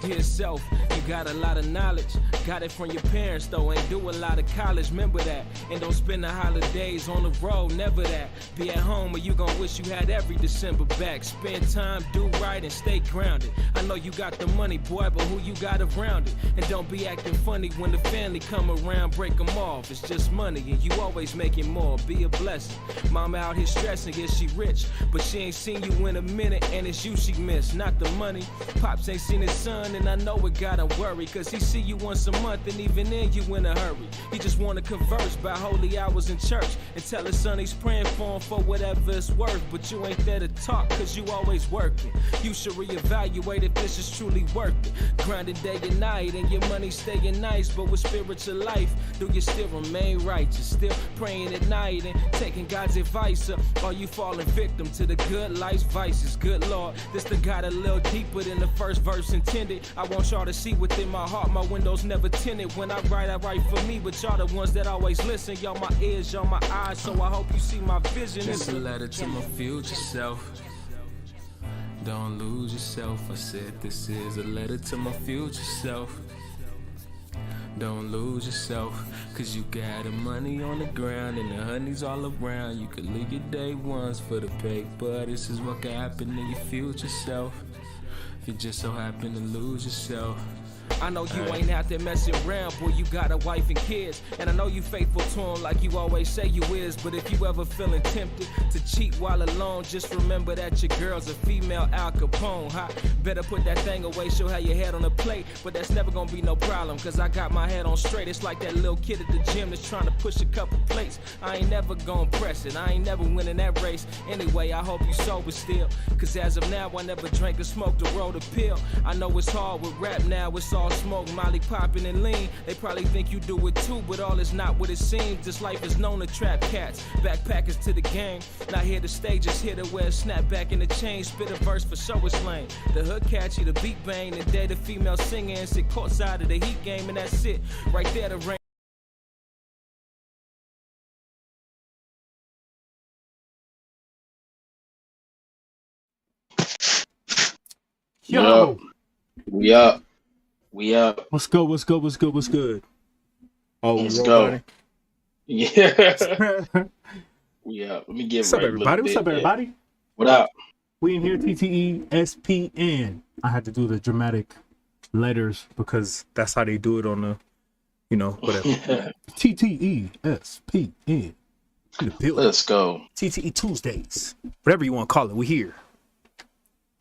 dear self. You got a lot of knowledge, got it from your parents though. Ain't do a lot of college, remember that. And don't spend the holidays on the road, never that. Be at home or you gon' wish you had every December back. Spend time, do right, and stay grounded. I know you got the money, boy, but who you got around it? And don't be acting funny when the family come around, break them off. It's just money and you always making more. Be a blessing. Mama out here stressing, yeah, she rich, but she ain't seen you in a minute, and it's you she miss, not the money. Pops ain't seen his son, and I know it got him worried, cause he see you once a month, and even then you in a hurry. He just wanna converse by holy hours in church, and tell his son he's praying for him for whatever it's worth, but you ain't there to talk, cause you always working. You should reevaluate if this is truly worth it. Grinding day and night, and your money staying nice, but with spiritual life, do you still remain righteous? Still praying at night and taking God's advice, or are you falling victim to the good life's vices? Good Lord, this done got a little deeper than the first verse intended. I want y'all to see within my heart, my windows never tinted. When I write for me, but y'all the ones that always listen. Y'all my ears, y'all my eyes, so I hope you see my vision. It's a letter to my future self. Don't lose yourself. I said this is a letter to my future self. Don't lose yourself, cause you got the money on the ground and the honey's all around. You could leave your day ones for the paper. This is what can happen to your future self if you just so happen to lose yourself. I know you ain't out there messing around, boy, you got a wife and kids. And I know you faithful to them like you always say you is. But if you ever feeling tempted to cheat while alone, just remember that your girl's a female Al Capone, huh? Better put that thing away, show how your head on the plate. But that's never gonna be no problem, cause I got my head on straight. It's like that little kid at the gym that's trying to push a couple plates. I ain't never gonna press it, I ain't never winning that race. Anyway, I hope you sober still, cause as of now I never drank or smoked or rolled a pill. I know it's hard with rap now, it's all smoke, Molly popping and lean. They probably think you do it too, but all is not what it seems. This life is known to trap cats, backpackers to the game. Not here to stay, just here to wear a snapback in the chain. Spit a verse for show it's lame. The hook catchy, the beat bang, and dare the female singing and sit courtside of the Heat game, and that's it. Right there, the rain. Yo, we up. What's good? Oh, let's go. Yeah. We up. Let me get What's up, everybody? What up? We in here, TTEspn. I had to do the dramatic letters because that's how they do it on the, whatever. TTEspn. Let's go. TTE Tuesdays. Whatever you want to call it, we here.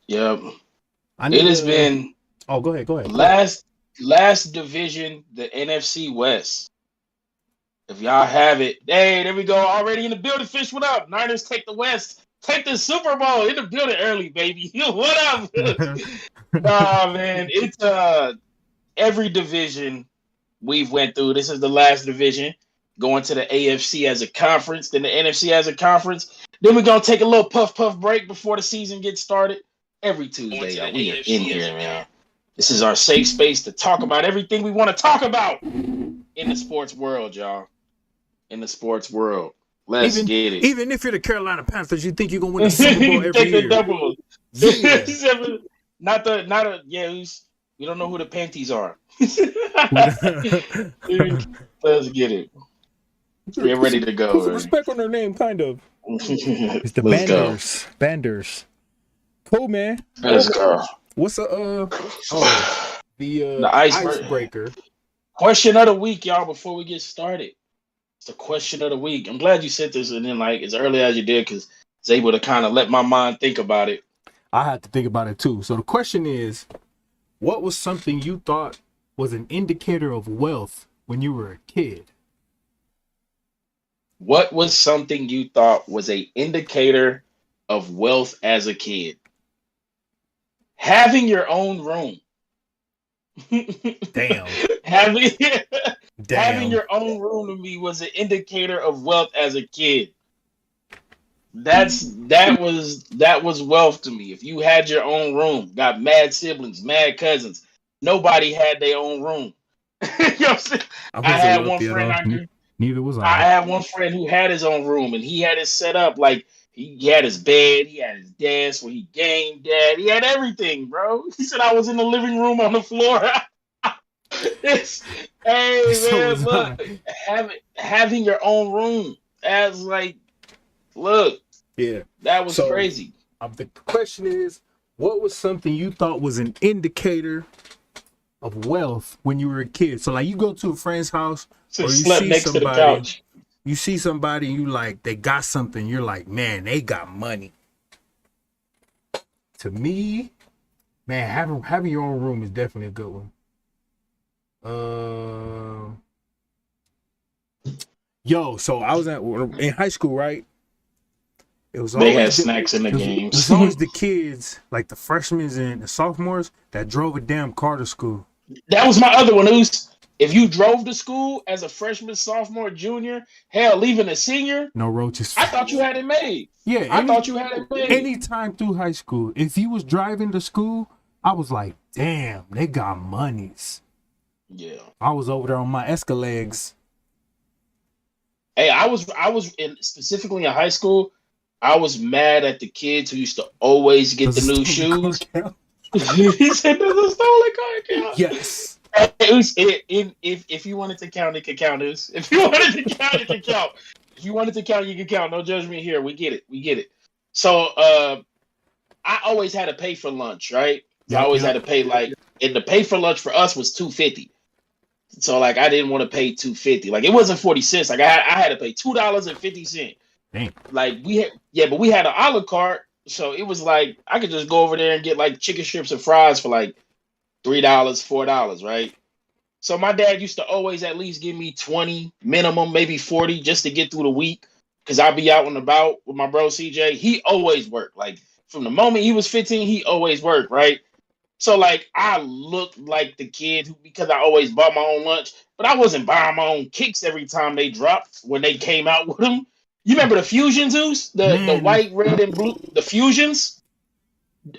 Yep. It has been. Oh, go ahead. Last division, the NFC West. If y'all have it, hey, there we go. Already in the building. Fish, what up? Niners take the West. Take the Super Bowl in the building early, baby. What up? Nah, man. It's every division we've went through. This is the last division. Going to the AFC as a conference, then the NFC as a conference. Then we're gonna take a little puff break before the season gets started. Every Tuesday, we are in here, man. This is our safe space to talk about everything we want to talk about in the sports world, y'all. In the sports world. Let's get it. Even if you're the Carolina Panthers, you think you're going to win the Super Bowl every year. Double. Yeah. We don't know who the Panties are. Let's get it. We're ready to go. Put some respect on their name, kind of. It's the Banders. Cool, man. Let's go. What's the icebreaker? Question of the week, y'all, before we get started. It's the question of the week. I'm glad you sent this and then as early as you did, because it's able to kind of let my mind think about it. I had to think about it too. So the question is, what was something you thought was an indicator of wealth when you were a kid? What was something you thought was an indicator of wealth as a kid? Having your own room. Damn. Having your own room to me was an indicator of wealth as a kid. That was wealth to me. If you had your own room, got mad siblings, mad cousins, nobody had their own room. You know what I'm saying? I had one friend. Neither was I. I had one friend who had his own room, and he had it set up like He had his bed, he had his desk where he gamed at. He had everything, bro. He said I was in the living room on the floor. It's, hey So man, was look, I. having your own room as like, look, Yeah. that was So crazy. the question is, what was something you thought was an indicator of wealth when you were a kid? So like you go to a friend's house So or slept next to the couch. you see somebody and you like they got something, you're like, man, they got money. To me, man, having your own room is definitely a good one. So I was in high school, right? It was They had always snacks in the it games. was always the kids, like the freshmen and the sophomores, that drove a damn car to school. That was my other one. It was, if you drove to school as a freshman, sophomore, junior, hell, leaving a senior, No roaches. I thought you had it made. Yeah, I thought you had it made. anytime through high school, if you was driving to school, I was like, damn, they got monies. Yeah. I was over there on my Escalades. Hey, I was specifically in high school. I was mad at the kids who used to always get the new shoes. He said there's a stolen car account. Yes. If you wanted to count, it could count us. If you wanted to count, it could count. If you wanted to count, you could count. No judgment here. We get it. So I always had to pay for lunch, right? So I always had to pay and the pay for lunch for us was $2.50. So like I didn't want to pay $2.50. Like it wasn't 40 cents. Like I had to pay $2.50. Dang. Like but we had an a la carte, so it was like I could just go over there and get like chicken strips and fries for like $3, $4, right? So my dad used to always at least give me 20 minimum, maybe 40, just to get through the week. Cause I'd be out and about with my bro CJ. He always worked. Like from the moment he was 15, he always worked, right? So like I looked like the kid because I always bought my own lunch, but I wasn't buying my own kicks every time they dropped when they came out with them. You remember the Fusion Zeus? The white, red, and blue, the Fusions?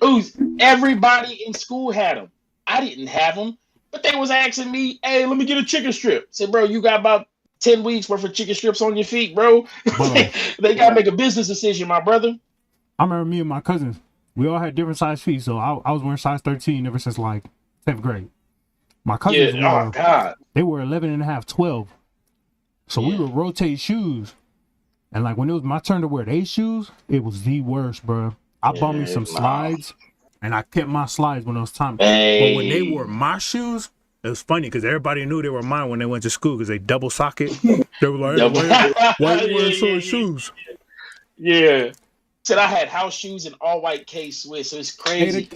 Ooh, everybody in school had them. I didn't have them, but they was asking me, hey, let me get a chicken strip. I said, bro, you got about 10 weeks worth of chicken strips on your feet, bro. They got to make a business decision, my brother. I remember me and my cousins, we all had different size feet, so I was wearing size 13 ever since like 10th grade. My cousins they were 11 and a half, 12. So we would rotate shoes. And like when it was my turn to wear these shoes, it was the worst, bro. I bought me some slides, and I kept my slides when it was time. Hey. But when they wore my shoes, it was funny because everybody knew they were mine when they went to school because they double socket. They were like, why are you wearing short shoes? Yeah. Said I had house shoes and all white K-Swiss, so it's crazy.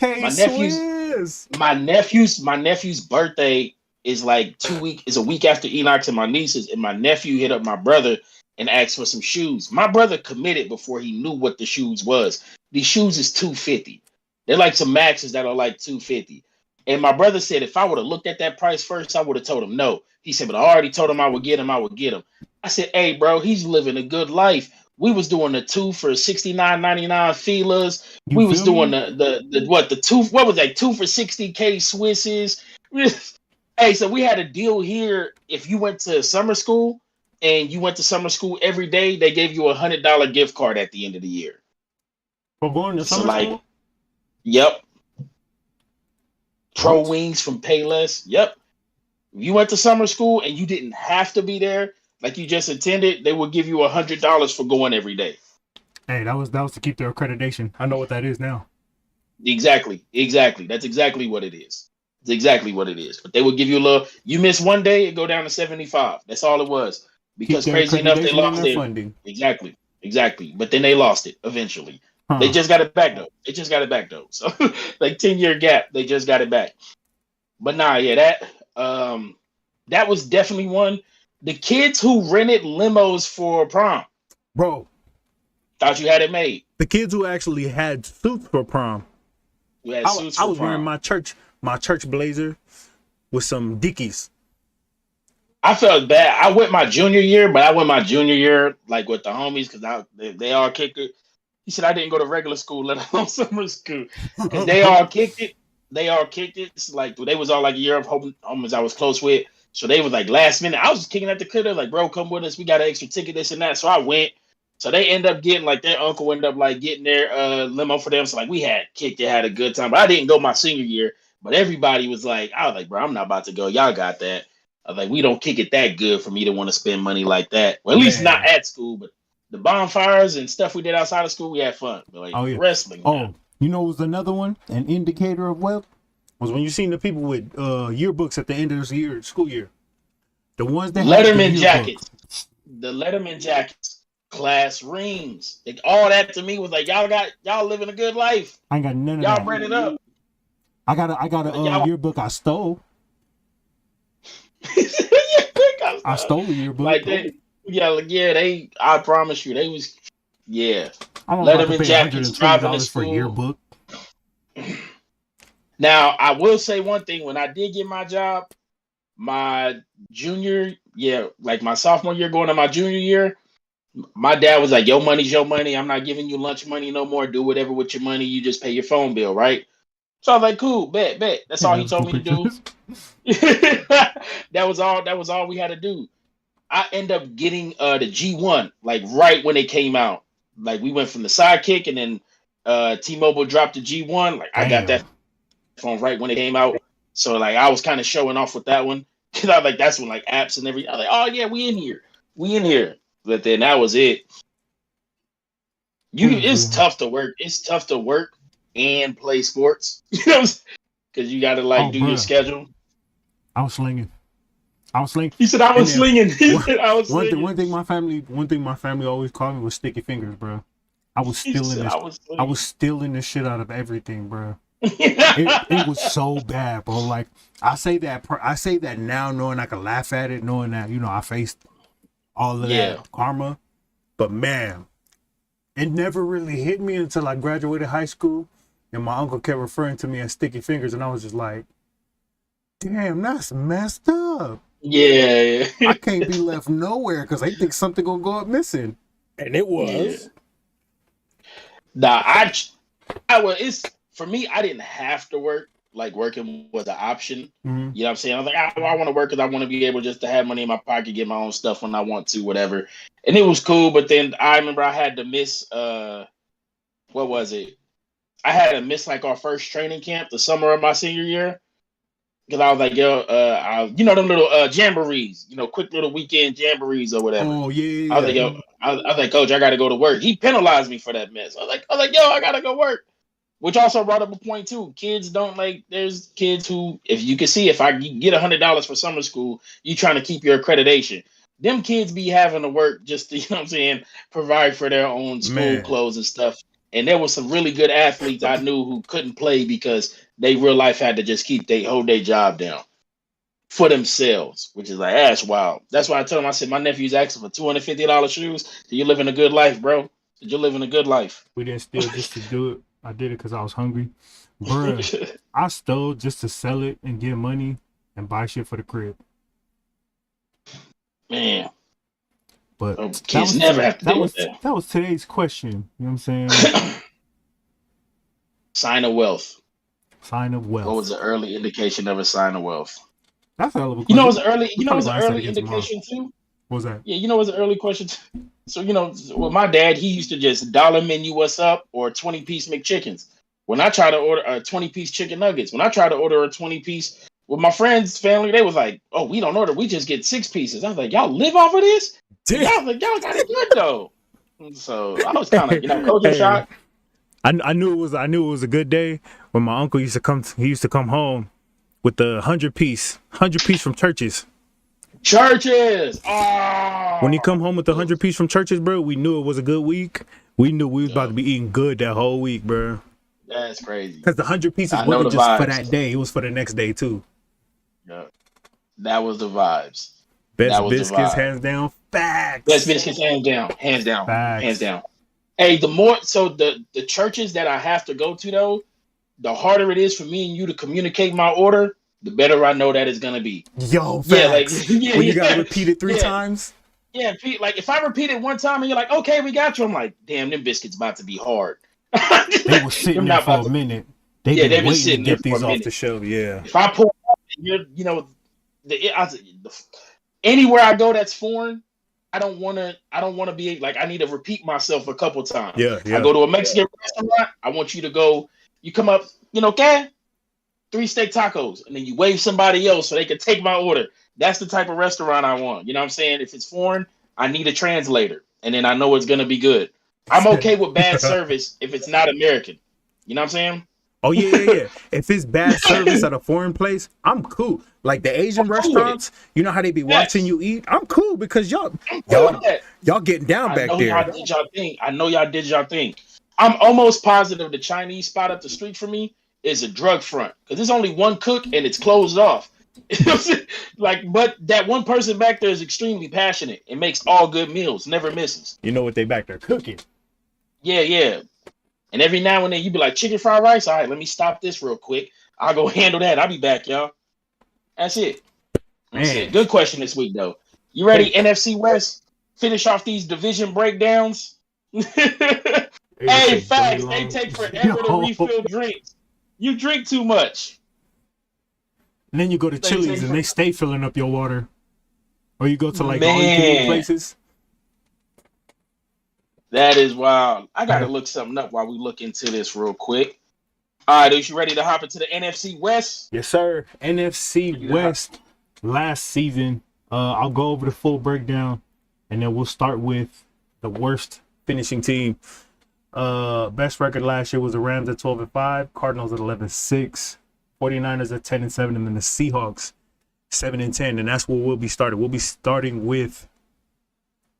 My nephew's birthday is like a week after Enoch's and my niece's, and my nephew hit up my brother and asked for some shoes. My brother committed before he knew what the shoes was. These shoes is $250. They're like some Maxes that are like $250. And my brother said if I would have looked at that price first, I would have told him no. He said, but I already told him I would get him. I said, hey, bro, he's living a good life. We was doing the 2 for $69.99 Filas. We was doing the 2 2 for $60K Swisses. Hey, so we had a deal here. If you went to summer school and you went to summer school every day, they gave you $100 gift card at the end of the year. For going to summer school? Yep. Pro Wings from Payless. Yep. If you went to summer school and you didn't have to be there, like you just attended, they would give you $100 for going every day. Hey, that was to keep their accreditation. I know what that is now. Exactly. That's exactly what it is. It's exactly what it is. But they would give you a little. You miss one day, it go down to 75. That's all it was. Because crazy enough, they lost their funding. Exactly. But then they lost it eventually. They just got it back though. So like 10-year gap, they just got it back. But that was definitely one. The kids who rented limos for prom. Bro. Thought you had it made. The kids who actually had suits for prom. I was wearing my church blazer with some Dickies. I felt bad. I went my junior year like with the homies because they all kicked it. He said I didn't go to regular school, let alone summer school, because they all kicked it. It's like they was all like a year of homies I was close with. So they was like last minute. I was just kicking at the crib. Like, bro, come with us. We got an extra ticket, this and that. So I went. So they end up getting like their uncle ended up like getting their limo for them. So like we had kicked it, had a good time. But I didn't go my senior year. But everybody was like, I was like, bro, I'm not about to go. Y'all got that. I was like, we don't kick it that good for me to want to spend money like that. Well, at least not at school, but the bonfires and stuff we did outside of school, we had fun. But like wrestling. Oh, you know, was another one, an indicator of wealth, was when you seen the people with yearbooks at the end of the school year. The ones that Letterman jackets. The Letterman jackets. Class rings. Like, all that to me was like, y'all living a good life. I ain't got none of y'all that. Bred it up. I got a yearbook I stole. I stole a yearbook. Like they I promise you, they was Letterman jackets driving to school. For a yearbook. Now I will say one thing: when I did get my job, my junior, like my sophomore year, going to my junior year, my dad was like, "Your money's your money. I'm not giving you lunch money no more. Do whatever with your money. You just pay your phone bill, right?" So I was like, "Cool, bet." That's all he told me to do. That was all we had to do. I end up getting the G1 like right when it came out. Like we went from the Sidekick, and then T-Mobile dropped the G1. Like I got that phone right when it came out. So like I was kind of showing off with that one. Cause I was like, that's when like apps and everything. I was like, oh yeah, we in here. But then that was it. It's tough to work. It's tough to work and play sports. You know, because you got to like do your schedule. I was slinging. He said I was slinging. One thing my family always called me was sticky fingers, bro. I was stealing the shit out of everything, bro. it was so bad, bro. Like I say that now, knowing I can laugh at it, knowing that I faced all of that karma. But man, it never really hit me until I graduated high school, and my uncle kept referring to me as sticky fingers, and I was just like, "Damn, that's messed up." Yeah. I can't be left nowhere because I think something gonna go up missing, and it was. Nah, for me, I didn't have to work. Like working was an option. Mm-hmm. You know what I'm saying? I was like, I want to work because I want to be able just to have money in my pocket, get my own stuff when I want to, whatever. And it was cool. But then I remember I had to miss, what was it? I had to miss like our first training camp the summer of my senior year. Because I was like, them little jamborees, quick little weekend jamborees or whatever. Oh, yeah. I was like, I was like, Coach, I got to go to work. He penalized me for that mess. I was like, I got to go work. Which also brought up a point too. Kids don't like. There's kids who, if you can see, if I get $100 for summer school, you trying to keep your accreditation. Them kids be having to work just to, provide for their own school clothes and stuff. And there was some really good athletes I knew who couldn't play because they real life had to just hold their job down for themselves, which is like that's wild. That's why I told him. I said my nephew's asking for $250 shoes. So you're living a good life, bro. You're living a good life. We didn't steal just to do it. I did it because I was hungry. Bruh, I stole just to sell it and get money and buy shit for the crib. Man. But kids never have to do that. That was today's question. You know what I'm saying? Sign of wealth. Sign of wealth. What was the early indication of a sign of wealth? That's a hell of a You question. know it was an early indication too? What was that? Yeah, it was an early question too. So, with my dad, he used to just dollar menu what's up or 20-piece McChickens. When I try to order a 20-piece chicken nuggets, when I try to order a 20-piece with my friends' family, they was like, "Oh, we don't order. We just get 6 pieces." I was like, "Y'all live off of this?" Y'all got it good though. So I was kind of, culture shock. I knew it was a good day when my uncle used to come. He used to come home with the 100 piece from Churches. Oh. When he come home with the 100 piece from Churches, bro, we knew it was a good week. We knew we was about to be eating good that whole week, bro. That's crazy. Because the 100 pieces wasn't just for that day; it was for the next day too. Yeah, that was the vibes. Best biscuits, hands down. Facts. Best biscuits, hands down. Facts. Hands down. Hey, the churches that I have to go to though, the harder it is for me and you to communicate my order, the better I know that it's gonna be. Yo, facts. When you gotta repeat it 3 times. Yeah, like if I repeat it one time and you're like, "Okay, we got you," I'm like, "Damn, them biscuits about to be hard." They were sitting there for a minute. They've been waiting to get these off the shelf. Yeah. If I pull, anywhere I go that's foreign, I don't want to be like, I need to repeat myself a couple times. Yeah. I go to a Mexican restaurant. I want you to go. You come up, okay, 3 steak tacos, and then you wave somebody else so they can take my order. That's the type of restaurant I want. You know what I'm saying? If it's foreign, I need a translator, and then I know it's gonna be good. I'm okay with bad service if it's not American. You know what I'm saying? Oh yeah. If it's bad service at a foreign place, I'm cool. Like the Asian restaurants, you know how they be watching you eat? I'm cool because y'all getting down back there. Y'all did y'all thing. I know y'all did y'all thing. I'm almost positive the Chinese spot up the street from me is a drug front because there's only one cook and it's closed off. But that one person back there is extremely passionate and makes all good meals, never misses. You know what they back there cooking? Yeah. And every now and then you be like, chicken fried rice. All right, let me stop this real quick. I'll go handle that. I'll be back, y'all. That's it. That's it. Good question this week, though. You ready, NFC West? Finish off these division breakdowns. Hey, facts. They take forever to refill drinks. You drink too much. And then you go to Chili's and they stay filling up your water. Or you go to like all you can eat places. That is wild. I got to look something up while we look into this real quick. All right, is you ready to hop into the NFC West? Yes, sir. NFC West last season. I'll go over the full breakdown, and then we'll start with the worst finishing team. Best record last year was the Rams at 12-5, Cardinals at 11-6, 49ers at 10-7, and then the Seahawks 7-10. And that's where we'll be starting. We'll be starting with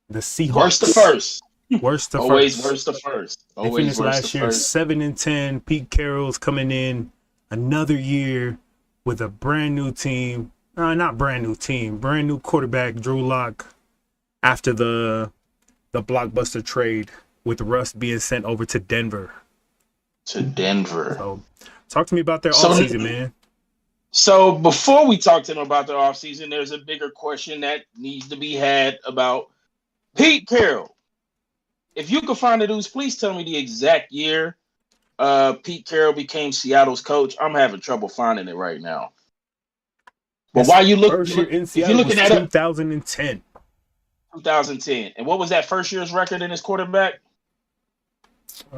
the Seahawks. Worst to first. Worst to Always first. Worst to first. They finished last year 7-10. Pete Carroll's coming in another year with a brand new team. Not brand new team. Brand new quarterback, Drew Lock, after the blockbuster trade with Russ being sent over to Denver. So talk to me about their offseason, man. So before we talk to them about their offseason, there's a bigger question that needs to be had about Pete Carroll. If you could find the news, please tell me the exact year Pete Carroll became Seattle's coach. I'm having trouble finding it right now. But while you look, first year in Seattle was 2010. 2010. And what was that first year's record in his quarterback? I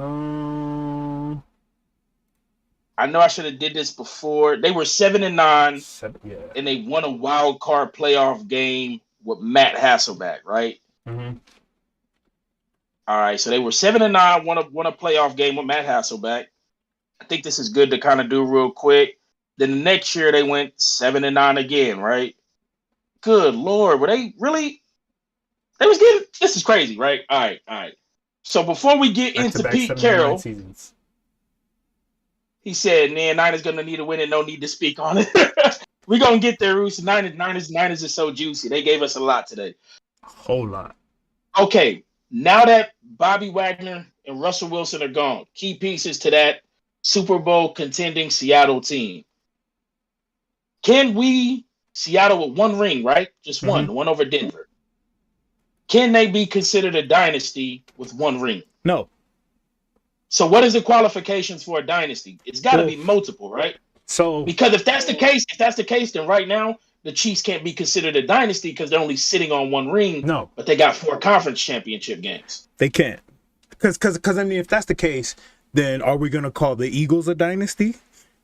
know I should have did this before. They were 7-9, and they won a wild card playoff game with Matt Hasselbeck, right? Mm-hmm. All right, so they were 7-9, won a playoff game with Matt Hasselbeck. I think this is good to kind of do real quick. Then the next year they went 7-9 again, right? Good Lord, were they really? They was getting. This is crazy, right? All right. So before we get into Pete Carroll, he said, "Man, Niners gonna need a win and no need to speak on it." We're gonna get there, Roos. Niners is so juicy. They gave us a lot today. A whole lot. Okay. Now that Bobby Wagner and Russell Wilson are gone, key pieces to that Super Bowl contending Seattle team. Can we, Seattle with one ring, right? Just one over Denver. Can they be considered a dynasty with one ring? No. So what is the qualifications for a dynasty? It's got to be multiple, right? So because if that's the case, then right now the Chiefs can't be considered a dynasty because they're only sitting on one ring. No, but they got 4 conference championship games. They can't, because I mean, if that's the case, then are we gonna call the Eagles a dynasty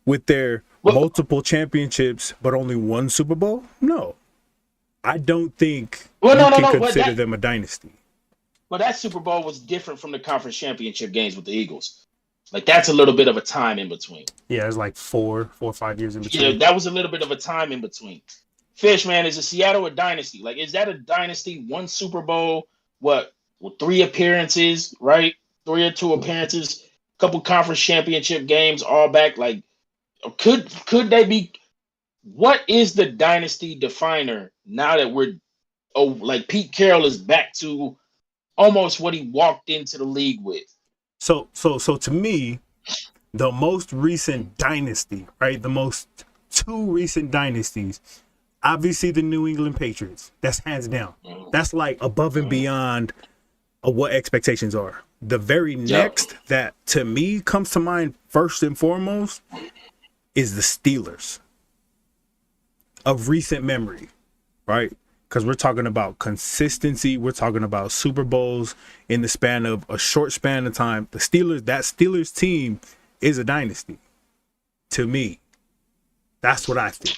with their multiple championships but only one Super Bowl? No, I don't think you can consider them a dynasty. But that Super Bowl was different from the conference championship games with the Eagles. Like, that's a little bit of a time in between. Yeah, it's like 4 or 5 years in between. Yeah, that was a little bit of a time in between. Fish, man, is a Seattle a dynasty? Like, is that a dynasty? One Super Bowl, what, 3 appearances, right? 3 or 2 appearances, couple conference championship games, all back. Like, could they be? What is the dynasty definer now that like Pete Carroll is back to almost what he walked into the league with? So to me, the most recent dynasty, right? The most 2 recent dynasties, obviously the New England Patriots. That's hands down. That's like above and beyond what expectations are. The very next that to me comes to mind first and foremost is the Steelers of recent memory, right? because we're talking about consistency. We're talking about Super Bowls in the span of a short span of time. That Steelers team is a dynasty to me. That's what I think.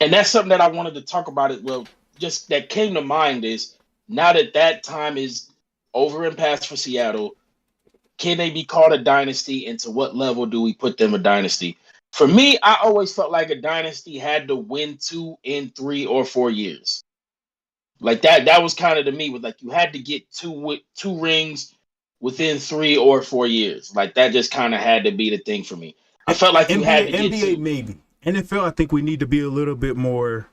And that's something that I wanted to talk about it. Well, just that came to mind is now that time is over and past for Seattle, can they be called a dynasty? And to what level do we put them a dynasty? For me, I always felt like a dynasty had to win 2 in 3 or 4 years. Like that was kind of to me, with like you had to get two rings within 3 or 4 years. Like that just kind of had to be the thing for me. I felt like you had to get NBA two. maybe. NFL, I think we need to be a little bit more.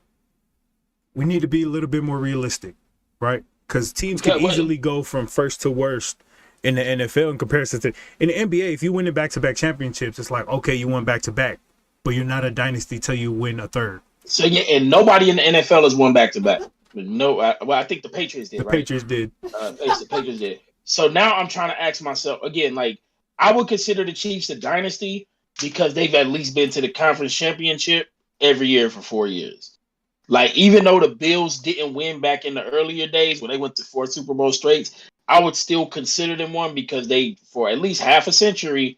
We need to be a little bit more realistic, right? Because teams can easily go from first to worst in the NFL in comparison to in the NBA. If you win the back-to-back championships, it's like, okay, you won back-to-back, but you're not a dynasty till you win a third. So yeah, and nobody in the NFL has won back-to-back. No, I think the Patriots did. The Patriots did. The Patriots did. So now I'm trying to ask myself again, like I would consider the Chiefs a dynasty because they've at least been to the conference championship every year for 4 years. Like, even though the Bills didn't win back in the earlier days when they went to 4 Super Bowl straights, I would still consider them one because they, for at least half a century,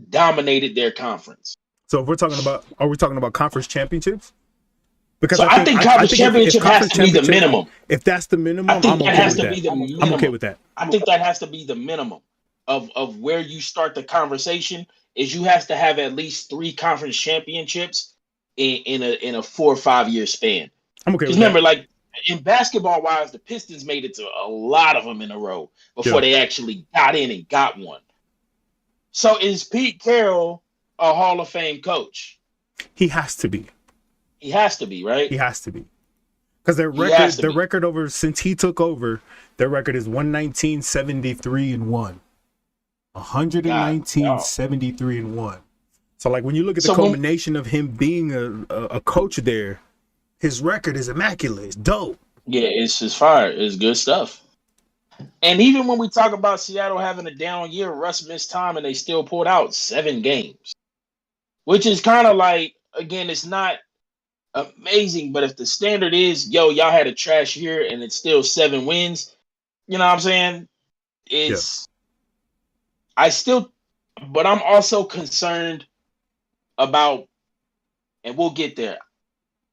dominated their conference. So if are we talking about conference championships? Because I think conference championship has to be the minimum. If that's the minimum, I'm okay with that. I think that has to be the minimum of where you start the conversation. Is you have to have at least 3 conference championships in a 4 or 5 year span. I'm okay with that. Remember, like in basketball wise, the Pistons made it to a lot of them in a row before they actually got in and got one. So is Pete Carroll a Hall of Fame coach? He has to be. He has to be, right? He has to be. Because their record over since he took over, their record is 119-73-1. 119-73-1. So like when you look at the culmination of him being a coach there, his record is immaculate. It's dope. Yeah, it's just fire. It's good stuff. And even when we talk about Seattle having a down year, Russ missed time and they still pulled out 7 games. Which is kind of like, again, it's not amazing, but if the standard is, y'all had a trash year and it's still 7 wins, you know what I'm saying? But I'm also concerned about, and we'll get there.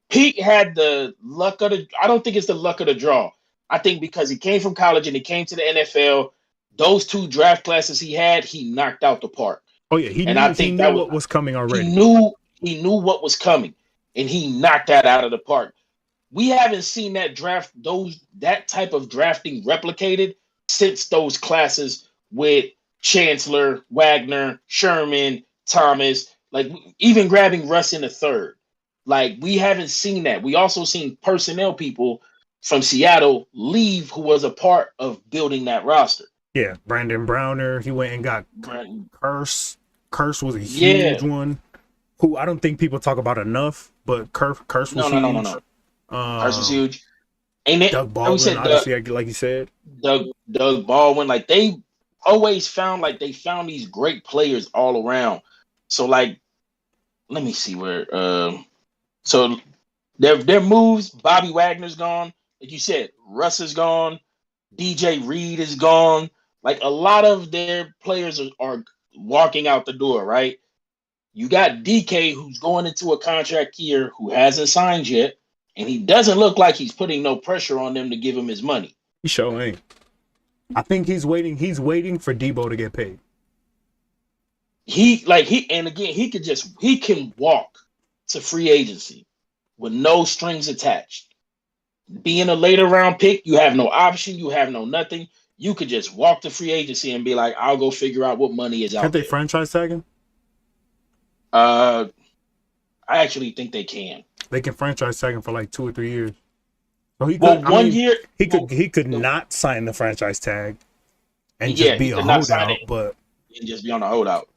Pete had the luck of I don't think it's the luck of the draw. I think because he came from college and he came to the NFL, those 2 draft classes he knocked out the park. Oh yeah, he knew what was coming already. He knew what was coming, and he knocked that out of the park. We haven't seen that type of drafting replicated since those classes with Chancellor, Wagner, Sherman, Thomas, like even grabbing Russ in the 3rd. Like, we haven't seen that. We also seen personnel people from Seattle leave who was a part of building that roster. Yeah, Brandon Browner, he went and got Curse. Curse was a huge one, who I don't think people talk about enough, but Curse was huge. No. Curse was huge. And Doug Baldwin, obviously, like you said. Doug Baldwin, like they always found these great players all around. So like, let me see where. So their moves. Bobby Wagner's gone. Like you said, Russ is gone. DJ Reed is gone. Like a lot of their players are walking out the door. Right. You got DK who's going into a contract year who hasn't signed yet, and he doesn't look like he's putting no pressure on them to give him his money. He sure ain't. I think he's waiting. He's waiting for Debo to get paid. He can walk to free agency with no strings attached. Being a later round pick, you have no option, you have no nothing. You could just walk to free agency and be like, I'll go figure out what money is out there. Can't they franchise tag him? I actually think they can. They can franchise tag him for like 2 or 3 years. So he could, he could not sign the franchise tag and just be a holdout, but and just be on a holdout.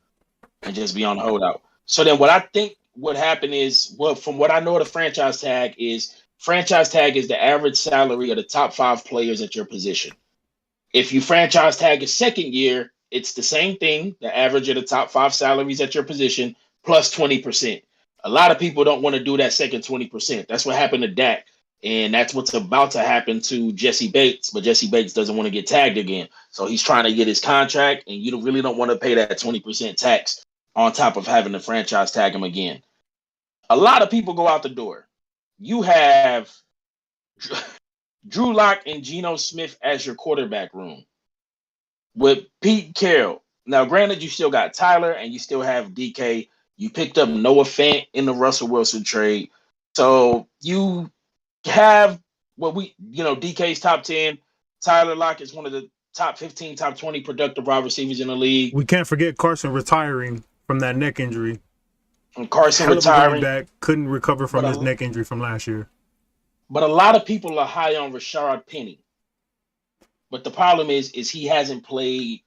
So then what I think would happen is, well, from what I know, the franchise tag is the average salary of the top 5 players at your position. If you franchise tag a second year, it's the same thing, the average of the top 5 salaries at your position plus 20%. A lot of people don't want to do that second 20%. That's what happened to Dak. And that's what's about to happen to Jesse Bates, but Jesse Bates doesn't want to get tagged again. So he's trying to get his contract, and you really don't want to pay that 20% tax on top of having the franchise tag him again. A lot of people go out the door. You have Drew Lock and Geno Smith as your quarterback room with Pete Carroll. Now, granted, you still got Tyler and you still have DK. You picked up Noah Fant in the Russell Wilson trade. So you have DK's top 10. Tyler Lockett is one of the top 15, top 20 productive wide receivers in the league. We can't forget Carson retiring from that neck injury. And Carson retiring. Back, couldn't recover from his neck injury from last year. But a lot of people are high on Rashard Penny. But the problem is he hasn't played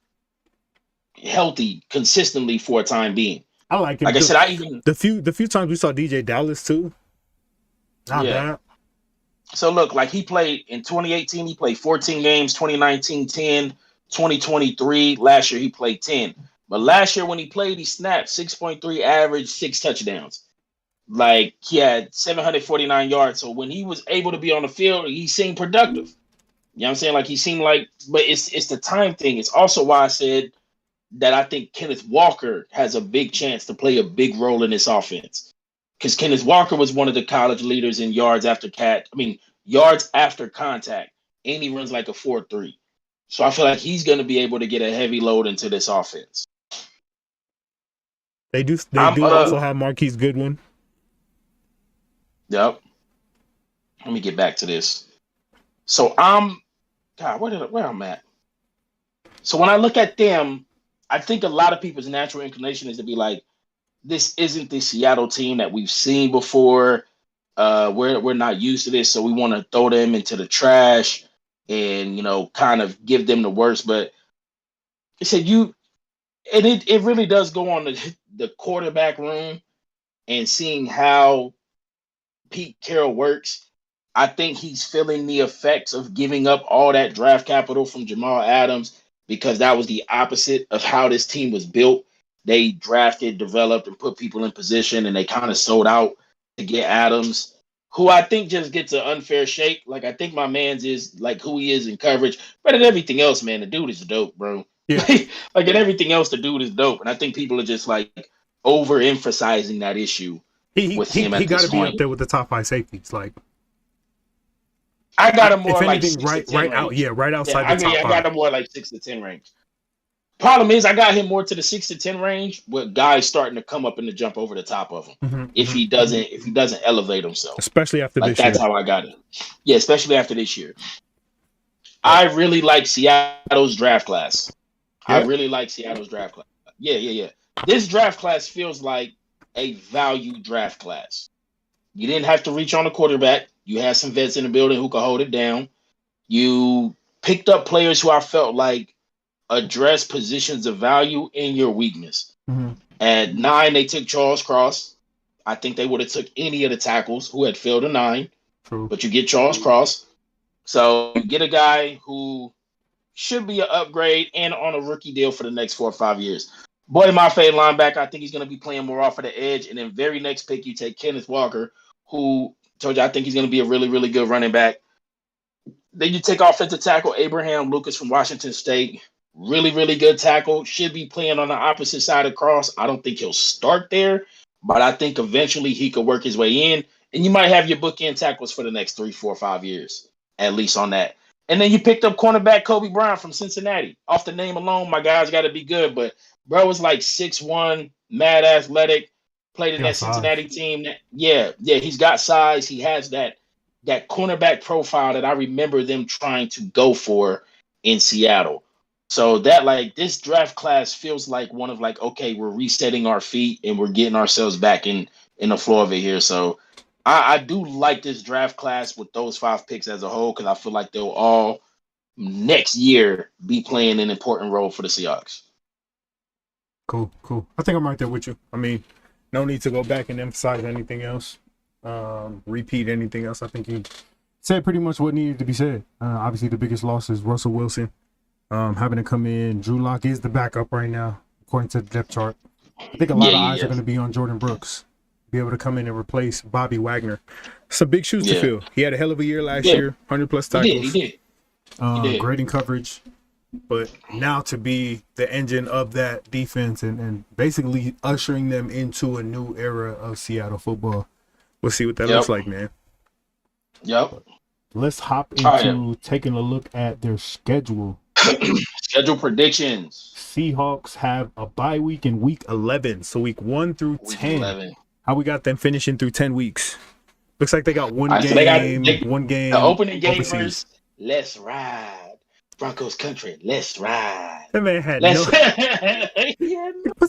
healthy consistently for a time being. I like him. Like I said, the few times we saw DJ Dallas too. Not bad. So look, like he played in 2018, he played 14 games, 2019, 10, 2023. Last year he played 10. But last year when he played, he snapped 6.3 average, 6 touchdowns. Like he had 749 yards. So when he was able to be on the field, he seemed productive. You know what I'm saying? Like he seemed like, but it's the time thing. It's also why I said that I think Kenneth Walker has a big chance to play a big role in this offense. Because Kenneth Walker was one of the college leaders in yards after contact, and he runs like a 4.3. So I feel like he's going to be able to get a heavy load into this offense. They do also have Marquise Goodwin. Yep. Let me get back to this. So where I'm at. So when I look at them, I think a lot of people's natural inclination is to be like, this isn't the Seattle team that we've seen before. We're not used to this, so we want to throw them into the trash and kind of give them the worst. But I said it really does go on the quarterback room and seeing how Pete Carroll works. I think he's feeling the effects of giving up all that draft capital from Jamal Adams, because that was the opposite of how this team was built. They drafted, developed, and put people in position, and they kind of sold out to get Adams, who I think just gets an unfair shake. Like, I think my man's is like who he is in coverage, but in everything else, man, the dude is dope, bro. Yeah. Like in everything else, the dude is dope, and I think people are just like overemphasizing that issue with him. He got to be up there with the top 5 safeties. Like, I got him more if anything, like right outside the top 5. I got him more like 6 to 10 range. Problem is, I got him more to the 6 to 10 range with guys starting to come up and to jump over the top of him. If he doesn't elevate himself, especially after this year. That's how I got it. Yeah, especially after this year. I really like Seattle's draft class. Yeah. I really like Seattle's draft class. Yeah. This draft class feels like a value draft class. You didn't have to reach on a quarterback. You had some vets in the building who could hold it down. You picked up players who I felt like address positions of value in your weakness. At 9, they took Charles Cross. I think they would have took any of the tackles who had failed a 9. True. But you get Charles Cross. So you get a guy who should be an upgrade and on a rookie deal for the next 4 or 5 years. Boy, my favorite linebacker, I think he's going to be playing more off of the edge. And then very next pick, you take Kenneth Walker, who told you I think he's going to be a really, really good running back. Then you take offensive tackle Abraham Lucas from Washington State. Really, really good tackle. Should be playing on the opposite side of Cross. I don't think he'll start there, but I think eventually he could work his way in. And you might have your bookend tackles for the next 3, 4, 5 years, at least on that. And then you picked up cornerback Kobe Bryant from Cincinnati. Off the name alone, my guy's got to be good. But bro is like 6'1", mad athletic, played in that Cincinnati team. Yeah, he's got size. He has that cornerback profile that I remember them trying to go for in Seattle. So that, like, this draft class feels like one of like, okay, we're resetting our feet and we're getting ourselves back in the floor of it here. So I do like this draft class with those 5 picks as a whole, because I feel like they'll all next year be playing an important role for the Seahawks. Cool. I think I'm right there with you. I mean, no need to go back and emphasize anything else, repeat anything else. I think you said pretty much what needed to be said. Obviously, the biggest loss is Russell Wilson having to come in. Drew Lock is the backup right now, according to the depth chart. I think a lot of eyes are going to be on Jordan Brooks. be able to come in and replace Bobby Wagner. Some big shoes to fill. He had a hell of a year last year, 100+ tackles. He did. Great in coverage. But now to be the engine of that defense and basically ushering them into a new era of Seattle football. We'll see what that looks like, man. Yep. Let's hop into taking a look at their schedule. Schedule predictions. Seahawks have a bye week in week 11. So week 1 through 10. 11. How we got them finishing through 10 weeks? Looks like they got one game. The opening game versus Let's Ride. Broncos country, let's ride. That man had what's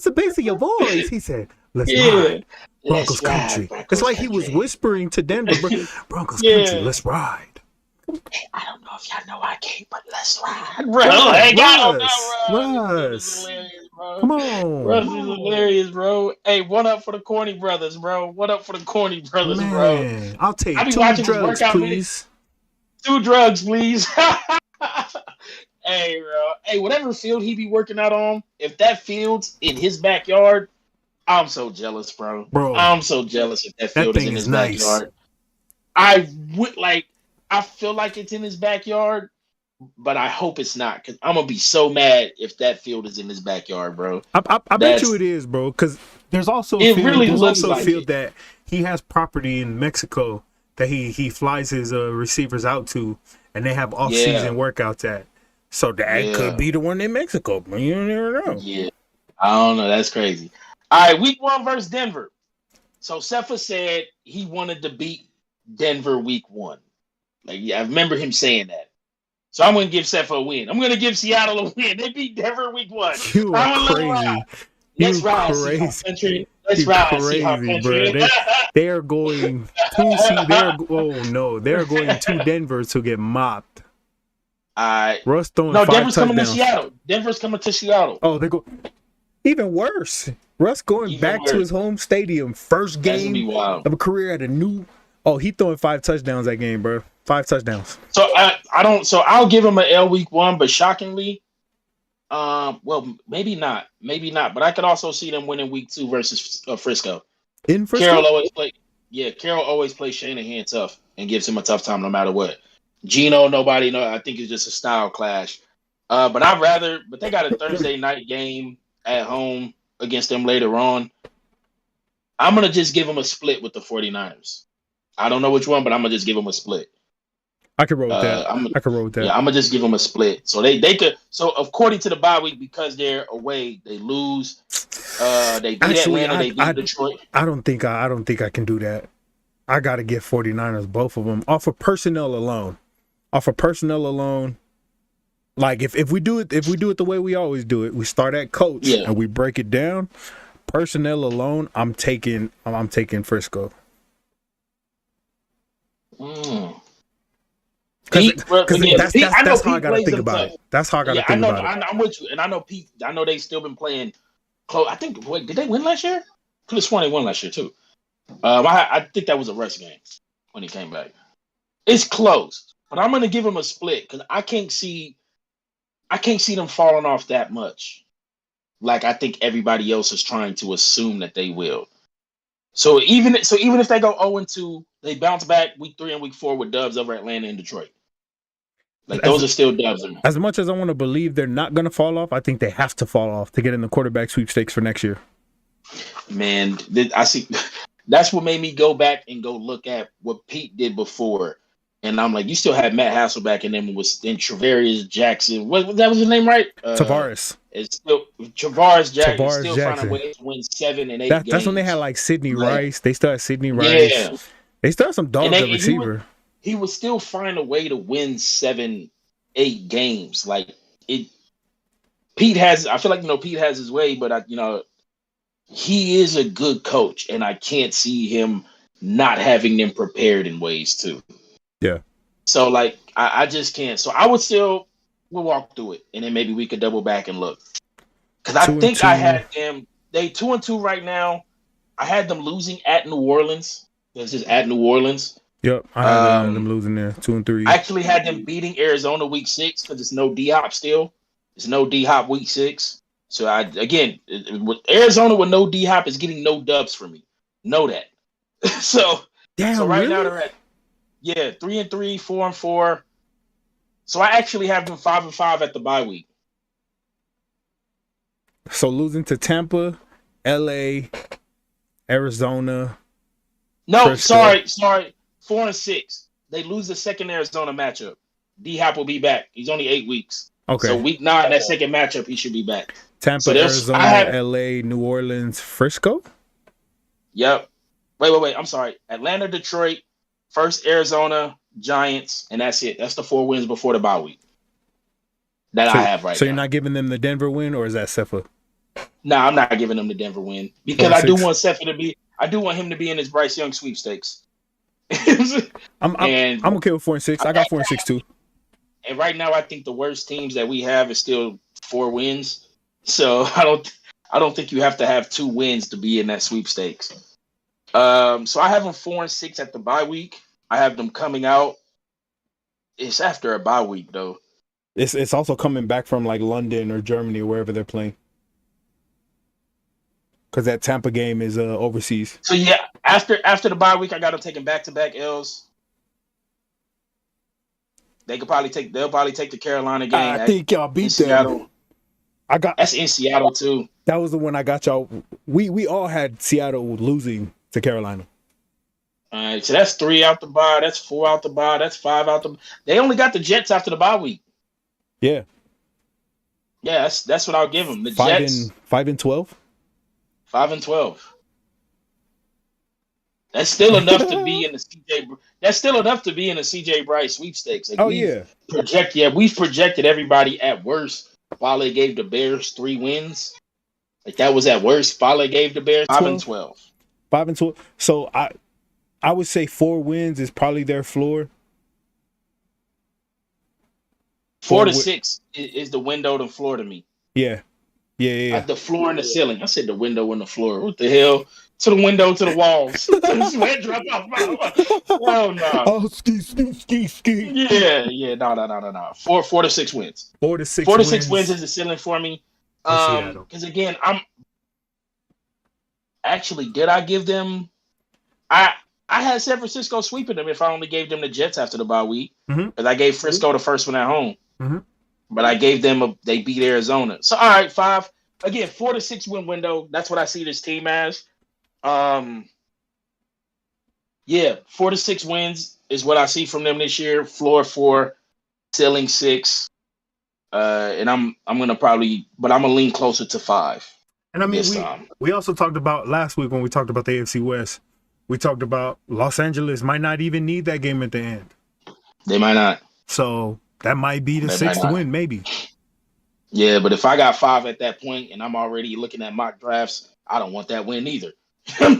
the bass of your voice? He said, let's ride. Broncos country. It's like he was whispering to Denver, Broncos country, let's ride. I don't know if y'all know I can't, but let's ride. Bro, Russ. Come on. Russ is hilarious, bro. Hey, one up for the Corny brothers, bro. One up for the Corny brothers, bro. I'll take 2 drugs, please. 2 drugs, please. Hey, bro. Hey, whatever field he be working out on, if that field's in his backyard, I'm so jealous, bro. I'm so jealous if that field is in his backyard. I feel like it's in his backyard, but I hope it's not, because I'm going to be so mad if that field is in his backyard, bro. I bet you it is, bro, because there's also a field that he has property in Mexico that he flies his receivers out to, and they have off-season workouts at. So that could be the one in Mexico, but you never know. Yeah, I don't know. That's crazy. All right, week 1 versus Denver. So Cepha said he wanted to beat Denver week 1. Like, I remember him saying that. So I'm going to give Cepha a win. I'm going to give Seattle a win. They beat Denver week 1. You are crazy. Let's ride, Seahawks country. Let's ride, Seahawks country. Bro. They are going to they're going to Denver to get mopped. Russ throwing 5 Denver's touchdowns. coming to Seattle. Denver's coming to Seattle. Oh, they go even worse. Russ going back to his home stadium, first game of a career at a new. Oh, he throwing 5 touchdowns that game, bro. 5 touchdowns. So I'll give him an L week 1, but shockingly, well, maybe not, but I could also see them winning week 2 versus Frisco. In Frisco, Carroll always plays Shanahan tough and gives him a tough time no matter what. Gino, nobody know. I think it's just a style clash. But they got a Thursday night game at home against them later on. I'm going to just give them a split with the 49ers. I don't know which one, but I'm going to just give them a split. I can roll with that. I can roll with that. Yeah, I'm going to just give them a split. So they could. So according to the bye week, because they're away, they lose. They beat Atlanta. They beat Detroit. I don't think I can do that. I got to give 49ers, both of them, off of personnel alone. Like if we do it the way we always do it, we start at coach and we break it down. Personnel alone, I'm taking Frisco. Because that's how I gotta think about it. That's how I gotta think about it. I'm with you, and I know Pete. I know they still been playing close. I think. Wait, did they win last year? Could have sworn they won last year too. I think that was a rest game when he came back. It's close, but I'm gonna give him a split because I can't see them falling off that much. Like I think everybody else is trying to assume that they will. So even if they go 0-2, they bounce back week 3 and week 4 with dubs over Atlanta and Detroit. Like those are still dubs. As much as I want to believe they're not going to fall off, I think they have to fall off to get in the quarterback sweepstakes for next year. Man, I see. That's what made me go back and go look at what Pete did before. And I'm like, you still had Matt Hasselbeck and then Travarius Jackson. What that was his name, right? Tavares. It's still Travarius Jackson. Still finding ways to win 7 and 8 games. That's when they had like Sidney Rice. They still had Sidney Rice. Yeah. They still had some dogs at receiver. He would still find a way to win 7, 8 games. Like it. Pete has. I feel like Pete has his way, but he is a good coach, and I can't see him not having them prepared in ways too. Yeah. So like I just can't. So I would we'll walk through it, and then maybe we could double back and look. Because I think I had them. They 2-2 right now. I had them losing at New Orleans. This is at New Orleans. Yep, I had them losing there 2-3. I actually had them beating Arizona week 6 because it's no D-Hop still. It's no D-Hop week 6. So with Arizona with no D-Hop is getting no dubs for me. Know that. so Damn, right really? now they're at 3-3, 4-4. So I actually have them 5-5 at the bye week. So losing to Tampa, LA, Arizona. No, Frisco. sorry. 4-6. They lose the second Arizona matchup. D-Hop will be back. He's only 8 weeks. Okay. So week 9, that second matchup, he should be back. Tampa, so Arizona, LA, New Orleans, Frisco. Yep. Wait. I'm sorry. Atlanta, Detroit, first Arizona, Giants, and that's it. That's the 4 wins before the bye week that I have right now. So you're not giving them the Denver win, or is that Cepha? No, I'm not giving them the Denver win because I do want Cepha to be. I do want him to be in his Bryce Young sweepstakes. I'm okay with 4-6. I got 4-6 too. And right now, I think the worst teams that we have is still 4 wins. So I don't think you have to have 2 wins to be in that sweepstakes. So I have them 4-6 at the bye week. I have them coming out. It's after a bye week though. It's also coming back from like London or Germany or wherever they're playing. Because that Tampa game is overseas. So yeah, after the bye week, I got them taking back-to-back L's. They'll probably take the Carolina game. I think y'all beat them. Seattle. That's in Seattle too. That was the one I got y'all. We all had Seattle losing to Carolina. All right, so that's 3 out the bye. That's 4 out the bye. That's 5 out the. They only got the Jets after the bye week. Yeah. Yeah, that's what I'll give them. The Jets 5-12. 5-12. That's still enough to be in the CJ. That's still enough to be in the CJ Bryce sweepstakes. Like we've projected everybody at worst. Fale gave the Bears 3 wins. Like that was at worst. Fale gave the Bears 5-12. 5-12. So I would say 4 wins is probably their floor. 4-6 is the window to floor to me. Yeah. The floor and the ceiling. I said the window and the floor. What the hell? To the window, to the walls. Sweat drop off my. Oh no. Oh, ski. Yeah. No. 4-6 wins. 4-6 wins is the ceiling for me. Because again, did I give them? I had San Francisco sweeping them if I only gave them the Jets after the bye week. Because I gave Frisco the first one at home. But I gave them they beat Arizona. So all right, 5 again, 4-6 win window. That's what I see this team as. 4-6 wins is what I see from them this year. Floor 4, ceiling 6. And I'm gonna lean closer to 5. And I mean, we also talked about last week when we talked about the AFC West. We talked about Los Angeles might not even need that game at the end. They might not. So that might be the 6th win, maybe. Yeah, but if I got 5 at that point and I'm already looking at mock drafts, I don't want that win either. I'm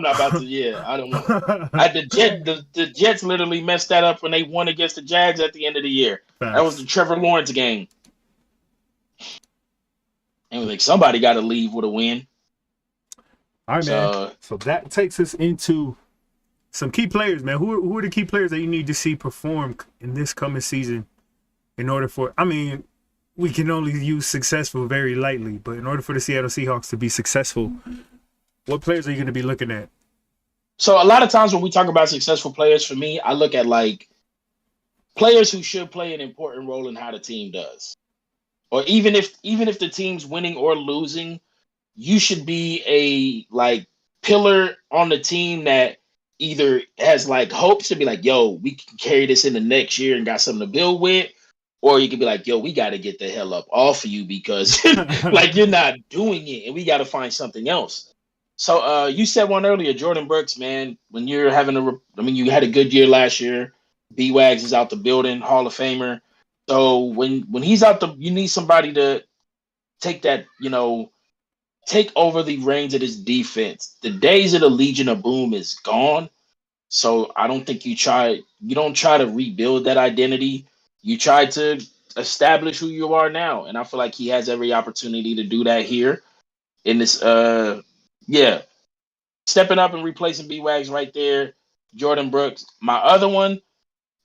not about to. Yeah, I don't want. The Jets literally messed that up when they won against the Jags at the end of the year. Facts. That was the Trevor Lawrence game. And like somebody got to leave with a win. All right, man. So that takes us into some key players, man. Who are the key players that you need to see perform in this coming season in order for? I mean, we can only use successful very lightly, but in order for the Seattle Seahawks to be successful, what players are you going to be looking at? So a lot of times when we talk about successful players, for me, I look at like players who should play an important role in how the team does. Or even if the team's winning or losing, you should be a like pillar on the team that either has like hopes to be like, yo, we can carry this into next year and got something to build with, or you could be like, yo, we got to get the hell up off of you because like you're not doing it and we got to find something else. So you said one earlier, Jordan Brooks, man, when you're you had a good year last year. B-Wags is out the building, Hall of Famer. So when he's out you need somebody to take that, take over the reins of this defense. The days of the Legion of Boom is gone. So I don't think you don't try to rebuild that identity. You try to establish who you are now. And I feel like he has every opportunity to do that here in this, stepping up and replacing B-Wags right there. Jordan Brooks. My other one,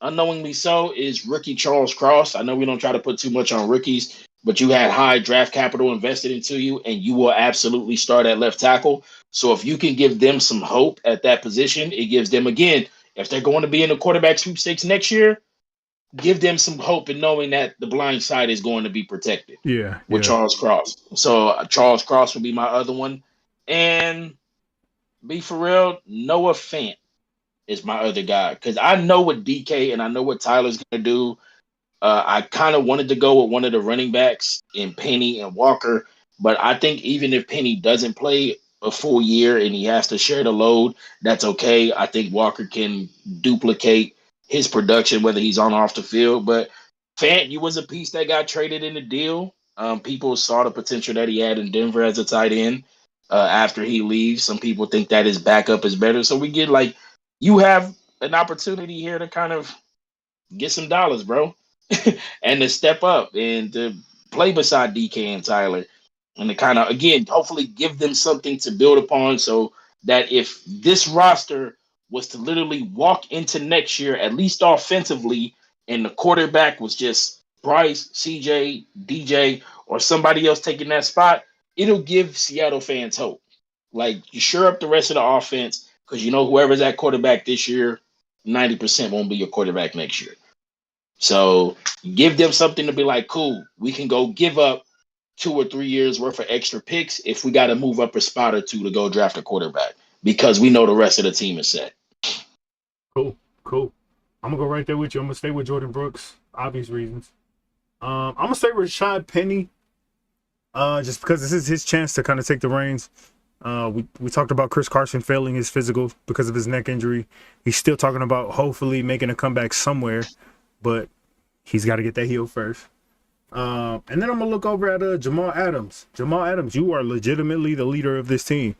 unknowingly so, is rookie Charles Cross. I know we don't try to put too much on rookies, but you had high draft capital invested into you, and you will absolutely start at left tackle. So if you can give them some hope at that position, it gives them, again, if they're going to be in the quarterback sweepstakes next year, give them some hope in knowing that the blind side is going to be protected. Yeah. With Charles Cross. So Charles Cross would be my other one. And be for real, Noah Fant is my other guy. Because I know what DK and I know what Tyler's going to do. I kind of wanted to go with one of the running backs in Penny and Walker. But I think even if Penny doesn't play a full year and he has to share the load, that's okay. I think Walker can duplicate his production, whether he's on or off the field. But Fant, you was a piece that got traded in the deal. People saw the potential that he had in Denver as a tight end. After he leaves, some people think that his backup is better. So we get you have an opportunity here to kind of get some dollars, bro, and to step up and to play beside DK and Tyler, and to kind of, again, hopefully give them something to build upon, so that if this roster was to literally walk into next year, at least offensively, and the quarterback was just Bryce, CJ, DJ, or somebody else taking that spot, it'll give Seattle fans hope. You shore up the rest of the offense, because whoever's at quarterback this year, 90% won't be your quarterback next year. So give them something to be like, cool, we can go give up 2 or 3 years worth of extra picks if we got to move up a spot or two to go draft a quarterback, because we know the rest of the team is set. Cool. I'm going to go right there with you. I'm going to stay with Jordan Brooks, obvious reasons. I'm going to stay with Rashad Penny, just because this is his chance to kind of take the reins. We talked about Chris Carson failing his physical because of his neck injury. He's still talking about hopefully making a comeback somewhere, but he's got to get that healed first. And then I'm going to look over at Jamal Adams. Jamal Adams, you are legitimately the leader of this team.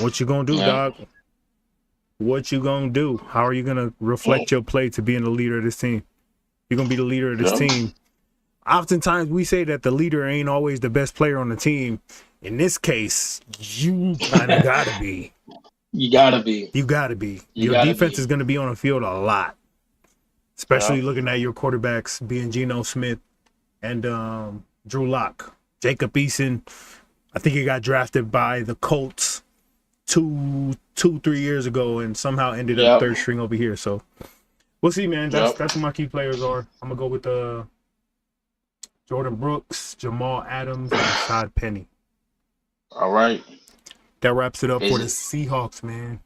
What you going to do, dog? What you going to do? How are you going to reflect your play to being the leader of this team? You're going to be the leader of this team. Oftentimes we say that the leader ain't always the best player on the team. In this case, you kind of got to be. You got to be. Your defense is going to be on the field a lot, especially looking at your quarterbacks being Geno Smith and Drew Lock. Jacob Eason, I think he got drafted by the Colts 3 years ago and somehow ended up third string over here. So we'll see, man. That's what my key players are. I'm going to go with Jordan Brooks, Jamal Adams, and Rashad Penny. All right. That wraps it up for the Seahawks, man.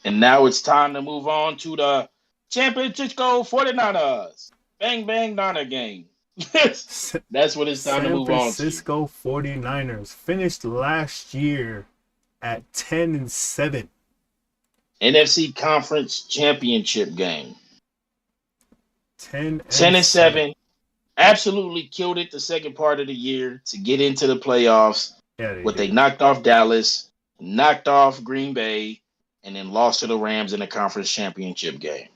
And now it's time to move on to the San Francisco 49ers. Bang, bang, Niner game. That's what it's time to move on to. San Francisco 49ers finished last year at 10-7. NFC Conference Championship game. 10-7. Absolutely killed it the second part of the year to get into the playoffs. They knocked off Dallas, knocked off Green Bay, and then lost to the Rams in the conference championship game.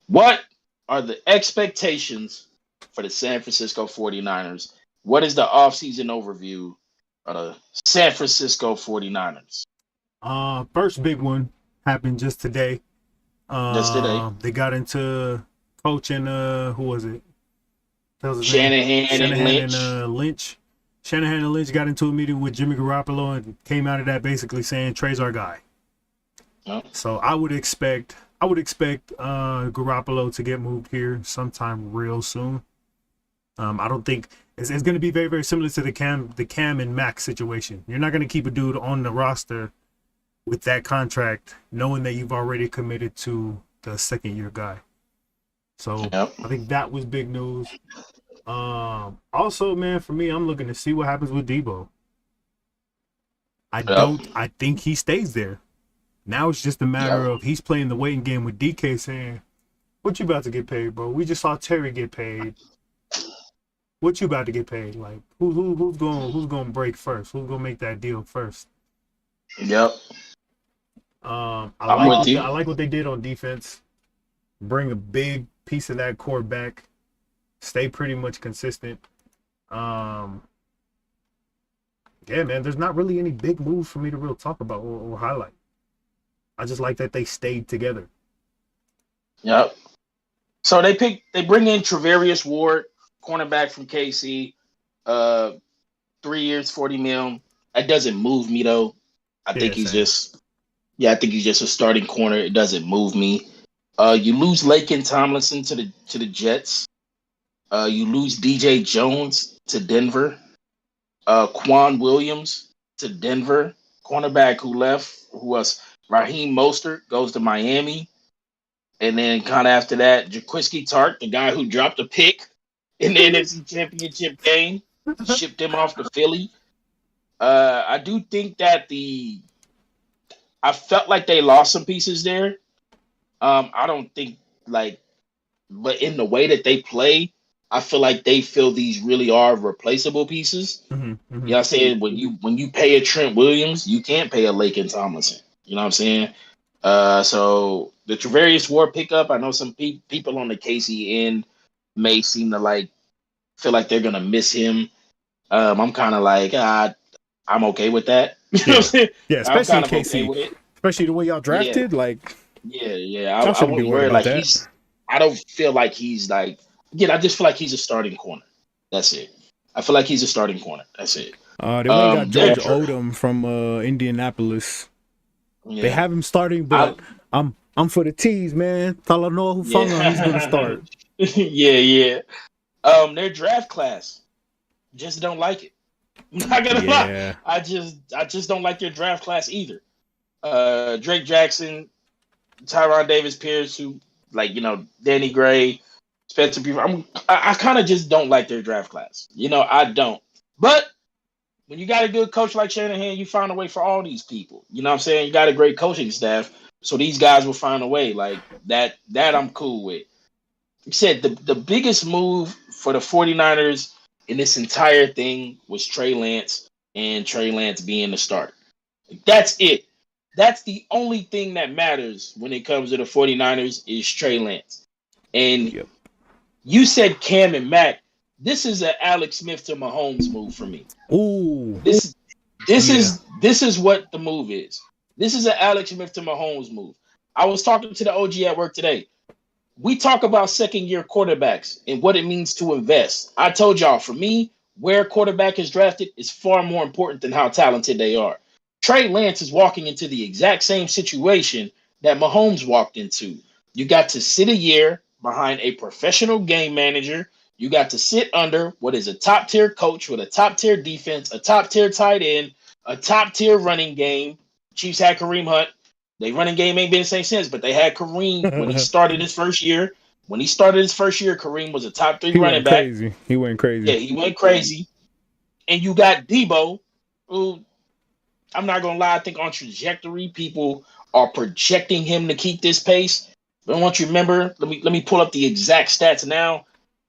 What are the expectations for the San Francisco 49ers? What is the offseason overview of the San Francisco 49ers? First big one happened just today. They got into coaching, who was it? Shanahan and Lynch. Shanahan and Lynch got into a meeting with Jimmy Garoppolo and came out of that basically saying Trey's our guy. Oh. So I would expect Garoppolo to get moved here sometime real soon. I don't think it's going to be very, very similar to the Cam and Max situation. You're not going to keep a dude on the roster with that contract knowing that you've already committed to the second year guy. So I think that was big news. Also, man, for me, I'm looking to see what happens with Debo. I think he stays there. Now it's just a matter of he's playing the waiting game with DK saying, what you about to get paid, bro? We just saw Terry get paid. What you about to get paid? Like, who's going to break first? Who's going to make that deal first? Yep. I like what they did on defense. Bring a big piece of that core back. Stay pretty much consistent. Yeah, man, there's not really any big moves for me to really talk about or highlight. I just like that they stayed together. Yep. So they bring in Travarius Ward, cornerback from KC, 3 years, 40 mil. That doesn't move me though. I think he's same. I think he's just a starting corner. It doesn't move me. You lose Laken Tomlinson to the Jets. You lose DJ Jones to Denver. Quan Williams to Denver. Cornerback who left, who was Raheem Mostert, goes to Miami. And then kind of after that, Jaquiski Tartt, the guy who dropped a pick in the NFC Championship game, shipped him off to Philly. I do think that I felt like they lost some pieces there. I don't think but in the way that they play, I feel like they feel these really are replaceable pieces. Mm-hmm, mm-hmm. You know what I'm saying? When you pay a Trent Williams, you can't pay a Laken Tomlinson. You know what I'm saying? So the Travarius Ward pickup, I know some people on the KC end may seem to feel like they're gonna miss him. I'm kind of I'm okay with that. You know what I'm saying? Yeah, especially in KC, okay with it. Especially the way y'all drafted. Yeah. I shouldn't be worried about that. I don't feel like he's I just feel like he's a starting corner. That's it. I feel like he's a starting corner. That's it. They went got George Odom from Indianapolis. Yeah. They have him starting, but I'm for the tees, man. Talanoa Hufanga, he's gonna start. Yeah. Their draft class, just don't like it. I'm not gonna lie. I just don't like their draft class either. Drake Jackson, Tyron Davis Pierce, who Danny Gray, Spencer Beaver. I kind of just don't like their draft class. I don't. But when you got a good coach like Shanahan, you find a way for all these people. You know what I'm saying? You got a great coaching staff, so these guys will find a way. Like that I'm cool with. You said the biggest move for the 49ers in this entire thing was Trey Lance and Trey Lance being the start. That's it. That's the only thing that matters when it comes to the 49ers is Trey Lance. And you said Cam and Mac. This is an Alex Smith to Mahomes move for me. Ooh. This is what the move is. This is an Alex Smith to Mahomes move. I was talking to the OG at work today. We talk about second-year quarterbacks and what it means to invest. I told y'all, for me, where quarterback is drafted is far more important than how talented they are. Trey Lance is walking into the exact same situation that Mahomes walked into. You got to sit a year behind a professional game manager. You got to sit under what is a top-tier coach with a top-tier defense, a top-tier tight end, a top-tier running game. Chiefs had Kareem Hunt. Their running game ain't been the same since, but they had Kareem when he started his first year. When he started his first year, Kareem was a top 3 running back. He went crazy. Yeah, he went crazy. And you got Debo, who, I'm not going to lie, I think on trajectory, people are projecting him to keep this pace. But I want you to remember, let me pull up the exact stats now.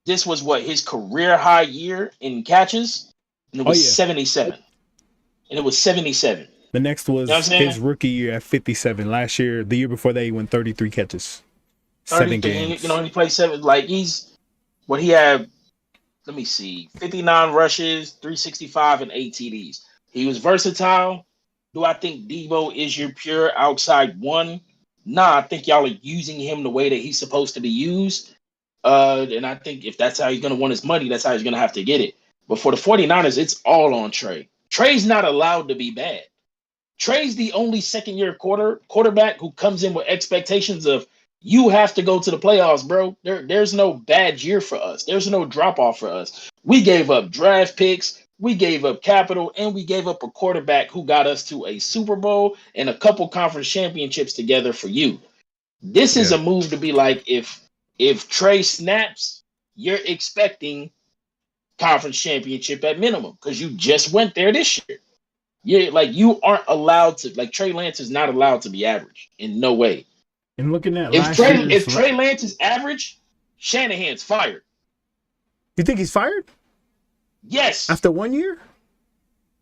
This was his career high year in catches, and it was 77. And it was 77. The next was his rookie year at 57. Last year, the year before that, he went 33 catches. 7 games. He played 7. He had, let me see, 59 rushes, 365, and 8 TDs. He was versatile. Do I think Debo is your pure outside one? Nah, I think y'all are using him the way that he's supposed to be used. And I think if that's how he's going to want his money, that's how he's going to have to get it. But for the 49ers, it's all on Trey. Trey's not allowed to be bad. Trey's the only second-year quarterback who comes in with expectations of you have to go to the playoffs, bro. There's no bad year for us. There's no drop-off for us. We gave up draft picks, we gave up capital, and we gave up a quarterback who got us to a Super Bowl and a couple conference championships together for you. This is a move to be like, if Trey snaps, you're expecting conference championship at minimum because you just went there this year. Yeah, you aren't allowed to. Trey Lance is not allowed to be average in no way. And looking at if Trey Lance is average, Shanahan's fired. You think he's fired? Yes. After 1 year?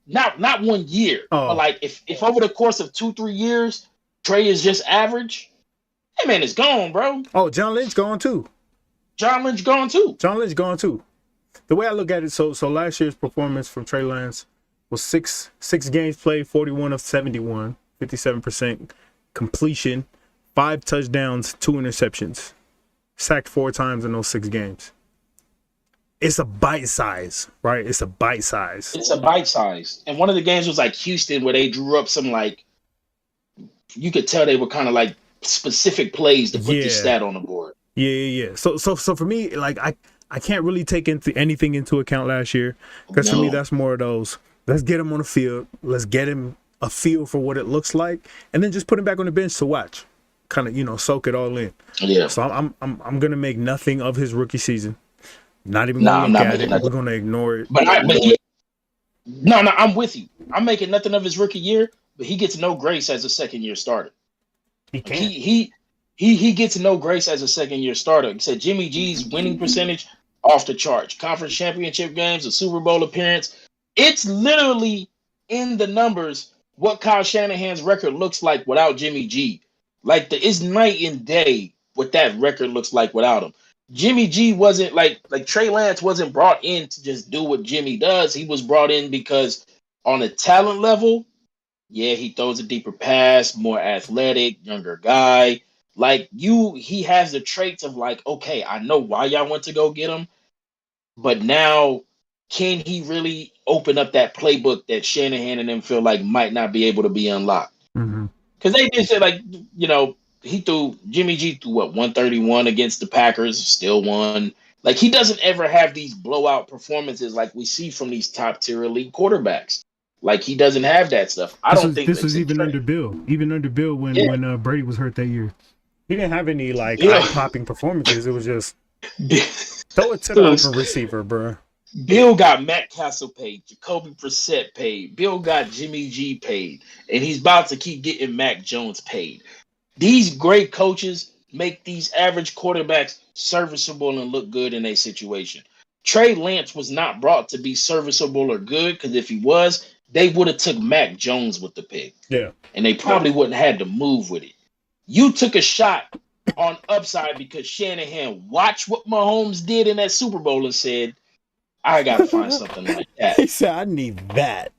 Not 1 year. Oh. But if over the course of 2-3 years, Trey is just average, that man is gone, bro. Oh, John Lynch gone too. John Lynch gone too. The way I look at it, so last year's performance from Trey Lance was six games played, 41 of 71, 57% completion, 5 touchdowns, 2 interceptions. sacked 4 times in those 6 games. It's a bite size, right? It's a bite size. It's a bite size. And one of the games was like Houston, where they drew up some like, you could tell they were kind of like specific plays to put this stat on the board. Yeah. So for me, like I can't really take anything into account last year, because for me that's more of those. Let's get him on the field. Let's get him a feel for what it looks like, and then just put him back on the bench to watch, kind of soak it all in. Yeah. So I'm gonna make nothing of his rookie season. Not even gonna look at it. We're gonna ignore it. I'm with you. I'm making nothing of his rookie year, but he gets no grace as a second-year starter. He can't. He gets no grace as a second-year starter. He said Jimmy G's winning percentage off the charts. Conference championship games, a Super Bowl appearance. It's literally in the numbers what Kyle Shanahan's record looks like without Jimmy G. Like it's night and day what that record looks like without him. Jimmy G wasn't like Trey Lance wasn't brought in to just do what Jimmy does. He was brought in because on a talent level, yeah, he throws a deeper pass, more athletic, younger guy. Like he has the traits of like, okay, I know why y'all went to go get him, but now can he really open up that playbook that Shanahan and them feel like might not be able to be unlocked? Because they did say like, Jimmy G threw 131 against the Packers, still won. Like he doesn't ever have these blowout performances like we see from these top tier elite quarterbacks. Like he doesn't have that stuff. I don't think this was even under Bill. Even under Bill when Brady was hurt that year. He didn't have any like eye-popping performances. It was just throw it to the open receiver, bro. Bill got Matt Castle paid, Jacoby Brissett paid, Bill got Jimmy G paid, and he's about to keep getting Mac Jones paid. These great coaches make these average quarterbacks serviceable and look good in a situation. Trey Lance was not brought to be serviceable or good, because if he was, they would have took Mac Jones with the pick. Yeah. And they probably wouldn't have had to move with it. You took a shot on upside because Shanahan watched what Mahomes did in that Super Bowl and said, I got to find something like that. He said, I need that.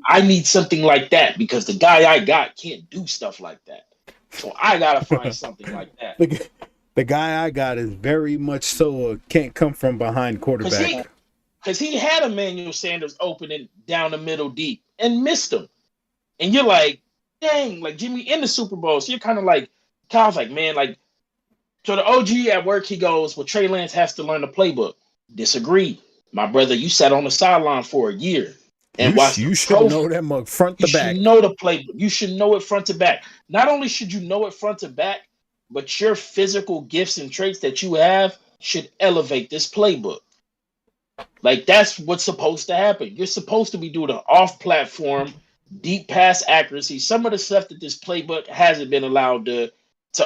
I need something like that because the guy I got can't do stuff like that. So I got to find something like that. The guy I got is very much so can't come from behind quarterback. Because he had Emmanuel Sanders opening down the middle deep and missed him. And you're like, dang, like Jimmy in the Super Bowl. So you're kind of like, Kyle's like, man, like, so the OG at work, he goes, well, Trey Lance has to learn the playbook. Disagree. My brother, you sat on the sideline for a year and watched. You should know that mug front to back. You should know the playbook. You should know it front to back. Not only should you know it front to back, but your physical gifts and traits that you have should elevate this playbook. Like, that's what's supposed to happen. You're supposed to be doing an off-platform, deep pass accuracy. Some of the stuff that this playbook hasn't been allowed to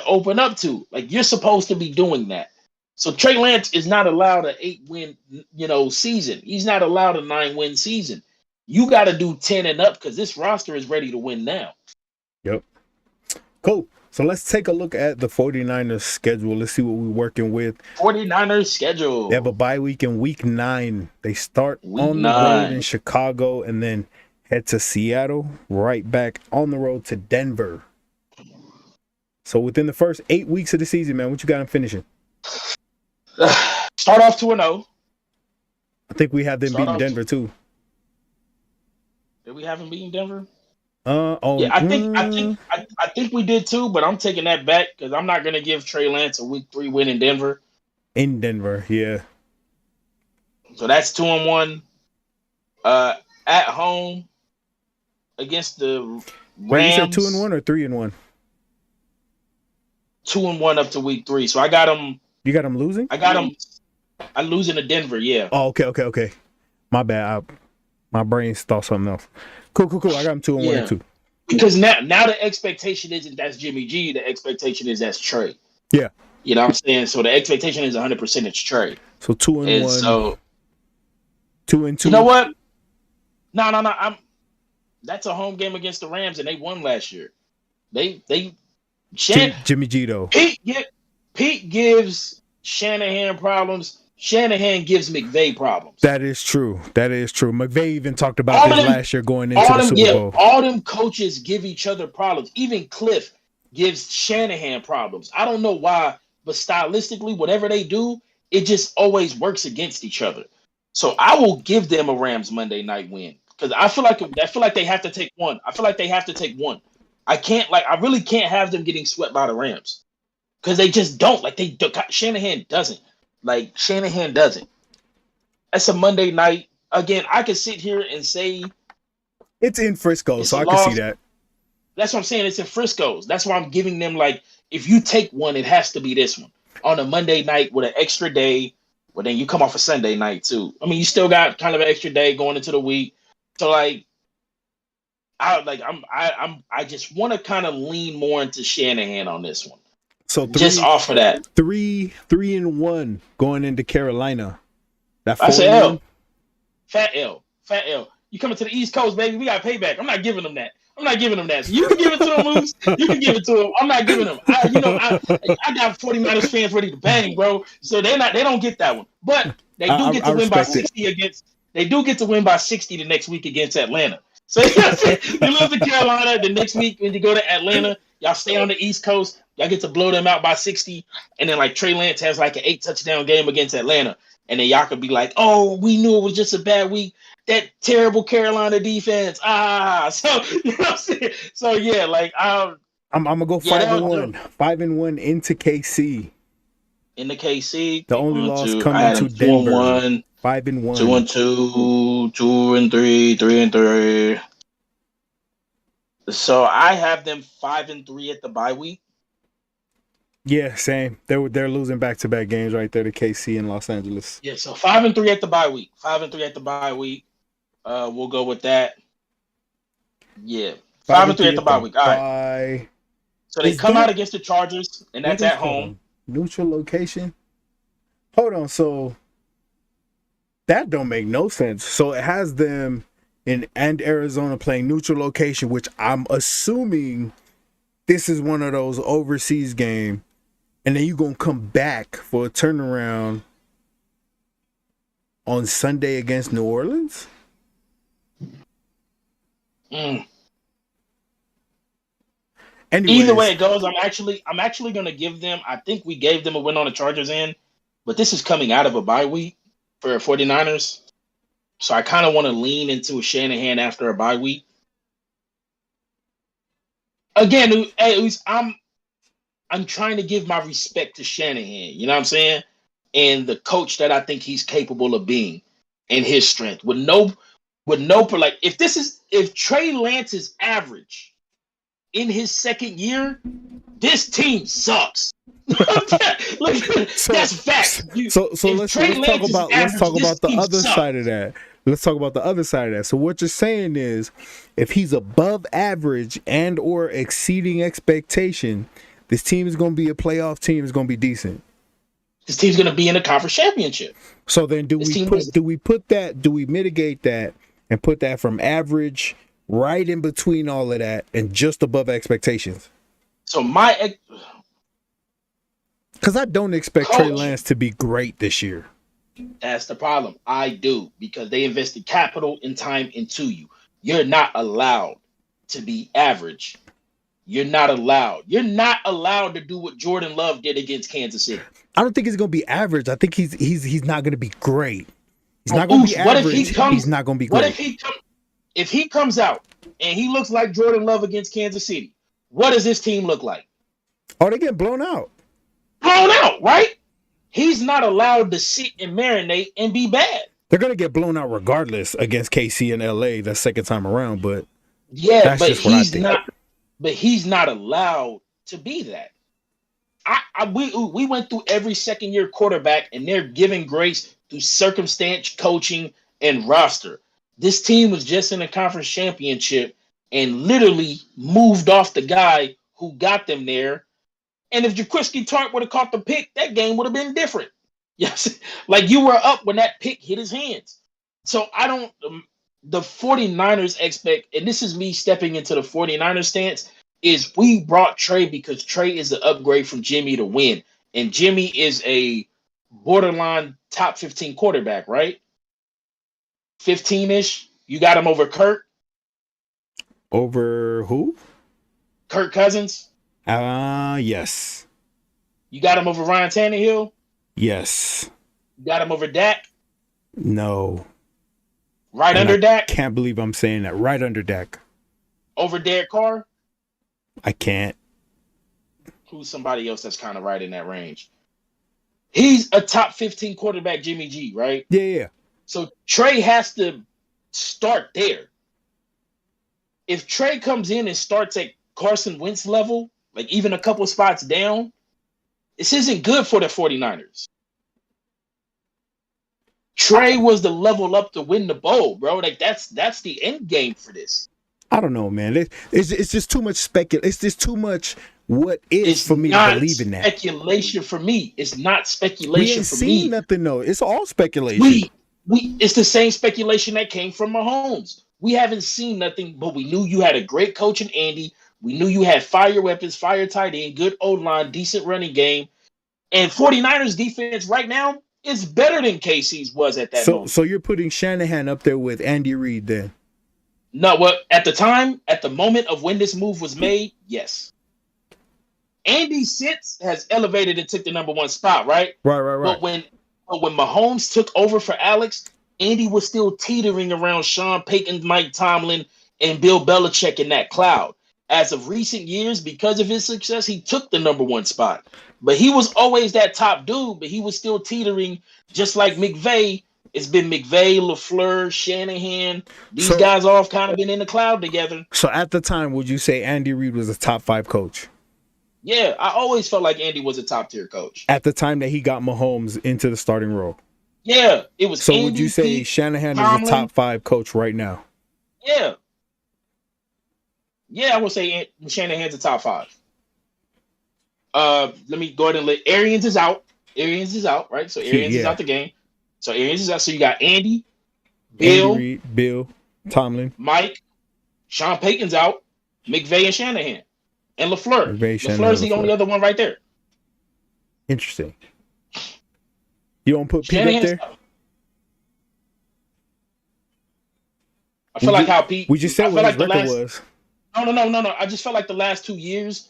open up to. Like, you're supposed to be doing that. So Trey Lance is not allowed an 8-win, season. He's not allowed a 9-win season. You got to do 10 and up because this roster is ready to win now. Yep. Cool. So let's take a look at the 49ers schedule. Let's see what we're working with. 49ers schedule. They have a bye week in week 9. They start on the road in Chicago and then head to Seattle, right back on the road to Denver. So within the first 8 weeks of the season, man, what you got them finishing? Start off 2-0. I think we have them beating Denver too. Did we have them beating Denver? Yeah, I think we did too, but I'm taking that back because I'm not gonna give Trey Lance a week 3 win in Denver. In Denver, yeah. So that's 2-1. At home against the Rams. Wait, you said 2-1 or 3-1? 2-1 up to week 3. So I got them. You got them losing? I got them. I'm losing to Denver. Yeah. Oh, okay. My bad. My brain thought something else. Cool. I got them 2-1 and 2. Because now the expectation isn't that's Jimmy G. The expectation is that's Trey. Yeah. You know what I'm saying? So the expectation is 100% it's Trey. So 2-1. So 2-2. You know what? No. That's a home game against the Rams, and they won last year. Jimmy G though. Pete gives Shanahan problems. Shanahan gives McVay problems. That is true. McVay even talked about this last year going into the Super Bowl. All them coaches give each other problems. Even Cliff gives Shanahan problems. I don't know why but stylistically, whatever they do, it just always works against each other. So I will give them a Rams Monday night win because I feel like they have to take one. I feel like they have to take one. I really can't have them getting swept by the Rams because they just don't. Shanahan doesn't. That's a Monday night. Again, I could sit here and say it's in Frisco, so I can see that. That's what I'm saying. It's in Frisco's. That's why I'm giving them if you take one, it has to be this one on a Monday night with an extra day. Well, then you come off a Sunday night too. I mean, you still got kind of an extra day going into the week. So I just want to kind of lean more into Shanahan on this one. So just off of that, 3-1 going into Carolina. That's an L. Fat L. You coming to the East Coast, baby? We got payback. I'm not giving them that. So you can give it to them, Moose. You can give it to them. I'm not giving them. I got 49ers fans ready to bang, bro. So they don't get that one. But they do get to win by 60 against. They do get to win by 60 the next week against Atlanta. So you lose to Carolina the next week when you go to Atlanta. Y'all stay on the East Coast. Y'all get to blow them out by 60, and then Trey Lance has an 8-touchdown game against Atlanta, and then y'all could be like, "Oh, we knew it was just a bad week. That terrible Carolina defense." So you know what I'm saying? So yeah, I'm gonna go 5-1, 5-1 into KC. In the KC, the only loss coming to Denver. 2-1, 5-1, 2-2, 2-3, 3-3. So I have them 5-3 at the bye week. Yeah, same. They're losing back-to-back games right there to KC in Los Angeles. Yeah, so 5-3 at the bye week. 5-3 at the bye week. We'll go with that. Yeah, 5-3 at the bye week. All right. So they come out against the Chargers, and that's at home. Neutral location. Hold on. So that don't make no sense. So it has them and Arizona playing neutral location, which I'm assuming this is one of those overseas games. And then you're going to come back for a turnaround on Sunday against New Orleans? Anyways, Either way it goes, I'm actually going to give them, I think we gave them a win on the Chargers end, but this is coming out of a bye week for 49ers. So I kind of want to lean into a Shanahan after a bye week. Again, I'm trying to give my respect to Shanahan, you know what I'm saying? And the coach that I think he's capable of being and his strength. If Trey Lance is average in his second year, this team sucks. That's fact. So let's talk about the other side of that. Let's talk about the other side of that. So what you're saying is, if he's above average and or exceeding expectation, this team is going to be a playoff team. Is going to be decent. This team's going to be in a conference championship. So then, do we mitigate that and put that from average right in between all of that and just above expectations? So because I don't expect Trey Lance to be great this year. That's the problem. I do, because they invested capital and time into you. You're not allowed to be average. You're not allowed. You're not allowed to do what Jordan Love did against Kansas City. I don't think he's going to be average. I think he's not going to be great. He's not going to be average. He's not going to be great. If he comes out and he looks like Jordan Love against Kansas City, what does this team look like? Oh, they get blown out. Blown out, right? He's not allowed to sit and marinate and be bad. They're going to get blown out regardless against KC and LA the second time around, but yeah, but he's not. But he's not allowed to be that. We went through every second-year quarterback, and they're giving grace through circumstance, coaching, and roster. This team was just in a conference championship and literally moved off the guy who got them there. And if Jaquiski Tartt would have caught the pick, that game would have been different. Yes, like you were up when that pick hit his hands. So the 49ers expect, and this is me stepping into the 49ers stance, is we brought Trey because Trey is the upgrade from Jimmy to win. And Jimmy is a borderline top 15 quarterback, right? 15-ish. You got him over Kirk? Over who? Kirk Cousins? Yes. You got him over Ryan Tannehill? Yes. You got him over Dak? No. Right under Dak? Can't believe I'm saying that. Right under Dak. Over Derek Carr? I can't. Who's somebody else that's kind of right in that range? He's a top 15 quarterback, Jimmy G, right? Yeah. So Trey has to start there. If Trey comes in and starts at Carson Wentz level, like even a couple spots down, this isn't good for the 49ers. Trey was the level up to win the bowl, bro. Like that's the end game for this. I don't know, man. It's just too much speculation. It's just too much what is for me to believe in that. Speculation for me. It's not speculation we ain't for seen me. Nothing, though. It's all speculation. It's the same speculation that came from Mahomes. We haven't seen nothing, but we knew you had a great coach in Andy. We knew you had fire weapons, fire tight end, good O-line, decent running game. And 49ers defense right now is better than KC's was at that moment. So you're putting Shanahan up there with Andy Reid then? No, well, at the moment of when this move was made, yes. Andy since has elevated and took the number one spot, right? Right. But when Mahomes took over for Alex, Andy was still teetering around Sean Payton, Mike Tomlin, and Bill Belichick in that cloud. As of recent years, because of his success, he took the number one spot. But he was always that top dude, but he was still teetering, just like McVay. It's been McVay, LaFleur, Shanahan. These guys all have kind of been in the cloud together. So at the time, would you say Andy Reid was a top 5 coach? Yeah, I always felt like Andy was a top tier coach. At the time that he got Mahomes into the starting role? Yeah, it was. So Andy, would you say Pete, Shanahan Tomlin, is a top 5 coach right now? Yeah. Yeah, I would say Shanahan's a top 5. Let me go ahead and let Arians is out. Arians is out, right? So Arians is out the game. So Arians is out. So you got Andy, Bill, Andy Reid, Bill, Tomlin, Mike, Sean Payton's out, McVay and Shanahan, and LaFleur. LaFleur's the only other one right there. Interesting. You don't put Pete up there? I feel like how Pete. We just said what his record was. No. I just felt like the last 2 years,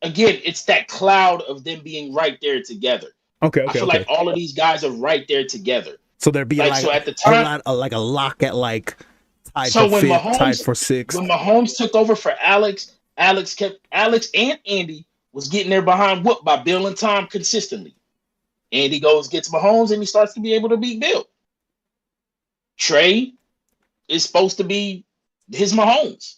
again, it's that cloud of them being right there together. Okay. I feel like all of these guys are right there together. So there'd be like so at the time, a lock at like tied so for when 5th, Mahomes, tied for 6th. When Mahomes took over for Alex and Andy was getting there behind whoop by Bill and Tom consistently. Andy gets Mahomes and he starts to be able to beat Bill. Trey is supposed to be his Mahomes.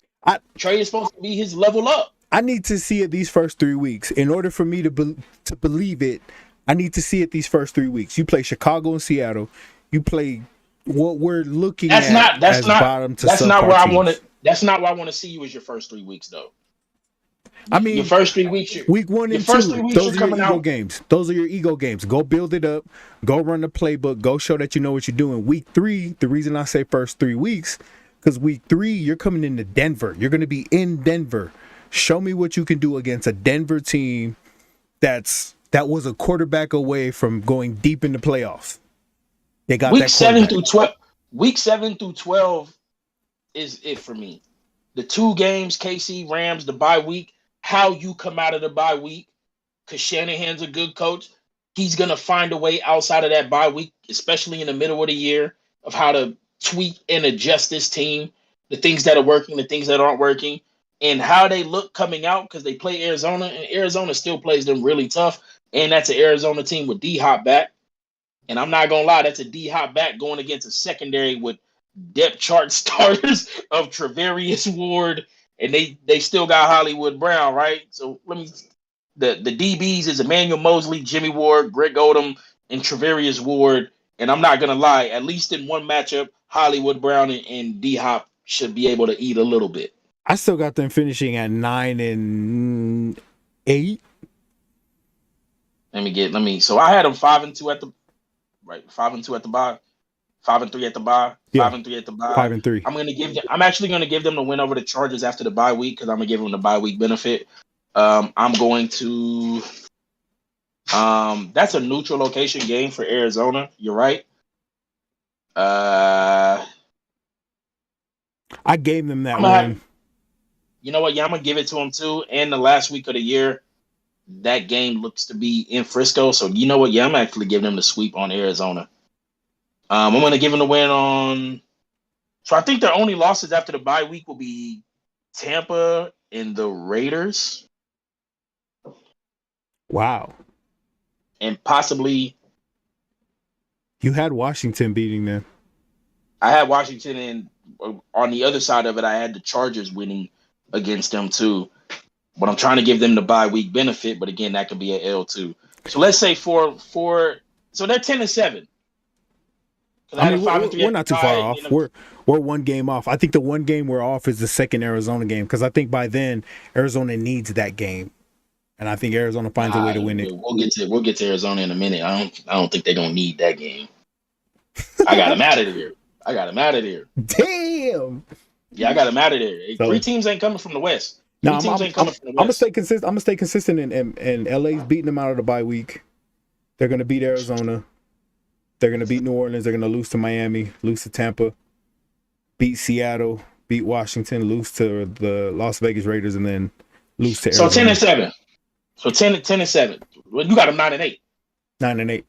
Trey is supposed to be his level up. I need to see it these first 3 weeks. In order for me to believe it, I need to see it these first 3 weeks. You play Chicago and Seattle. You play what we're looking that's at not, that's as not, bottom to that's subpar not where teams. I want to. That's not where I want to see you as your first 3 weeks, though. I mean, your first 3 weeks, week 1 and 2, those are your ego games. Those are your ego games. Go build it up. Go run the playbook. Go show that you know what you're doing. Week 3, the reason I say first 3 weeks, because week 3, you're coming into Denver. You're going to be in Denver. Show me what you can do against a Denver team that was a quarterback away from going deep in the playoffs. They got week 7 through 12. Week 7 through 12 is it for me. The 2 games, KC, Rams, the bye week. How you come out of the bye week, because Shanahan's a good coach. He's going to find a way outside of that bye week, especially in the middle of the year, of how to tweak and adjust this team, the things that are working, the things that aren't working, and how they look coming out, because they play Arizona, and Arizona still plays them really tough, and that's an Arizona team with D-Hop back. And I'm not going to lie, that's a D-Hop back going against a secondary with depth chart starters of Travarius Ward, and they still got Hollywood Brown, right? So the DBs is Emmanuel Mosley, Jimmy Ward, Greg Odom, and Travarius Ward. And I'm not gonna lie, at least in one matchup, Hollywood Brown and D-Hop should be able to eat a little bit. I still got them finishing at 9-8. So I had them 5-2 at the 5-2 at the bye. 5-3 at the bye. 5-3 at the bye. 5-3. I'm actually gonna give them the win over the Chargers after the bye week, because I'm gonna give them the bye week benefit. I'm going to. That's a neutral location game for Arizona. You're right. I gave them that one. You know what? Yeah, I'm gonna give it to them too. And the last week of the year, that game looks to be in Frisco. So you know what? Yeah, I'm actually giving them the sweep on Arizona. I'm going to give them the win on. So I think their only losses after the bye week will be Tampa and the Raiders. Wow. And possibly. You had Washington beating them. I had Washington, and on the other side of it, I had the Chargers winning against them too. But I'm trying to give them the bye week benefit. But again, that could be an L too. So let's say four. So they're 10-7. I mean, we're not too far off. We're one game off. I think the one game we're off is the second Arizona game, because I think by then Arizona needs that game, and I think Arizona finds a way to win it. We'll get to Arizona in a minute. I don't think they're gonna need that game. I got them out of here. Damn. Yeah, I got them out of there. So, 3 teams ain't coming from the West. I'm gonna stay consistent. I'm gonna stay consistent, and LA's beating them out of the bye week. They're gonna beat Arizona. They're going to beat New Orleans. They're going to lose to Miami, lose to Tampa, beat Seattle, beat Washington, lose to the Las Vegas Raiders, and then lose to Arizona. So 10-7. So 10-7. Well, you got them 9-8. 9-8.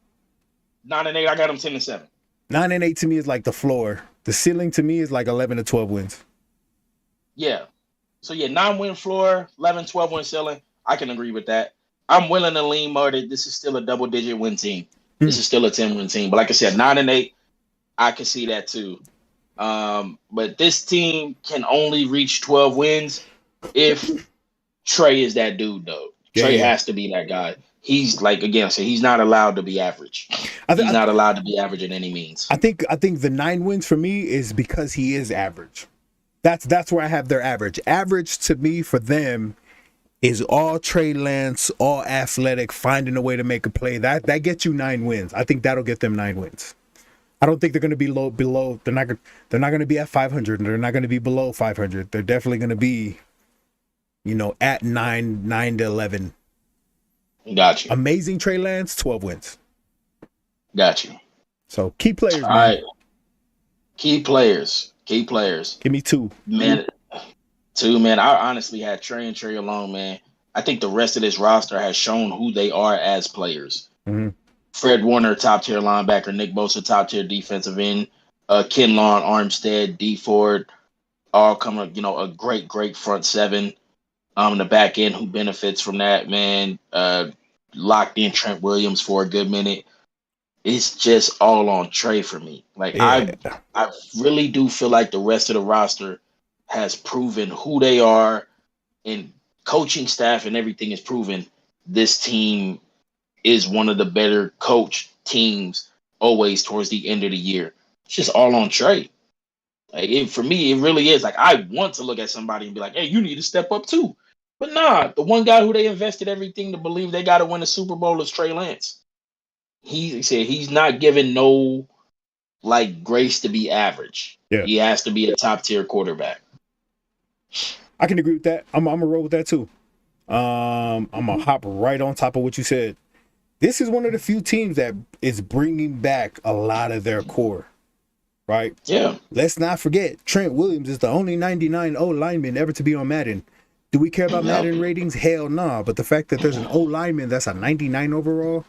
9-8. I got them 10-7. 9-8 to me is like the floor. The ceiling to me is like 11 to 12 wins. Yeah. So 9-win floor, 11-12 win ceiling. I can agree with that. I'm willing to lean more that this is still a double-digit win team. This is still a 10-win team. But like I said, 9-8, I can see that too. But this team can only reach 12 wins if Trey is that dude, though. Trey has to be that guy. He's like, again, so he's not allowed to be average. He's not allowed to be average in any means. I think the 9 wins for me is because he is average. That's where I have their average. Average to me for them is all Trey Lance, all athletic, finding a way to make a play. That gets you 9 wins. I think that'll get them 9 wins. I don't think they're going to be below. They're not going to be at 500. They're not going to be below 500. They're definitely going to be, at 9 to 11. Gotcha. Amazing Trey Lance, 12 wins. Gotcha. So key players. All right. Key players. Give me 2. Man. 2, man. I honestly had Trey and Trey alone, man. I think the rest of this roster has shown who they are as players. Mm-hmm. Fred Warner, top tier linebacker. Nick Bosa, top tier defensive end. Ken Lawn, Armstead, D Ford, all coming. A great front seven. In the back end, who benefits from that, man. Locked in Trent Williams for a good minute. It's just all on Trey for me. I really do feel like the rest of the roster has proven who they are, and coaching staff and everything is proven this team is one of the better coached teams always towards the end of the year. It's just all on Trey. For me, it really is. I want to look at somebody and be like, hey, you need to step up too. But nah, the one guy who they invested everything to believe they got to win a Super Bowl is Trey Lance. He said he's not given no grace to be average. Yeah. He has to be a top tier quarterback. I can agree with that. I'm gonna roll with that too. I'm gonna hop right on top of what you said. This is one of the few teams that is bringing back a lot of their core, right? Yeah. Let's not forget, Trent Williams is the only 99 O lineman ever to be on Madden. Do we care about Madden ratings? Hell nah. But the fact that there's an O lineman that's a 99 overall,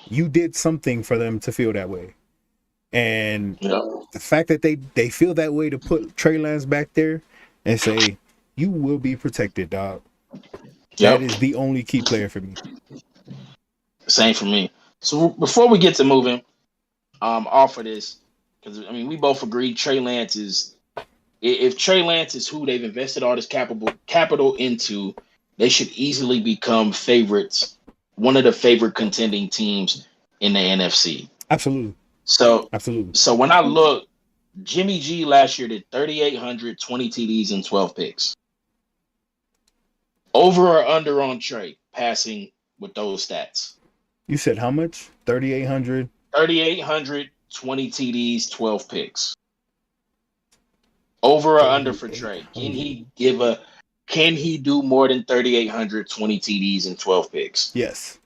you did something for them to feel that way. And the fact that they feel that way to put Trey Lance back there and say, you will be protected, dog. That is the only key player for me. Same for me. So before we get to moving off of this, because we both agree Trey Lance is, if Trey Lance is who they've invested all this capital into, they should easily become favorites, one of the favorite contending teams in the NFC. Absolutely. So when I look, Jimmy G last year did 3,800, 20 TDs and 12 picks. Over or under on Trey passing with those stats? You said how much? 3,800? 3,800, 20 TDs, 12 picks. Over or under for Trey? Can he do more than 3,800, 20 TDs and 12 picks? Yes.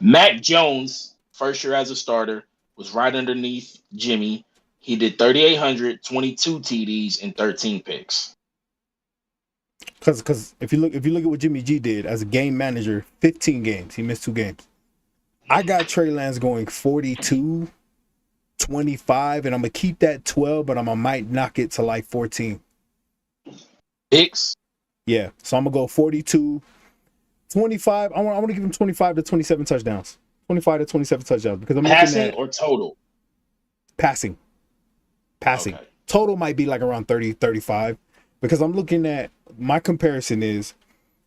Mac Jones, first year as a starter, was right underneath Jimmy. He did 3,800, 22 TDs and 13 picks. Because if you look at what Jimmy G did as a game manager, 15 games, he missed 2 games. I got Trey Lance going 42, 25, and I'm gonna keep that 12, but might knock it to like 14. Picks. Yeah, so I'm gonna go 42, 25. I want to give him 25 to 27 touchdowns. 25 to 27 touchdowns because I'm passing looking at or total. Passing. Okay. Total might be like around 30, 35 because I'm looking at my comparison is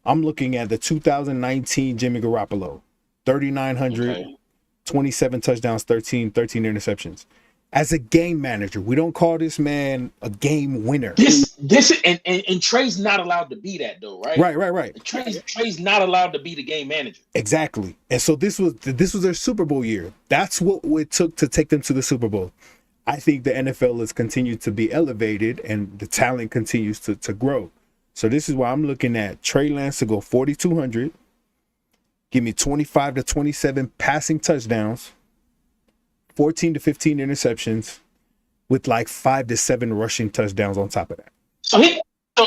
I'm looking at the 2019 Jimmy Garoppolo, 3,900, 27 touchdowns, 13 interceptions. As a game manager, we don't call this man a game winner. And Trey's not allowed to be that though, right? Right. Trey's not allowed to be the game manager. Exactly. And so this was their Super Bowl year. That's what it took to take them to the Super Bowl. I think the NFL has continued to be elevated and the talent continues to grow. So this is why I'm looking at Trey Lance to go 4,200. Give me 25 to 27 passing touchdowns, 14 to 15 interceptions, with like 5 to 7 rushing touchdowns on top of that.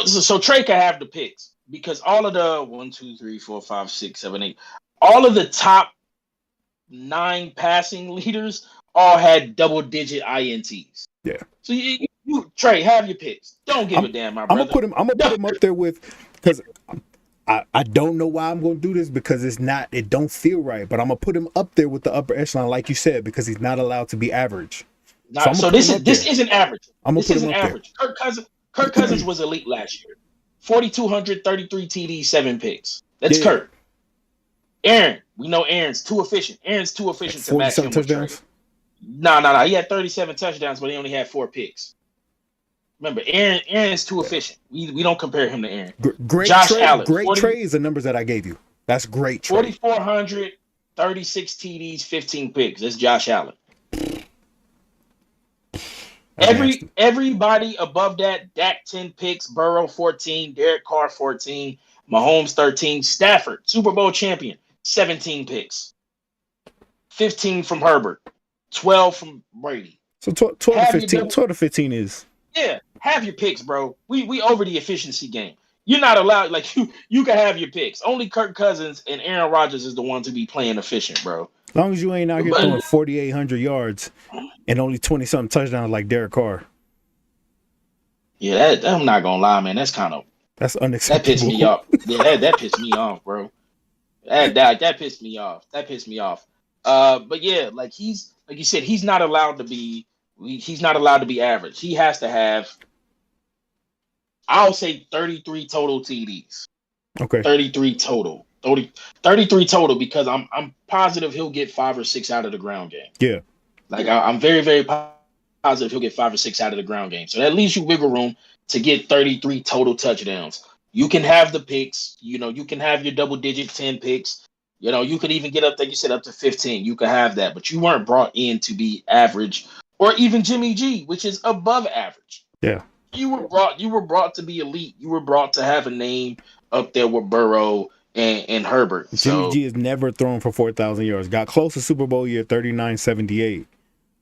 So Trey can have the picks because all of the 1, 2, 3, 4, 5, 6, 7, 8, all of the top 9 passing leaders all had double-digit INTs. Yeah. So you Trey, have your picks. Don't give a damn, my brother. I'm gonna put him up there with because I don't know why I'm gonna do this because it don't feel right, but I'm gonna put him up there with the upper echelon, like you said, because he's not allowed to be average. So this isn't average. This isn't average. There. Kirk Cousins was elite last year. 4,200, 33 TDs, 7 picks. That's Kirk. Aaron, we know Aaron's too efficient. To match him with Trey. No. He had 37 touchdowns, but he only had 4 picks. Remember, Aaron's too efficient. We don't compare him to Aaron. Great Josh Trey, Allen. Great Trey is the numbers that I gave you. That's great Trey. 4,400, 36 TDs, 15 picks. That's Josh Allen. Everybody above that, Dak 10 picks, Burrow 14, Derek Carr 14, Mahomes 13, Stafford, Super Bowl champion, 17 picks. 15 from Herbert, 12 from Brady. So 12 to 15 is... Yeah, have your picks, bro. We over the efficiency game. You're not allowed, like, you can have your picks. Only Kirk Cousins and Aaron Rodgers is the one to be playing efficient, bro. As long as you ain't out here throwing 4,800 yards and only 20-something touchdowns like Derek Carr. Yeah, I'm not going to lie, man. That's unacceptable. That pissed me off. Yeah, that pissed me off, bro. That pissed me off. But yeah, like you said, he's not allowed to be average. He has to have, I'll say 33 total TDs. Okay. 33 total. 33 total because I'm positive he'll get 5 or 6 out of the ground game. Yeah. Like I'm very, very positive he'll get 5 or 6 out of the ground game. So that leaves you wiggle room to get 33 total touchdowns. You can have the picks, you can have your double digit 10 picks. You could even get up, like you said, up to 15. You could have that, but you weren't brought in to be average or even Jimmy G, which is above average. Yeah. You were brought to be elite. You were brought to have a name up there with Burrow and Herbert. Jimmy G has never thrown for 4,000 yards. Got close to Super Bowl year 3,978.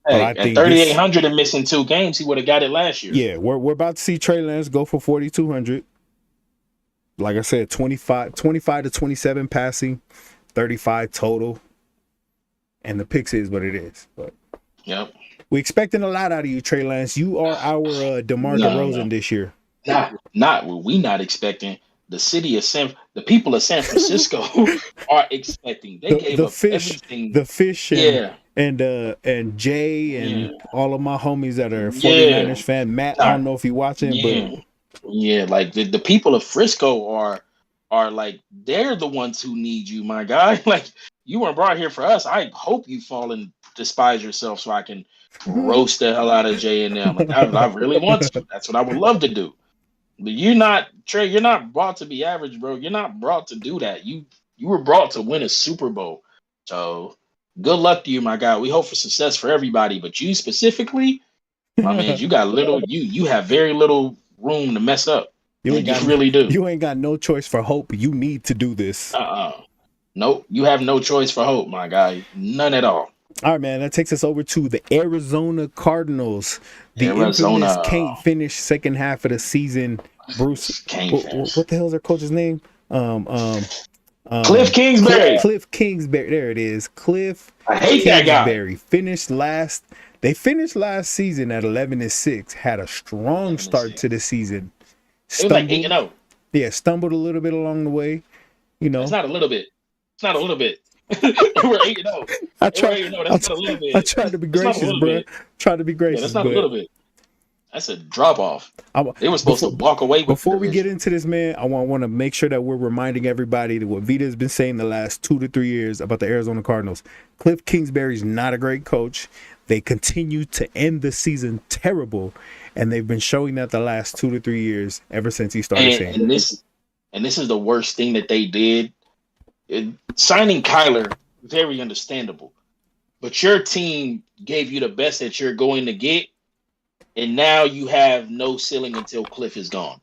Hey, at 3,800 and missing 2 games, he would have got it last year. Yeah, we're about to see Trey Lance go for 4,200. Like I said, 25 to 27 passing, 35 total, and the picks is what it is. But yep, we expecting a lot out of you, Trey Lance. You are our DeMar DeRozan this year. We not expecting. The people of San Francisco are expecting. They gave up everything. The fish and Jay and all of my homies that are 49ers fan. Matt, I don't know if you're watching, but like the people of Frisco are like, they're the ones who need you, my guy. Like, you weren't brought here for us. I hope you fall and despise yourself so I can roast the hell out of Jay and them. Like, I really want to. That's what I would love to do. But you're not, Trey, you're not brought to be average, bro. You're not brought to do that. You were brought to win a Super Bowl. So good luck to you, my guy. We hope for success for everybody, but you specifically, my man, you have very little room to mess up. You really do. You ain't got no choice for hope. You need to do this. Nope. You have no choice for hope, my guy. None at all. All right, man. That takes us over to the Arizona Cardinals. The infamous can't finish second half of the season Bruce. Kane fans. What the hell is their coach's name? Cliff Kingsbury. Cliff Kingsbury. There it is. Cliff. I hate Kingsbury. that guy. They finished last season at 11-6. Had a strong start to the season. Stumbled, it was like 8-0. Yeah, stumbled a little bit along the way. You know, it's not a little bit. We're 8-0. I tried to be gracious, bro. Tried to be gracious. That's not a little bit. That's a drop off. They were supposed to walk away with. Before we get into this, man, I want to make sure that we're reminding everybody that what Vita has been saying the last 2 to 3 years about the Arizona Cardinals. Cliff Kingsbury's not a great coach. They continue to end the season terrible, and they've been showing that the last 2 to 3 years ever since he started saying. And this is the worst thing that they did. Signing Kyler, very understandable, but your team gave you the best that you're going to get. And now you have no ceiling until Cliff is gone.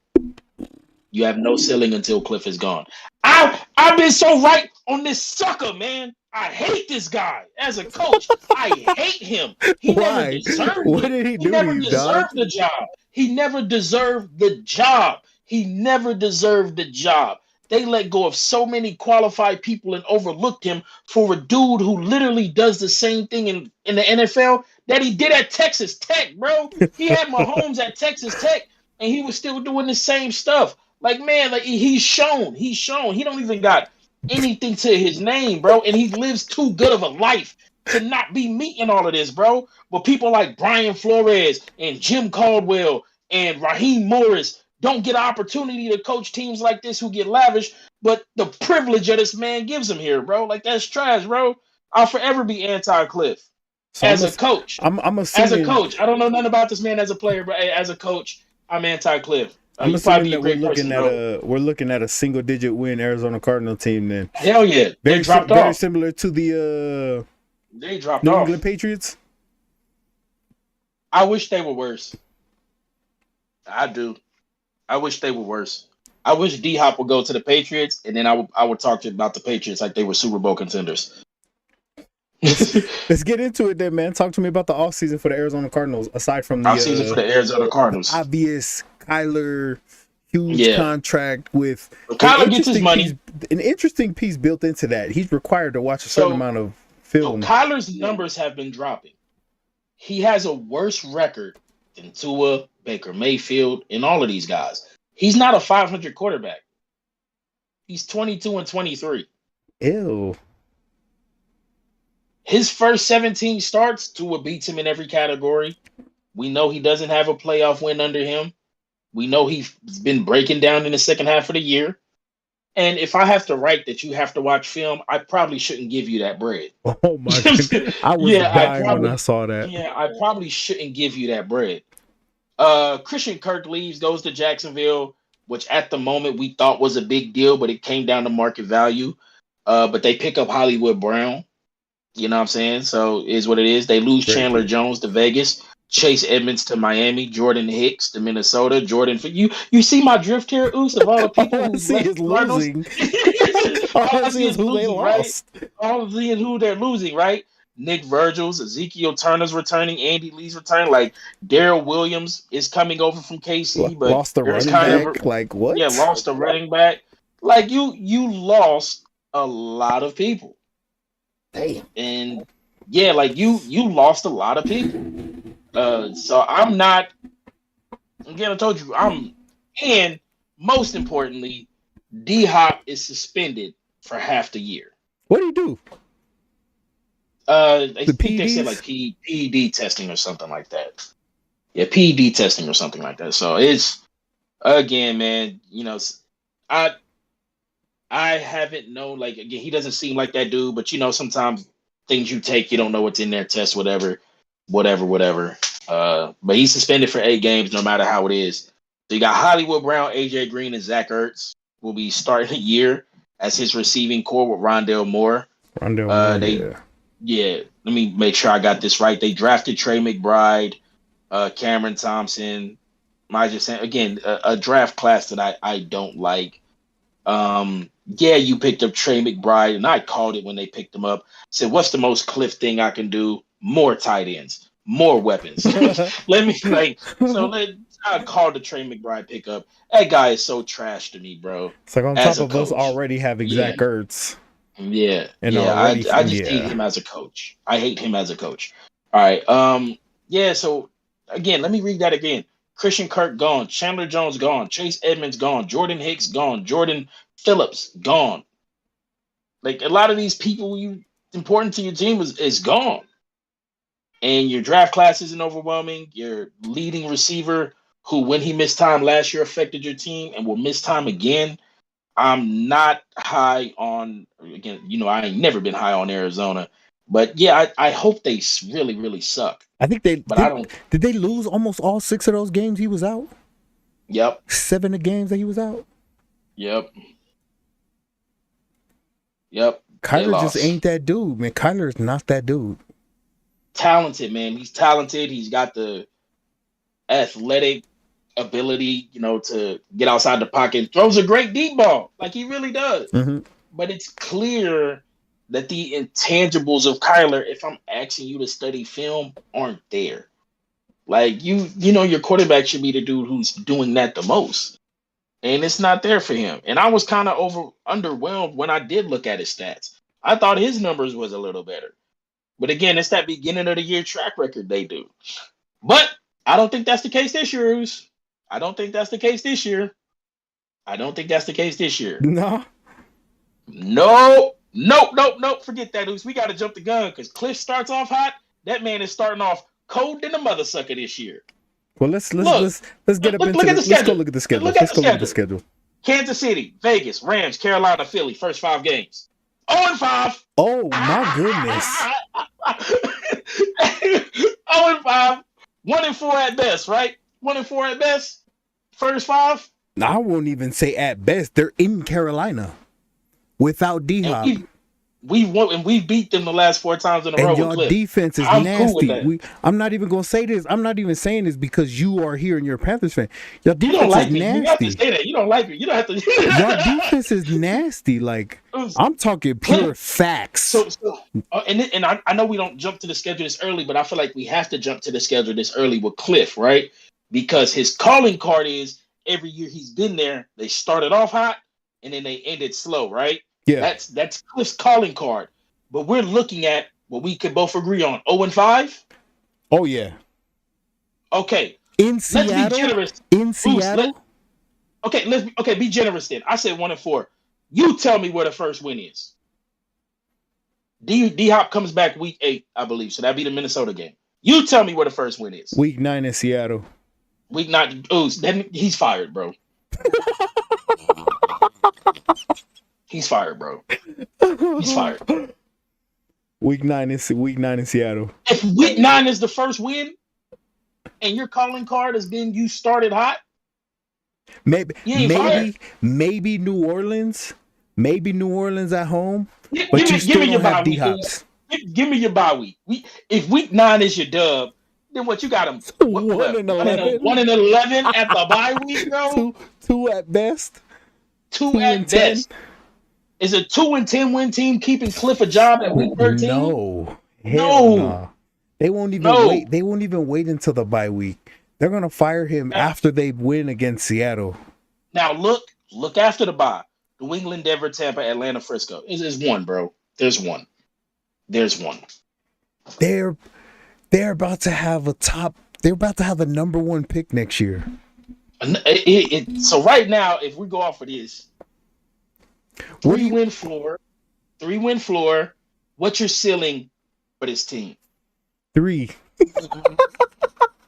You have no ceiling until Cliff is gone. I've been so right on this sucker, man. I hate this guy as a coach. I hate him. He never deserved it. What did he do? He never deserved the job. He never deserved the job. He never deserved the job. They let go of so many qualified people and overlooked him for a dude who literally does the same thing in the NFL that he did at Texas Tech, bro. He had Mahomes at Texas Tech, and he was still doing the same stuff. Like, man, like he's shown. He don't even got anything to his name, bro, and he lives too good of a life to not be meeting all of this, bro. But people like Brian Flores and Jim Caldwell and Raheem Morris don't get an opportunity to coach teams like this who get lavish, but the privilege of this man gives him here, bro. Like, that's trash, bro. I'll forever be anti-Cliff. So as a coach. As a coach. I don't know nothing about this man as a player, but as a coach, I'm anti-Cliff. I'm assuming that we're looking at a single-digit win Arizona Cardinal team then. Hell yeah. They dropped off. Very similar to the they dropped New off. England Patriots. I wish they were worse. I do. I wish they were worse. I wish D-Hop would go to the Patriots, and then I would talk to you about the Patriots like they were Super Bowl contenders. Let's get into it then, man. Talk to me about the offseason for the Arizona Cardinals, aside from the offseason for the Arizona Cardinals. Obvious Kyler huge contract with Kyler gets his money. An interesting piece built into that. He's required to watch a certain amount of film. So Kyler's numbers have been dropping. He has a worse record than Tua, Baker Mayfield, and all of these guys. He's not a 500 quarterback. He's 22-23. Ew. His first 17 starts, Tua beats him in every category. We know he doesn't have a playoff win under him. We know he's been breaking down in the second half of the year. And if I have to write that you have to watch film, I probably shouldn't give you that bread. Oh, my God. I was dying when I saw that. Yeah, I probably shouldn't give you that bread. Christian Kirk leaves, goes to Jacksonville, which at the moment we thought was a big deal, but it came down to market value. But they pick up Hollywood Brown. You know what I'm saying? So it is what it is. They lose Chandler Jones to Vegas, Chase Edmonds to Miami, Jordan Hicks to Minnesota, Jordan. You see my drift here, Oos, of all the people who see is losing. All I see is who they lost. Right? All I see is who they're losing, right? Nick Virgil's, Ezekiel Turner's returning, Andy Lee's returning. Like Darrell Williams is coming over from KC, but lost the running back. Like what? Yeah, lost the running back. Like you lost a lot of people. Damn. And yeah, like you lost a lot of people. So I'm not. Again, I told you and most importantly, D-Hop is suspended for half the year. What do you do? I think they said like PED testing or something like that. Yeah, PED testing or something like that. So it's again, man. You know, I haven't known. Like again, he doesn't seem like that dude. But you know, sometimes things you take, you don't know what's in their test, whatever. But he's suspended for 8 games, no matter how it is. So you got Hollywood Brown, AJ Green, and Zach Ertz will be starting the year as his receiving core with Rondale Moore. Yeah, let me make sure I got this right. They drafted Trey McBride, Cameron Thompson. Again, a draft class that I don't like. Yeah, you picked up Trey McBride, and I called it when they picked him up. Said, what's the most Cliff thing I can do? More tight ends, more weapons. I called the Trey McBride pickup. That guy is so trash to me, bro. It's like on As top a of us coach. already having Zach Ertz. Yeah. And yeah. already, I just hate him as a coach. I hate him as a coach. All right. Yeah, so again, let me read that again. Christian Kirk gone. Chandler Jones gone. Chase Edmonds gone. Jordan Hicks gone. Jordan Phillips gone. Like a lot of these people important to your team is gone. And your draft class isn't overwhelming. Your leading receiver, who when he missed time last year affected your team and will miss time again. I'm not high on, again, I ain't never been high on Arizona. But yeah, I hope they really, really suck. I think did they lose almost all 6 of those games he was out? Yep. 7 of games that he was out? Yep. Kyler just ain't that dude, man. Kyler's not that dude. Talented, man. He's talented. He's got the athletic ability, to get outside the pocket. Throws a great deep ball, like he really does. Mm-hmm. But it's clear that the intangibles of Kyler, if I'm asking you to study film, aren't there. Like your quarterback should be the dude who's doing that the most. And it's not there for him. And I was kind of underwhelmed when I did look at his stats. I thought his numbers was a little better. But again, it's that beginning of the year track record they do. But I don't think that's the case this year, Oos. I don't think that's the case this year. No. Nope. Forget that, Oos. We got to jump the gun because Cliff starts off hot. That man is starting off cold than a mother sucker this year. Well, let's get up into let's go look at the schedule. Let's go look at the schedule. Kansas City, Vegas, Rams, Carolina, Philly, first 5 games. 0-5. Oh my goodness. 0-5. 1-4 at best, right? 1-4 at best. First 5. I won't even say at best. They're in Carolina without D-Hop. We beat them the last 4 times in a row. And your defense is nasty. I'm not even gonna say this. I'm not even saying this because you are here and you're a Panthers fan. Your defense is nasty. You have to say that. You don't like it. You don't have to. Your defense is nasty. Like I'm talking pure facts. And I know we don't jump to the schedule this early, but I feel like we have to jump to the schedule this early with Cliff, right? Because his calling card is every year he's been there, they started off hot and then they ended slow, right? Yeah, that's Cliff's calling card. But we're looking at what we could both agree on: 0-5. Oh yeah. Okay. In Seattle. Let's be generous. In Seattle. Be generous then. I said 1-4. You tell me where the first win is. D-Hop comes back week 8, I believe. So that'd be the Minnesota game. You tell me where the first win is. Week 9 in Seattle. Week 9. Then he's fired, bro. He's fired, bro. He's fired. Week 9 in Seattle. If week 9 is the first win, and your calling card has been you started hot, maybe New Orleans, at home, but you still don't have D-Hops. Give me your bye week. If week 9 is your dub, then what you got them? 1-11. 1-11 at the bye week, bro. Two at best. 2 at best. Is a 2-10 win team keeping Cliff a job at week 13? No. Nah. They won't even wait. They won't even wait until the bye week. They're gonna fire him after they win against Seattle. Now look after the bye. New England, Denver, Tampa, Atlanta, Frisco. There's one, bro. There's one. They're about to have they're about to have a number 1 pick next year. So right now, if we go off of this, 3-win floor. What's your ceiling for this team? 3.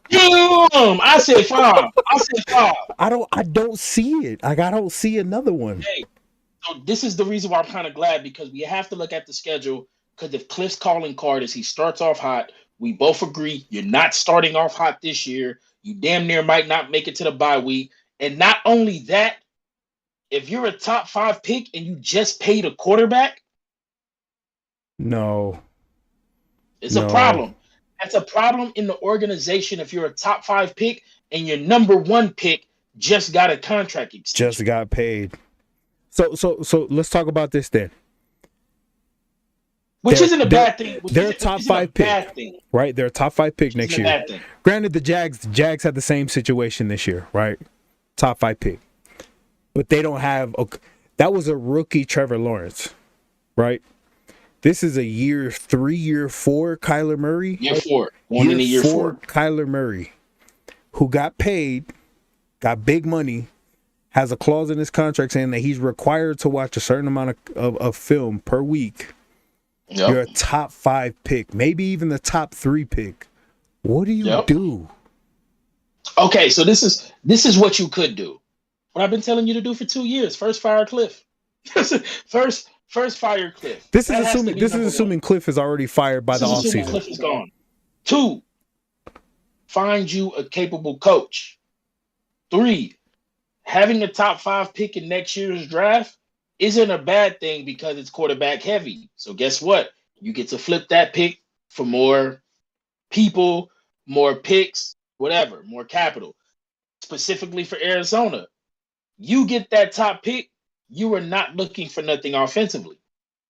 Damn! I said 5. I don't see it. I don't see another one. Hey, so this is the reason why I'm kind of glad, because we have to look at the schedule. Because if Cliff's calling card is he starts off hot, we both agree you're not starting off hot this year. You damn near might not make it to the bye week. And not only that, if you're a top 5 pick and you just paid a quarterback, it's a problem. That's a problem in the organization if you're a top 5 pick and your number 1 pick just got a contract extension. Just got paid. So let's talk about this then. Which isn't a bad thing. They're a top 5 pick, right? They're a top 5 pick next year. Granted, the Jags had the same situation this year, right? Top 5 pick, but they don't have. That was a rookie Trevor Lawrence, right? This is a year 3, year 4 Kyler Murray. Year 4, one in a year 4. Kyler Murray, who got paid, got big money, has a clause in his contract saying that he's required to watch a certain amount of film per week. Yep. You're a top 5 pick, maybe even the top 3 pick. What do you do? Okay, so this is what you could do. What I've been telling you to do for 2 years. First, fire Cliff. First fire Cliff. This is assuming Cliff is already fired by the offseason. Cliff is gone. 2, find you a capable coach. 3, having a top 5 pick in next year's draft isn't a bad thing because it's quarterback heavy. So guess what? You get to flip that pick for more people, more picks, whatever, more capital. Specifically for Arizona, you get that top pick, you are not looking for nothing offensively.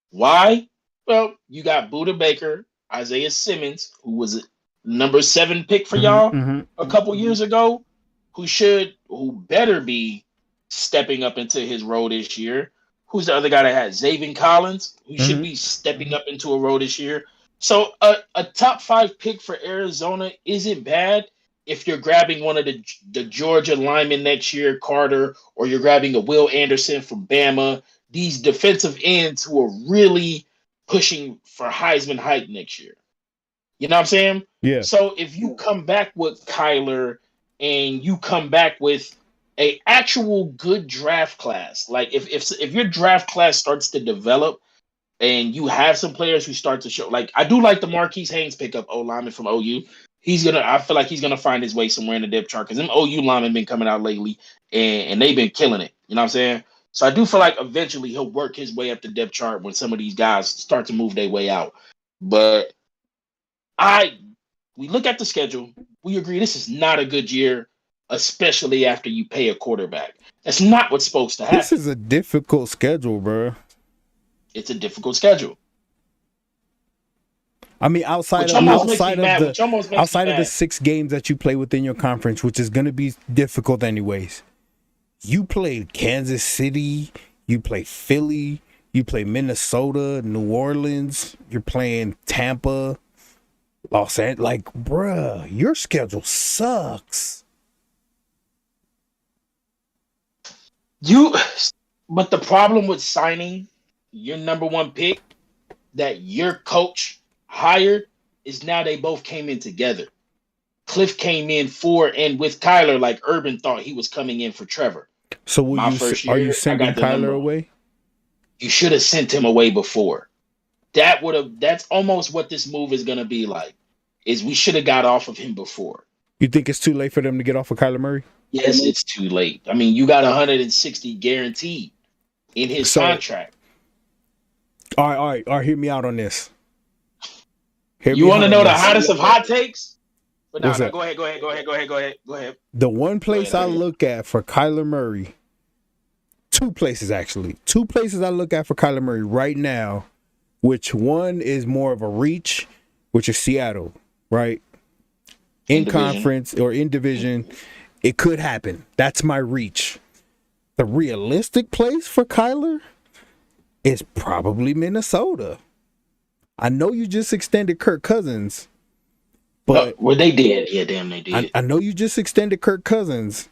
Why? Well, you got Buda Baker, Isaiah Simmons, who was a number 7 pick for y'all a couple years ago, who better be stepping up into his role this year. Who's the other guy that had? Zaven Collins, who should be stepping up into a role this year. So a top 5 pick for Arizona isn't bad if you're grabbing one of the Georgia linemen next year, Carter, or you're grabbing a Will Anderson from Bama, these defensive ends who are really pushing for Heisman hype next year. You know what I'm saying? Yeah. So if you come back with Kyler and you come back with a actual good draft class, like if your draft class starts to develop and you have some players who start to show, like I do like the Marquise Haynes pickup, lineman from OU. I feel like he's gonna find his way somewhere in the depth chart because them OU linemen been coming out lately and they've been killing it. You know what I'm saying? So I do feel like eventually he'll work his way up the depth chart when some of these guys start to move their way out. But we look at the schedule, we agree this is not a good year, especially after you pay a quarterback. That's not what's supposed to happen. This is a difficult schedule, bro. It's a difficult schedule. I mean, outside of the 6 games that you play within your conference, which is going to be difficult anyways. You played Kansas City, you play Philly, you play Minnesota, New Orleans, you're playing Tampa, Los Angeles. Like, bruh, your schedule sucks. But the problem with signing your number 1 pick that your coach hired is now they both came in together. Cliff came in for and with Kyler, like Urban thought he was coming in for Trevor. So are you sending Kyler away? You should have sent him away before. That's almost what this move is gonna be like. Is we should have got off of him before. You think it's too late for them to get off of Kyler Murray? Yes, it's too late. I mean, you got 160 guaranteed in his contract. All right. Hear me out on this. You want to know the hottest of hot takes? But no, go ahead. The one place I look at for Kyler Murray, 2 places actually. 2 places I look at for Kyler Murray right now, which one is more of a reach, which is Seattle, right? In conference or in division, it could happen. That's my reach. The realistic place for Kyler is probably Minnesota. I know you just extended Kirk Cousins, but they did. Yeah, damn, they did. I know you just extended Kirk Cousins,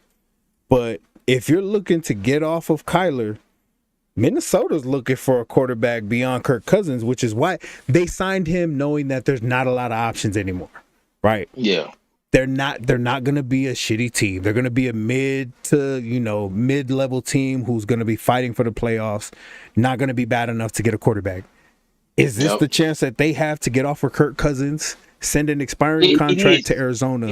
but if you're looking to get off of Kyler, Minnesota's looking for a quarterback beyond Kirk Cousins, which is why they signed him knowing that there's not a lot of options anymore, right? Yeah. They're not going to be a shitty team. They're going to be a mid-level team who's going to be fighting for the playoffs, not going to be bad enough to get a quarterback. Is this the chance that they have to get off of Kirk Cousins, send an expiring contract to Arizona,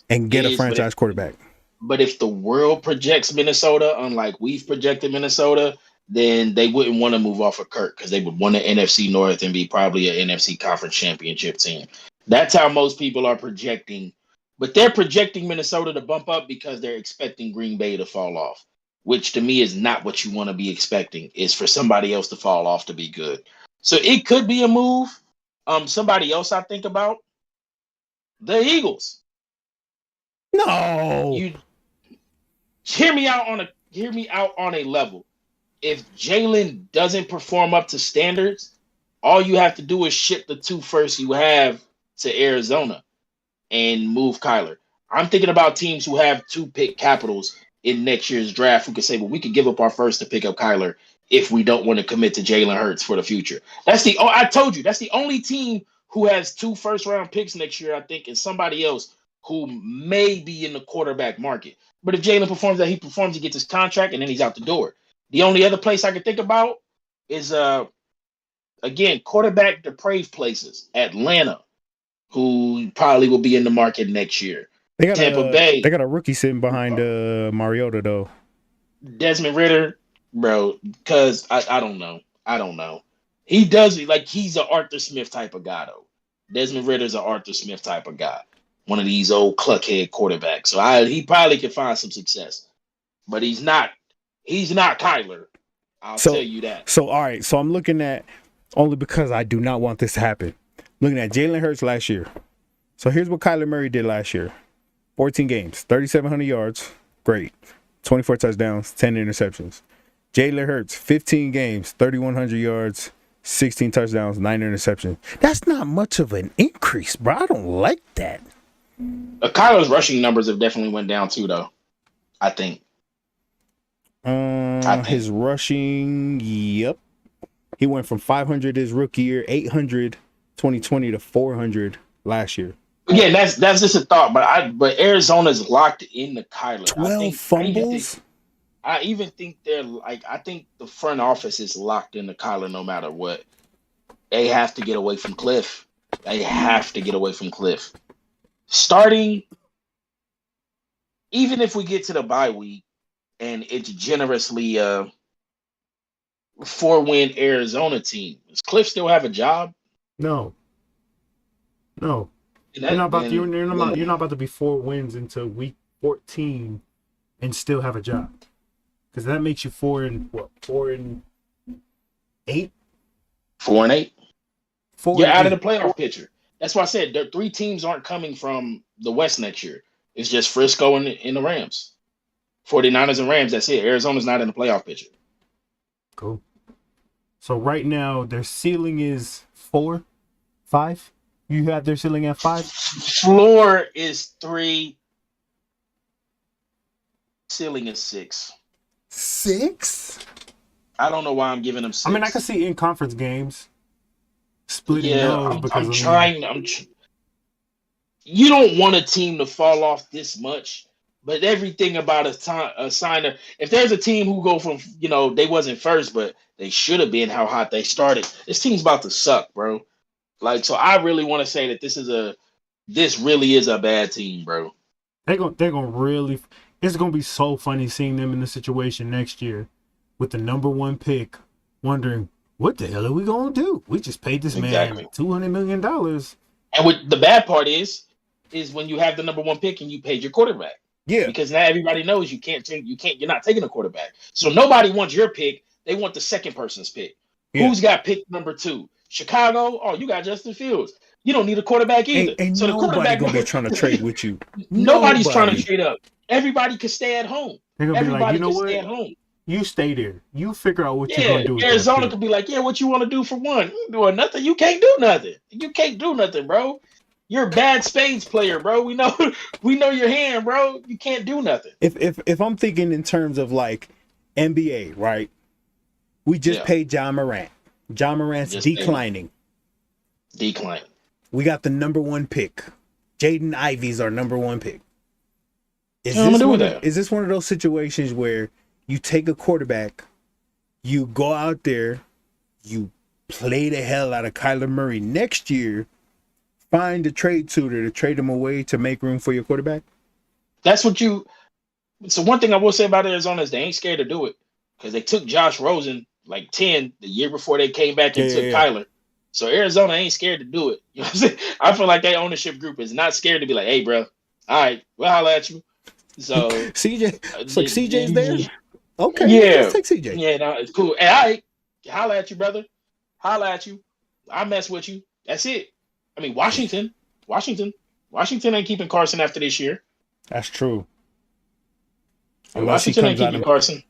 and get a franchise quarterback? But if the world projects Minnesota, unlike we've projected Minnesota, then they wouldn't want to move off of Kirk because they would want an NFC North and be probably an NFC Conference Championship team. That's how most people are projecting. But they're projecting Minnesota to bump up because they're expecting Green Bay to fall off, which to me is not what you want to be expecting, is for somebody else to fall off to be good. So it could be a move. Somebody else I think about, the Eagles. No. You hear me out on a level. If Jalen doesn't perform up to standards, all you have to do is ship the 2 firsts you have to Arizona and move Kyler. I'm thinking about teams who have 2 pick capitals in next year's draft who could say, well, we could give up our first to pick up Kyler if we don't want to commit to Jalen Hurts for the future. I told you, that's the only team who has 2 first-round picks next year, I think, and somebody else who may be in the quarterback market. But if Jalen performs he gets his contract, and then he's out the door. The only other place I could think about is, again, quarterback depraved places. Atlanta, who probably will be in the market next year. Tampa Bay. They got a rookie sitting behind Mariota, though. Desmond Ridder, bro, because I don't know. He does like he's an Arthur Smith type of guy, though. Desmond Ridder's an Arthur Smith type of guy. One of these old cluckhead quarterbacks. So he probably can find some success. But he's not Kyler. I'll tell you that. So, all right. So, I'm looking at, only because I do not want this to happen, looking at Jalen Hurts last year. So, here's what Kyler Murray did last year. 14 games, 3,700 yards. Great. 24 touchdowns, 10 interceptions. Jalen Hurts, 15 games, 3,100 yards, 16 touchdowns, 9 interceptions. That's not much of an increase, bro. I don't like that. Kyler's rushing numbers have definitely went down too, though. I think. His rushing, yep. He went from 500 his rookie year, 800 2020 to 400 last year. Yeah, that's just a thought, but Arizona's locked in the Kyler. 12 fumbles. I even think I think the front office is locked in the Kyler no matter what. They have to get away from Cliff. Starting, even if we get to the bye week and it's generously 4-win Arizona team, does Cliff still have a job? No. You're not about to be 4 wins into week 14 and still have a job. Because that makes you 4 and 8? 4 and 8. You're out of the playoff picture. That's why I said the 3 teams aren't coming from the West next year. It's just Frisco and the Rams. 49ers and Rams, that's it. Arizona's not in the playoff picture. Cool. So right now, their ceiling is 4, 5? You have their ceiling at 5? Floor is 3. Ceiling is 6. 6? I don't know why I'm giving them 6. I mean, I can see in conference games splitting those because you don't want a team to fall off this much, but everything about a signer. If there's a team who go from they wasn't first, but they should have been how hot they started. This team's about to suck, bro. Like, so I really want to say that this really is a bad team, bro. They're gonna really. It's gonna be so funny seeing them in the situation next year with the number 1 pick, wondering what the hell are we gonna do? We just paid this man $200 million. And what the bad part is when you have the number 1 pick and you paid your quarterback. Yeah. Because now everybody knows you're not taking a quarterback. So nobody wants your pick. They want the second person's pick. Yeah. Who's got pick number 2? Chicago? Oh, you got Justin Fields. You don't need a quarterback either. Ain't so the quarterback gonna be trying to trade with you. Nobody's trying to trade up. Everybody can stay at home. They're gonna Everybody be like, can stay at home. You stay there. You figure out what you're gonna do. Arizona could be like, what you want to do for one? You ain't doing nothing. You can't do nothing. You can't do nothing, bro. You're a bad spades player, bro. We know your hand, bro. You can't do nothing. If I'm thinking in terms of like NBA, right? We just paid John Morant. John Morant's declining. We got the number 1 pick. Jaden Ivey's our number 1 pick. Is this one of those situations where you take a quarterback, you go out there, you play the hell out of Kyler Murray next year, find a trade suitor to trade him away to make room for your quarterback? So one thing I will say about Arizona is they ain't scared to do it because they took Josh Rosen like 10 the year before they came back and took Kyler. So Arizona ain't scared to do it. You know what I'm saying? I feel like their ownership group is not scared to be like, hey, bro, all right, we'll holler at you. So CJ's there? Okay. Yeah. Let's take CJ. Yeah, no, it's cool. Hey, all right, holler at you, brother. holla at you. I mess with you. That's it. I mean, Washington ain't keeping Carson after this year. That's true. Washington ain't keeping Carson.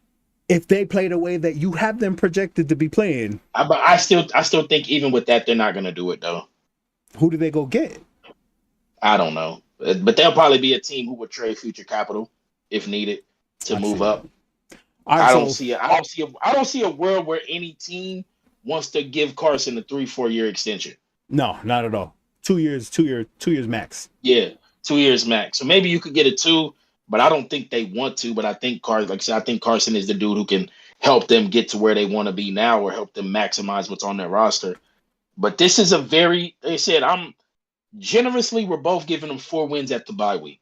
If they play the way that you have them projected to be playing, but I still think even with that, they're not going to do it though. Who do they go get? I don't know, but they'll probably be a team who would trade future capital if needed to move up. I don't see a world where any team wants to give Carson a 3-4 year extension. No, not at all. 2 years max. Yeah, 2 years max. So maybe you could get a 2, but I don't think they want to. But I think I think Carson is the dude who can help them get to where they want to be now, or help them maximize what's on their roster. But this is they said, we're both giving them 4 wins at the bye week.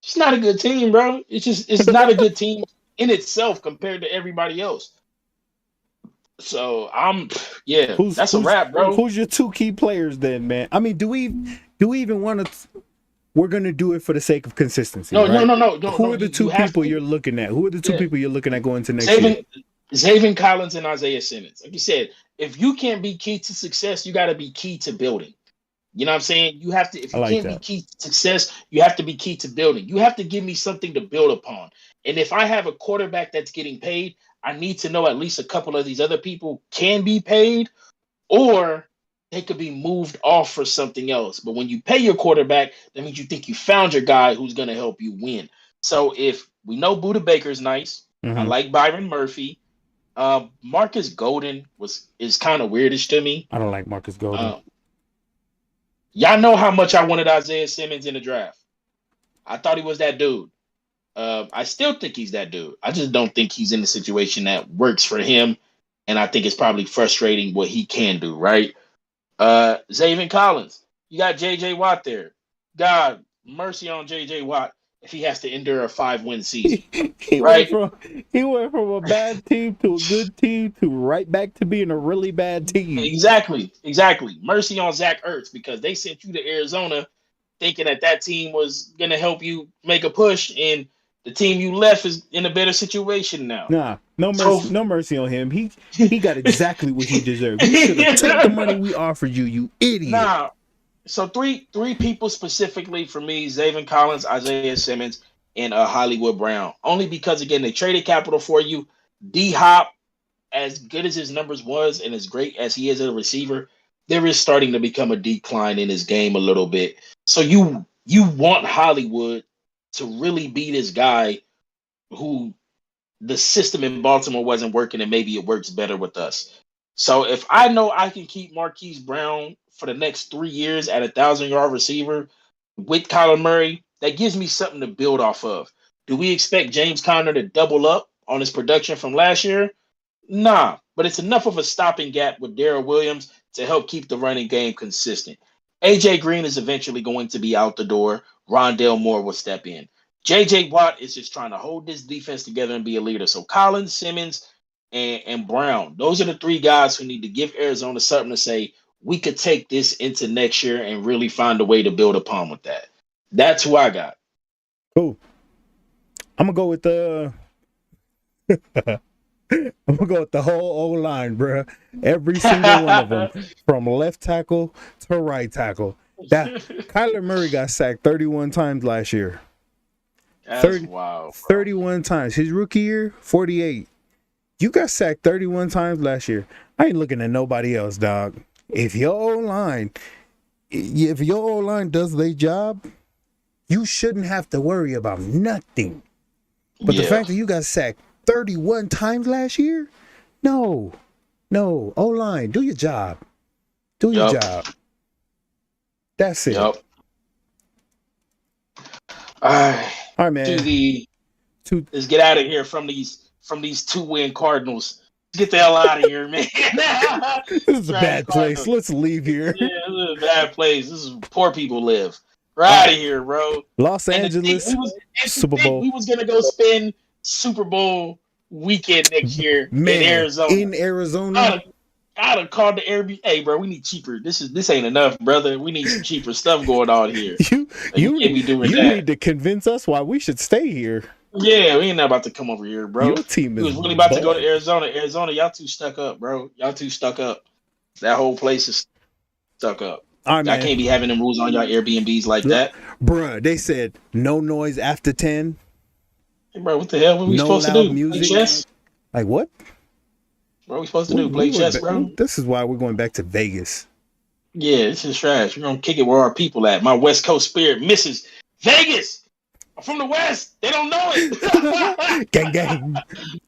It's not a good team, bro. It's not a good team in itself compared to everybody else. So that's a wrap, bro. Who's your 2 key players then, man? I mean, do we even want to? We're gonna do it for the sake of consistency. No. Who are the 2 people you're looking at? Who are the 2 people you're looking at going to next year? Zaven Collins and Isaiah Simmons. Like you said, if you can't be key to success, you got to be key to building. You know what I'm saying? You have to. If you can't be key to success, you have to be key to building. You have to give me something to build upon. And if I have a quarterback that's getting paid, I need to know at least a couple of these other people can be paid, or they could be moved off for something else. But when you pay your quarterback, that means you think you found your guy who's going to help you win. So if we know Budda Baker's nice, I like Byron Murphy. Marcus Golden is kind of weirdish to me. I don't like Marcus Golden. Y'all know how much I wanted Isaiah Simmons in the draft. I thought he was that dude. I still think he's that dude. I just don't think he's in the situation that works for him. And I think it's probably frustrating what he can do, right? Zaven Collins. You got J.J. Watt there. God, mercy on J.J. Watt if he has to endure a 5-win season. He went from a bad team to a good team to right back to being a really bad team. Exactly. Mercy on Zach Ertz, because they sent you to Arizona thinking that team was going to help you make a push, and the team you left is in a better situation now. Nah, no mercy on him. He got exactly what he deserved. You should have took the money we offered you, you idiot. Nah. So three people specifically for me: Zaven Collins, Isaiah Simmons, and Hollywood Brown. Only because, again, they traded capital for you. D-Hop, as good as his numbers was and as great as he is as a receiver, there is starting to become a decline in his game a little bit. So you want Hollywood to really be this guy who the system in Baltimore wasn't working, and maybe it works better with us. So if I know I can keep Marquise Brown for the next 3 years at 1,000-yard receiver with Kyler Murray, that gives me something to build off of. Do we expect James Conner to double up on his production from last year? Nah, but it's enough of a stopping gap with Darrell Williams to help keep the running game consistent. AJ Green is eventually going to be out the door. Rondale Moore will step in. JJ Watt is just trying to hold this defense together and be a leader. So Collins, Simmons, and Brown, those are the 3 guys who need to give Arizona something to say, we could take this into next year and really find a way to build upon with that. That's who I got. Cool. I'm gonna go with the whole O-line, bro. Every single one of them, from left tackle to right tackle. That Kyler Murray got sacked 31 times last year. That's wild. 31 times. His rookie year, 48. You got sacked 31 times last year. I ain't looking at nobody else, dog. If your O-line does their job, you shouldn't have to worry about nothing. But the fact that you got sacked 31 times last year? No. O-line, do your job. Do your job. That's it. Yep. All right, man. Let's get out of here from these 2-win Cardinals. Get the hell out of here, man. This is a bad place. Let's leave here. Yeah, this is a bad place. This is where poor people live. We're out of here, bro. Los Angeles, Super Bowl. We was going to go spend Super Bowl weekend next year in Arizona. In Arizona? I'd have called the Airbnb. Hey, bro, we need cheaper. This ain't enough, brother. We need some cheaper stuff going on here. You need to convince us why we should stay here. Yeah, we ain't about to come over here, bro. Your team is we was really about to go to Arizona. Y'all too stuck up, bro. Y'all too stuck up. That whole place is stuck up. All right, I can't be having them rules on y'all Airbnbs like that. Bruh, they said no noise after 10. Hey, bro, what the hell? What we No supposed to loud do? music. Play chess? Like what? What are we supposed to do? Play chess, bro? This is why we're going back to Vegas. Yeah, this is trash. We're going to kick it where our people at. My West Coast spirit misses Vegas. I'm from the West. They don't know it. Gang, gang.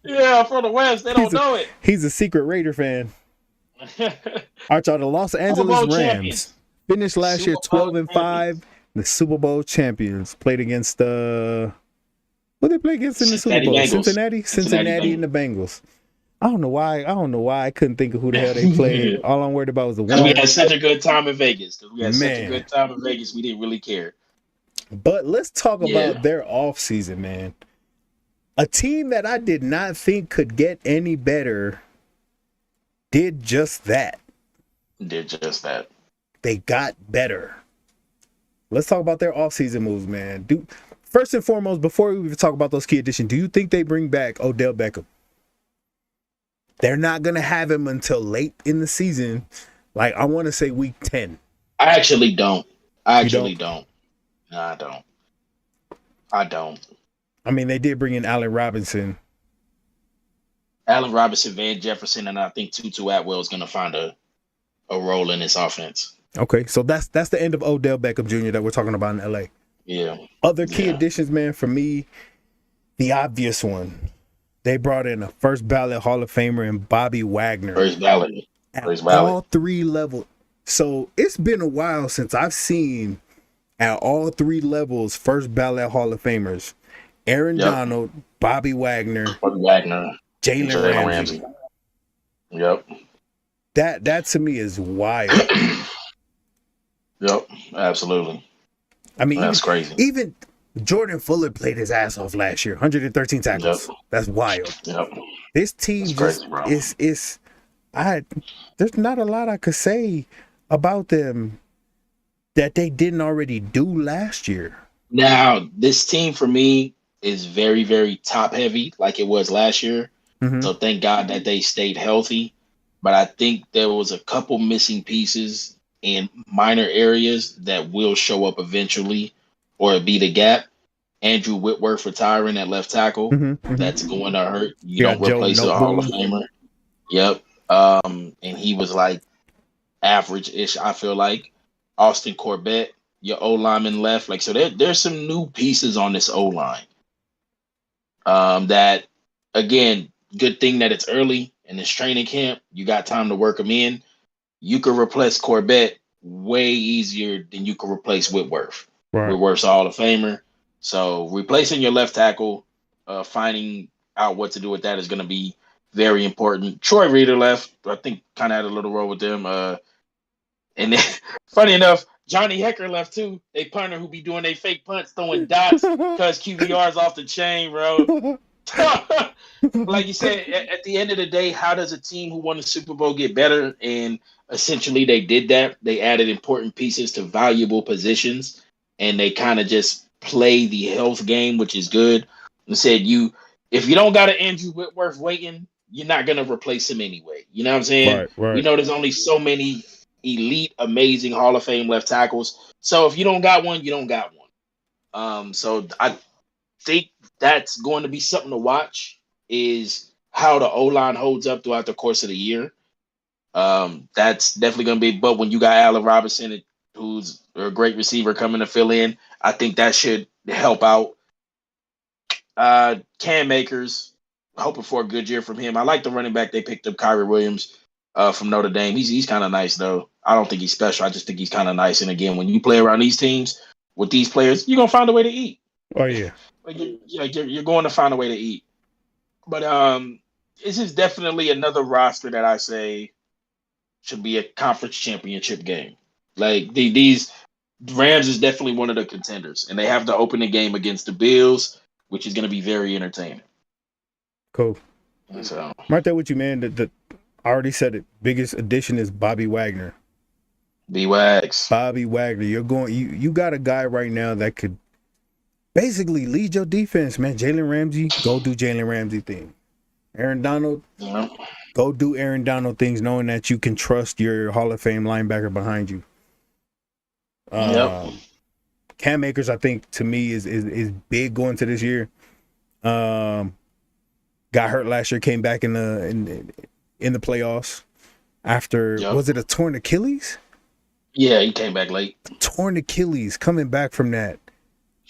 Yeah, I'm from the West. They don't know it. He's a secret Raider fan. All right, y'all. The Los Angeles Rams champions. Finished last year 12-5. The Super Bowl champions played against what they play against in the Super Bowl? Bengals. Cincinnati and the Bengals. I don't know why I couldn't think of who the hell they played. All I'm worried about was the one. We had such a good time in Vegas. We didn't really care. But let's talk about their offseason, man. A team that I did not think could get any better did just that. They got better. Let's talk about their offseason moves, man. First and foremost, before we even talk about those key additions, do you think they bring back Odell Beckham? They're not going to have him until late in the season. Like, I want to say week 10. I actually don't. No, I don't. I mean, they did bring in Allen Robinson, Van Jefferson, and I think Tutu Atwell is going to find a role in this offense. Okay, so that's the end of Odell Beckham Jr. that we're talking about in LA. Yeah. Other key additions, man, for me, the obvious one. They brought in a first ballot Hall of Famer in Bobby Wagner. First ballot. All three levels. So it's been a while since I've seen at all three levels first ballot Hall of Famers. Aaron Donald, Bobby Wagner, Jalen Ramsey. Yep. That to me is wild. Yep, absolutely. I mean, that's crazy. Even Jordan Fuller played his ass off last year, 113 tackles. Yep. That's wild. Yep. This team there's not a lot I could say about them that they didn't already do last year. Now, this team for me is very, very top heavy like it was last year. Mm-hmm. So thank God that they stayed healthy. But I think there was a couple missing pieces in minor areas that will show up eventually or be the gap. Andrew Whitworth retiring at left tackle. Mm-hmm. That's going to hurt. You don't replace a Hall of Famer. Yep. And he was like average-ish, I feel like. Austin Corbett, your O-lineman left. Like, so there's some new pieces on this O-line. That, again, good thing that it's early in this training camp. You got time to work them in. You could replace Corbett way easier than you could replace Whitworth. Right. Whitworth's a Hall of Famer. So replacing your left tackle, finding out what to do with that is going to be very important. Troy Reader left. I think kind of had a little role with them. And then, funny enough, Johnny Hecker left too. They punter who be doing they fake punts, throwing dots because QBR's off the chain, bro. Like you said, at the end of the day, how does a team who won the Super Bowl get better? And essentially they did that. They added important pieces to valuable positions, and they kind of just play the health game, which is good. And said, if you don't got an Andrew Whitworth waiting, you're not going to replace him anyway. You know what I'm saying? Right. You know, there's only so many elite, amazing Hall of Fame left tackles. So if you don't got one, you don't got one. So I think that's going to be something to watch, is how the O-line holds up throughout the course of the year. That's definitely going to be, but when you got Allen Robinson, who's a great receiver coming to fill in, I think that should help out. Cam Akers, hoping for a good year from him. I like the running back they picked up, Kyrie Williams, from Notre Dame. He's kind of nice, though. I don't think he's special. I just think he's kind of nice. And again, when you play around these teams with these players, you're going to find a way to eat. Oh, yeah. You're going to find a way to eat. But this is definitely another roster that I say should be a conference championship game. Like, these Rams is definitely one of the contenders. And they have the opening game against the Bills, which is going to be very entertaining. Cool. So, I'm right there with you, man. I already said it. Biggest addition is Bobby Wagner. B-Wags. Bobby Wagner. You got a guy right now that could basically lead your defense, man. Jalen Ramsey, go do Jalen Ramsey thing. Aaron Donald, Go do Aaron Donald things, knowing that you can trust your Hall of Fame linebacker behind you. Yep. Cam Akers, I think, to me is big going to this year. Got hurt last year, came back in the playoffs after was it a torn Achilles? Yeah, he came back late. Torn Achilles, coming back from that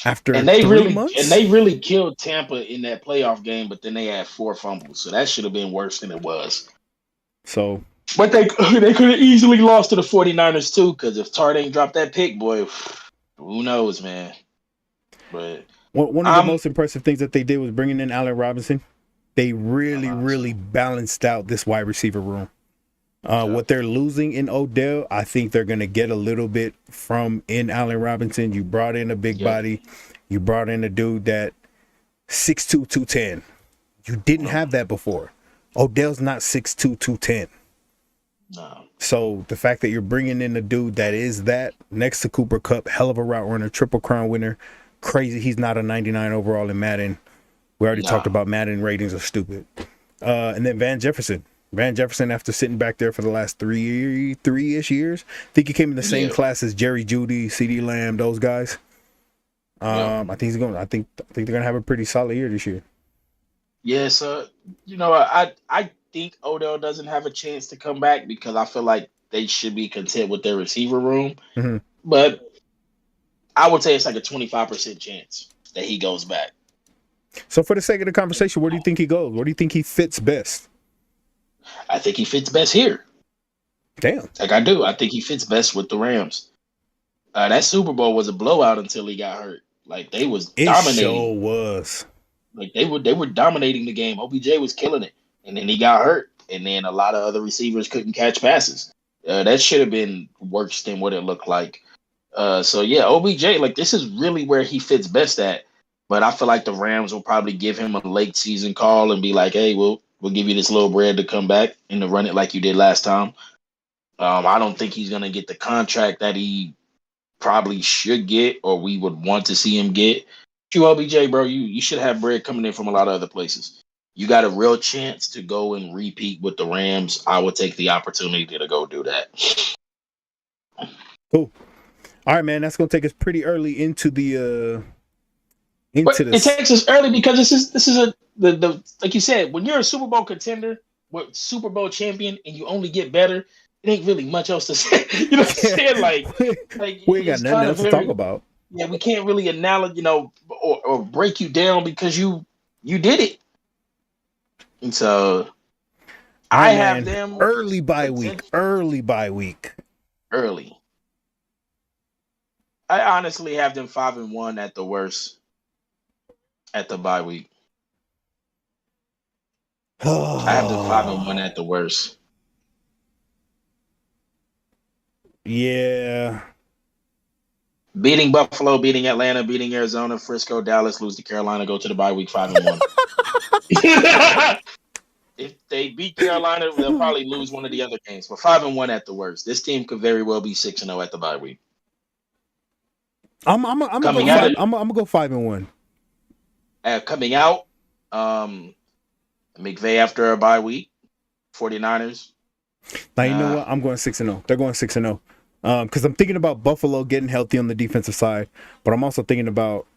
after and they 3 months. And they really killed Tampa in that playoff game, but then they had 4 fumbles, so that should have been worse than it was. So, but they could have easily lost to the 49ers too, because if Tart ain't dropped that pick, boy, who knows, man. But one of the most impressive things that they did was bringing in Allen Robinson. They really balanced out this wide receiver room. What they're losing in Odell, I think they're going to get a little bit from in Allen Robinson. You brought in a big body. You brought in a dude that 6'2", 210. You didn't have that before. Odell's not 6'2", 210. No. So the fact that you're bringing in a dude that is that next to Cooper Kupp, hell of a route runner, Triple Crown winner, crazy he's not a 99 overall in Madden. We already talked about Madden ratings are stupid. And then Van Jefferson. Van Jefferson, after sitting back there for the last three-ish years, I think he came in the same class as Jerry Jeudy, CeeDee Lamb, those guys. I think he's going. I think they're going to have a pretty solid year this year. Yeah, so I think Odell doesn't have a chance to come back because I feel like they should be content with their receiver room. Mm-hmm. But I would say it's like a 25% chance that he goes back. So for the sake of the conversation, where do you think he goes? Where do you think he fits best? I think he fits best here. Damn. Like I do. I think he fits best with the Rams. That Super Bowl was a blowout until he got hurt. Like they was dominating. It sure was. Like they were dominating the game. OBJ was killing it. And then he got hurt. And then a lot of other receivers couldn't catch passes. That should have been worse than what it looked like. So yeah, OBJ, like this is really where he fits best at. But I feel like the Rams will probably give him a late season call and be like, hey, we'll give you this little bread to come back and to run it like you did last time. I don't think he's going to get the contract that he probably should get or we would want to see him get. You OBJ, bro, you should have bread coming in from a lot of other places. You got a real chance to go and repeat with the Rams. I would take the opportunity to go do that. Cool. All right, man, that's going to take us pretty early into the It takes us early because this is the like you said, when you're a Super Bowl contender, Super Bowl champion, and you only get better, it ain't really much else to say. You know what I'm saying? Like we ain't got nothing else to talk about. Yeah, we can't really analogize, or break you down because you did it. And so I have them early bye week. Early. I honestly have them 5-1 at the worst. At the bye week. I have them 5-1 at the worst. Yeah. Beating Buffalo, beating Atlanta, beating Arizona, Frisco, Dallas, lose to Carolina, go to the bye week 5-1. If they beat Carolina, they'll probably lose one of the other games. But 5-1 at the worst. This team could very well be 6-0 at the bye week. I'm gonna go 5-1. Coming out, McVay after a bye week, 49ers. Now you know what? I'm going 6-0. They're going 6-0. Because I'm thinking about Buffalo getting healthy on the defensive side, but I'm also thinking about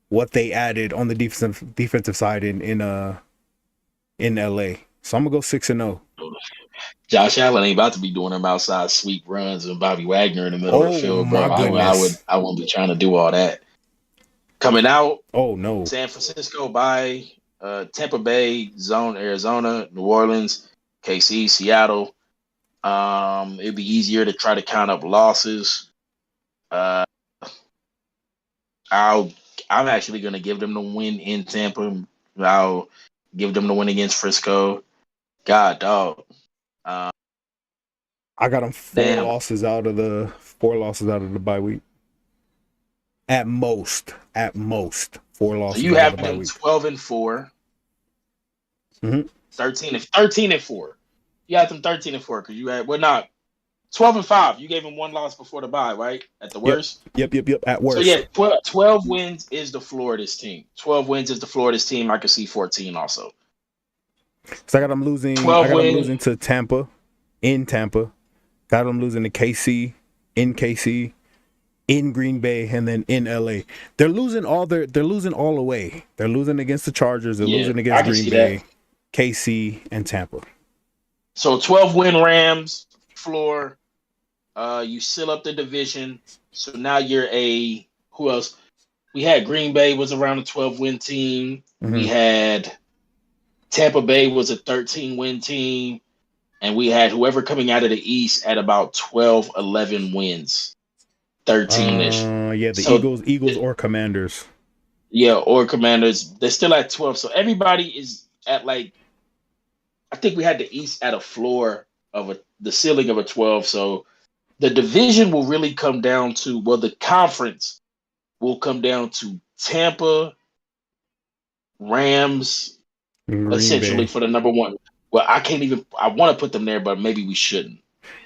what they added on the defensive side in LA. So I'm gonna go 6-0. Josh Allen ain't about to be doing them outside sweep runs and Bobby Wagner in the middle of the field, bro. I wouldn't be trying to do all that. Coming out, oh no, San Francisco by Tampa Bay, Zone, Arizona, New Orleans, KC, Seattle. It'd be easier to try to count up losses. I'm actually going to give them the win in Tampa. I'll give them the win against Frisco. God, dog. I got them 4 losses out of the bye week. At most, 4 losses. So you have them 12-4. Mm-hmm. 13-4. You had them 13-4 because you had 12-5. You gave them 1 loss before the bye, right? At the worst. Yep. At worst. So yeah, 12 wins is the floor of this team. 12 wins is the floor of this team. I could see 14 also. So I got them losing. 12 I got them win. losing to Tampa, in Tampa. Got them losing to KC, in KC, in Green Bay, and then in LA. They're losing all away. They're losing against the Chargers. They're losing against Green Bay, that. KC, and Tampa. So 12 win Rams floor. You seal up the division. So now you're who else? We had Green Bay was around a 12 win team. Mm-hmm. We had Tampa Bay was a 13 win team. And we had whoever coming out of the East at about 12, 11 wins. 13-ish. Yeah, the Eagles or Commanders. Yeah, or Commanders. They're still at 12. So everybody is at I think we had the East at a floor of the ceiling of a 12. So the division will really come down to, the conference will come down to Tampa, Rams, essentially for the number one. Well, I want to put them there, but maybe we shouldn't.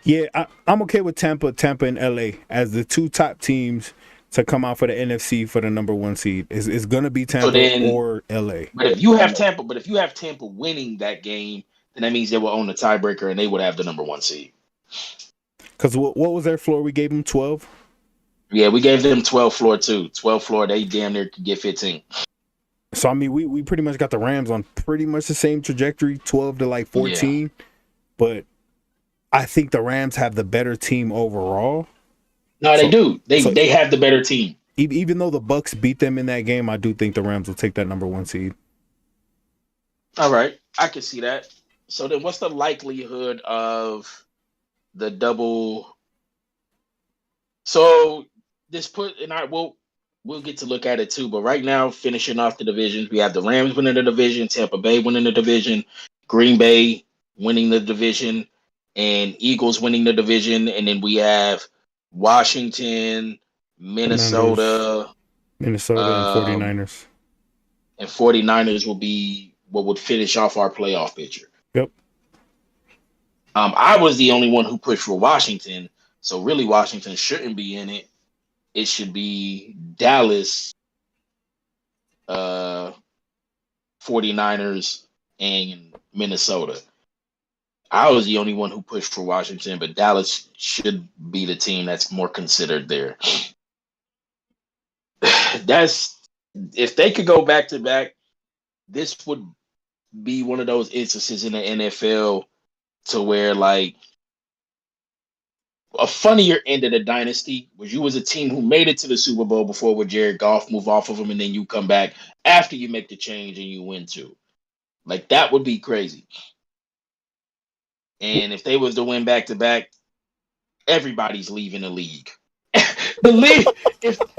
Yeah, I'm okay with Tampa and LA as the two top teams to come out for the NFC for the number one seed. It's going to be Tampa or LA. But if you have Tampa winning that game, then that means they will own the tiebreaker and they would have the number one seed. Because what was their floor? We gave them 12? Yeah, we gave them 12 floor too. 12 floor, they damn near could get 15. So, I mean, we pretty much got the Rams on pretty much the same trajectory, 12 to 14. Yeah. But I think the Rams have the better team overall. No, they do. They have the better team. Even though the Bucks beat them in that game, I do think the Rams will take that number one seed. All right. I can see that. So then what's the likelihood of the double? So we'll get to look at it too, but right now, finishing off the divisions, we have the Rams winning the division, Tampa Bay winning the division, Green Bay winning the division, and Eagles winning the division, and then we have Washington, Minnesota, and 49ers. And 49ers will be what would finish off our playoff picture. Yep. I was the only one who pushed for Washington, so really Washington shouldn't be in it. It should be Dallas, 49ers, and Minnesota. I was the only one who pushed for Washington, but Dallas should be the team that's more considered there. If they could go back to back, this would be one of those instances in the NFL to where a funnier end of the dynasty was you was a team who made it to the Super Bowl before with Jared Goff, move off of him, and then you come back after you make the change and you win too. That would be crazy. And if they was to win back to back, everybody's leaving the league. The league.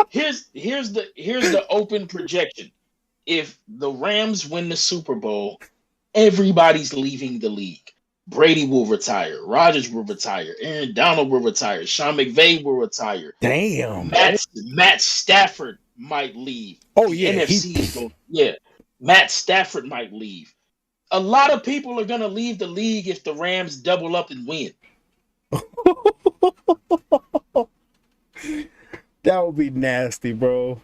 Here's the open projection. If the Rams win the Super Bowl, everybody's leaving the league. Brady will retire. Rodgers will retire. Aaron Donald will retire. Sean McVay will retire. Damn. Matt Stafford might leave. Oh, yeah. NFC is going. Yeah. Matt Stafford might leave. A lot of people are going to leave the league if the Rams double up and win. That would be nasty, bro.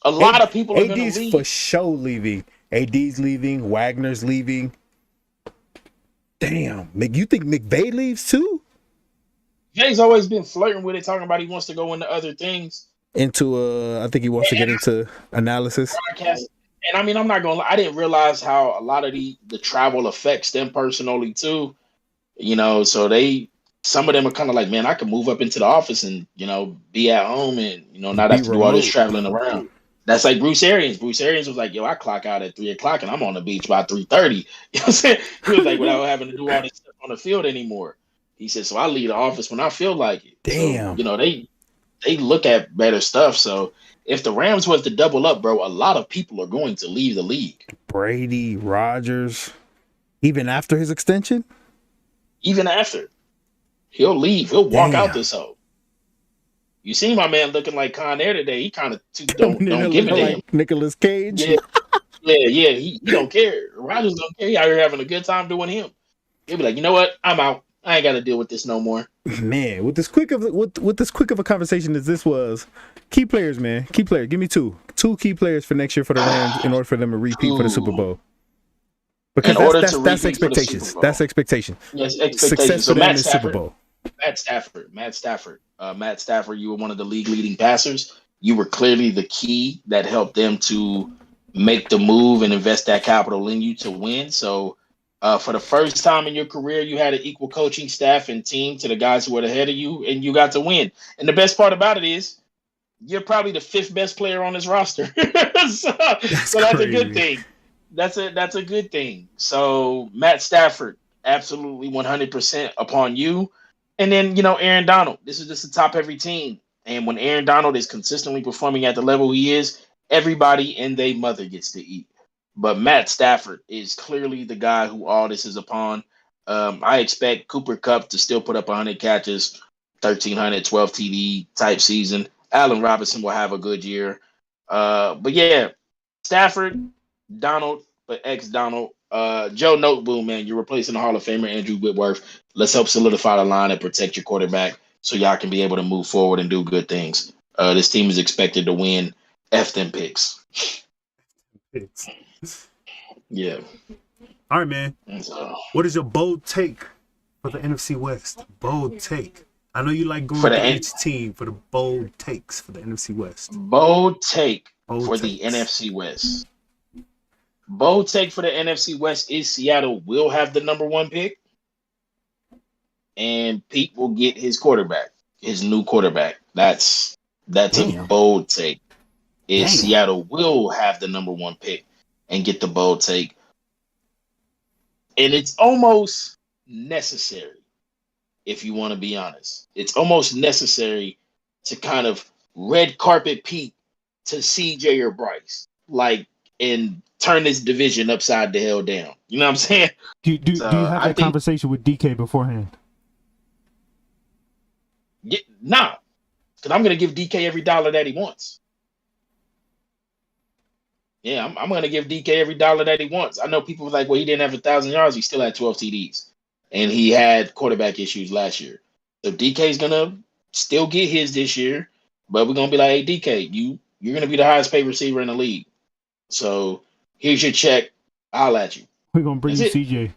A lot of people are going to leave. AD's for sure leaving. AD's leaving. Wagner's leaving. Damn. You think McVay leaves too? Jay's always been flirting with it, talking about he wants to go into other things. I think he wants to get into analysis. Broadcast. And I mean, I'm not going to lie. I didn't realize how a lot of the travel affects them personally too. So some of them are kind of like, man, I could move up into the office and, be at home and, not have to do all this traveling around. That's like Bruce Arians. Bruce Arians was like, yo, I clock out at 3:00 and I'm on the beach by 3:30. You know what I'm saying? He was like, without having to do all this stuff on the field anymore. He said, so I leave the office when I feel like it. Damn. So, they look at better stuff. So if the Rams was to double up, bro, a lot of people are going to leave the league. Brady, Rodgers, even after his extension? Even after. He'll leave. He'll walk out this hole. You see my man looking like Con Air today. He kind of don't give a damn. Nicolas Cage. Yeah. He don't care. Rodgers don't care. He out here having a good time doing him. He'll be like, you know what? I'm out. I ain't got to deal with this no more. Man, with this quick of a conversation as this was, key players, man. Key players. Give me two key players for next year for the Rams in order for them to repeat for the Super Bowl. Because in order to that's repeat for the Super expectations. Bowl. That's expectation. Yes, expectations. Success So for them Matt is Super Stafford, Bowl. Matt Stafford, you were one of the league leading passers. You were clearly the key that helped them to make the move and invest that capital in you to win. So for the first time in your career, you had an equal coaching staff and team to the guys who were ahead of you, and you got to win. And the best part about it is you're probably the fifth best player on this roster. so that's a good thing. That's a good thing. So Matt Stafford, absolutely 100% upon you. And then, Aaron Donald. This is just a top heavy team. And when Aaron Donald is consistently performing at the level he is, everybody and their mother gets to eat. But Matt Stafford is clearly the guy who all this is upon. I expect Cooper Kupp to still put up 100 catches, 1,300, 12 TD type season. Allen Robinson will have a good year. But yeah, Stafford, Donald, but ex-Donald. Joe Noteboom, man, you're replacing the Hall of Famer Andrew Whitworth. Let's help solidify the line and protect your quarterback so y'all can be able to move forward and do good things. This team is expected to win. F them picks. Yeah. All right, man. So, what is your bold take for the NFC West? Bold take. I know you like going to each team for the bold takes for the NFC West. Bold take for the NFC West. Bold take for the NFC West is Seattle will have the number 1 pick. And Pete will get his quarterback, his new quarterback. That's a bold take. Seattle will have the number 1 pick and get the bold take. And it's almost necessary, if you want to be honest. It's almost necessary to kind of red carpet Pete to CJ or Bryce, and turn this division upside the hell down. You know what I'm saying? Do you have that conversation with DK beforehand? Yeah, nah, because I'm going to give DK every dollar that he wants. Yeah, I'm going to give DK every dollar that he wants. I know people were like, well, he didn't have 1,000 yards. He still had 12 TDs. And he had quarterback issues last year. So DK's going to still get his this year. But we're going to be like, hey, DK, you're going to be the highest paid receiver in the league. So here's your check. I'll at you. We're going to bring you CJ.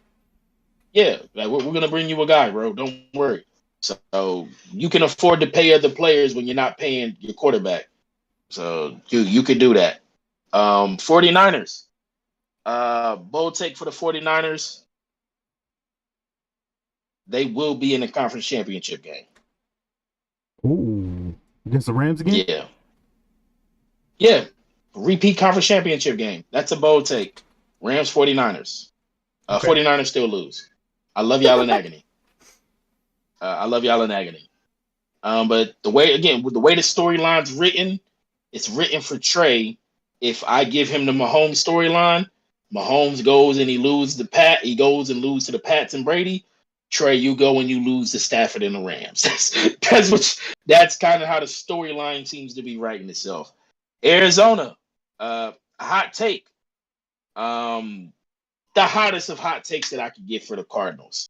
Yeah, we're going to bring you a guy, bro. Don't worry. So you can afford to pay other players when you're not paying your quarterback. So you could do that. 49ers. Bold take for the 49ers. They will be in the conference championship game. Ooh. Against the Rams again? Yeah. Yeah. Repeat conference championship game. That's a bold take. Rams 49ers. Okay. 49ers still lose. I love y'all in agony. But the way the storyline's written, it's written for Trey. If I give him the Mahomes storyline, Mahomes goes and he loses he goes and loses to the Pats and Brady. Trey, you go and you lose to Stafford and the Rams. That's kind of how the storyline seems to be writing itself. Arizona, hot take. The hottest of hot takes that I could get for the Cardinals.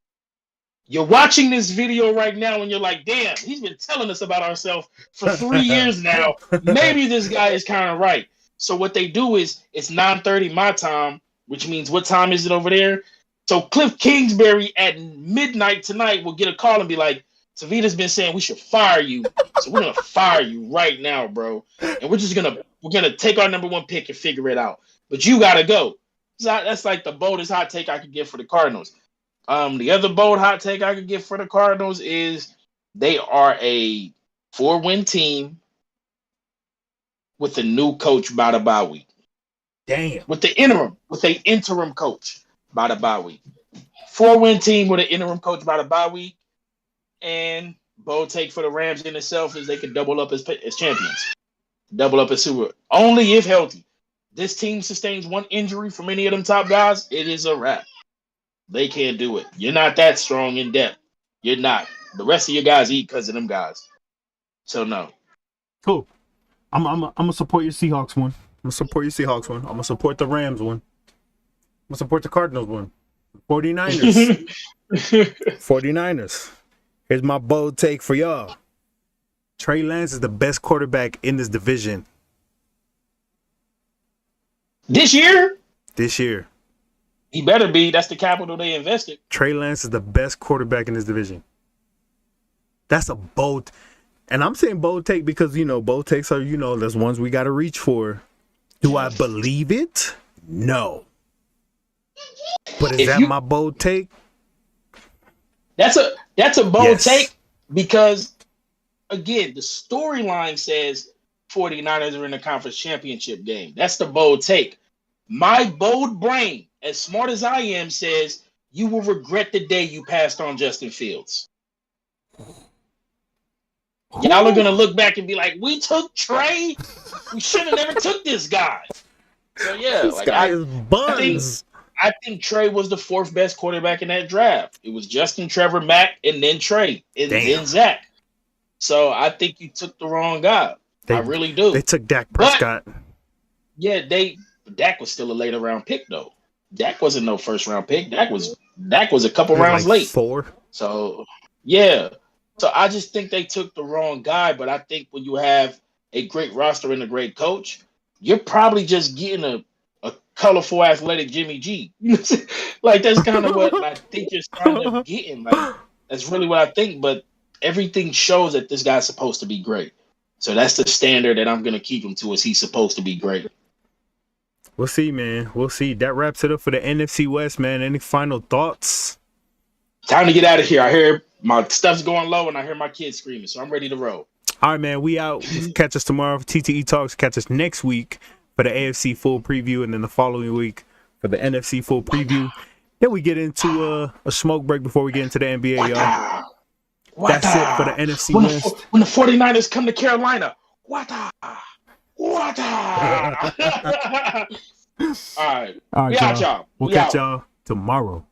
You're watching this video right now and you're like, damn, he's been telling us about ourselves for 3 years now. Maybe this guy is kind of right. So what they do is it's 9:30 my time, which means what time is it over there? So Cliff Kingsbury at midnight tonight will get a call and be like, Tavita's been saying we should fire you. So we're going to fire you right now, bro. And we're going to take our number 1 pick and figure it out. But you got to go. So that's like the boldest hot take I could give for the Cardinals. The other bold hot take I could give for the Cardinals is they are a 4-win team with a new coach by the bye week. Damn. With the interim coach by the bye week. 4-win team with an interim coach by the bye week. And bold take for the Rams in itself is they could double up as champions. Double up as Super. Only if healthy. This team sustains one injury from any of them top guys, it is a wrap. They can't do it. You're not that strong in depth. You're not. The rest of your guys eat because of them guys. So no. Cool. I'm gonna support your Seahawks one. I'm gonna support the Rams one. I'm gonna support the Cardinals one. 49ers. 49ers. Here's my bold take for y'all. Trey Lance is the best quarterback in this division. This year? This year. He better be. That's the capital they invested. Trey Lance is the best quarterback in this division. That's a bold, and I'm saying bold take because, bold takes are, there's ones we got to reach for. Do I believe it? No. But is that my bold take? That's a bold take because, again, the storyline says 49ers are in the conference championship game. That's the bold take. My bold brain, as smart as I am, says you will regret the day you passed on Justin Fields. Y'all are going to look back and be like, we took Trey. We should have never took this guy. So, yeah. This guy is buns. I think Trey was the fourth best quarterback in that draft. It was Justin, Trevor, Mac, and then Trey, and then Zach. So I think you took the wrong guy. I really do. They took Dak Prescott. But, yeah, Dak was still a later round pick though. Dak wasn't no first round pick. Dak was a couple rounds late. 4. So yeah. So I just think they took the wrong guy. But I think when you have a great roster and a great coach, you're probably just getting a colorful, athletic Jimmy G. Like, that's kind of what I think you're kind of getting. Like, that's really what I think. But everything shows that this guy's supposed to be great. So that's the standard that I'm going to keep him to, is he's supposed to be great. We'll see, man. We'll see. That wraps it up for the NFC West, man. Any final thoughts? Time to get out of here. I hear my stuff's going low and I hear my kids screaming, so I'm ready to roll. All right, man. We out. Catch us tomorrow for TTE Talks. Catch us next week for the AFC full preview, and then the following week for the NFC full preview. Then we get into a smoke break before we get into the NBA, y'all. That's it for the NFC West. When the 49ers come to Carolina. All right. All right, we out, y'all. We'll catch y'all tomorrow.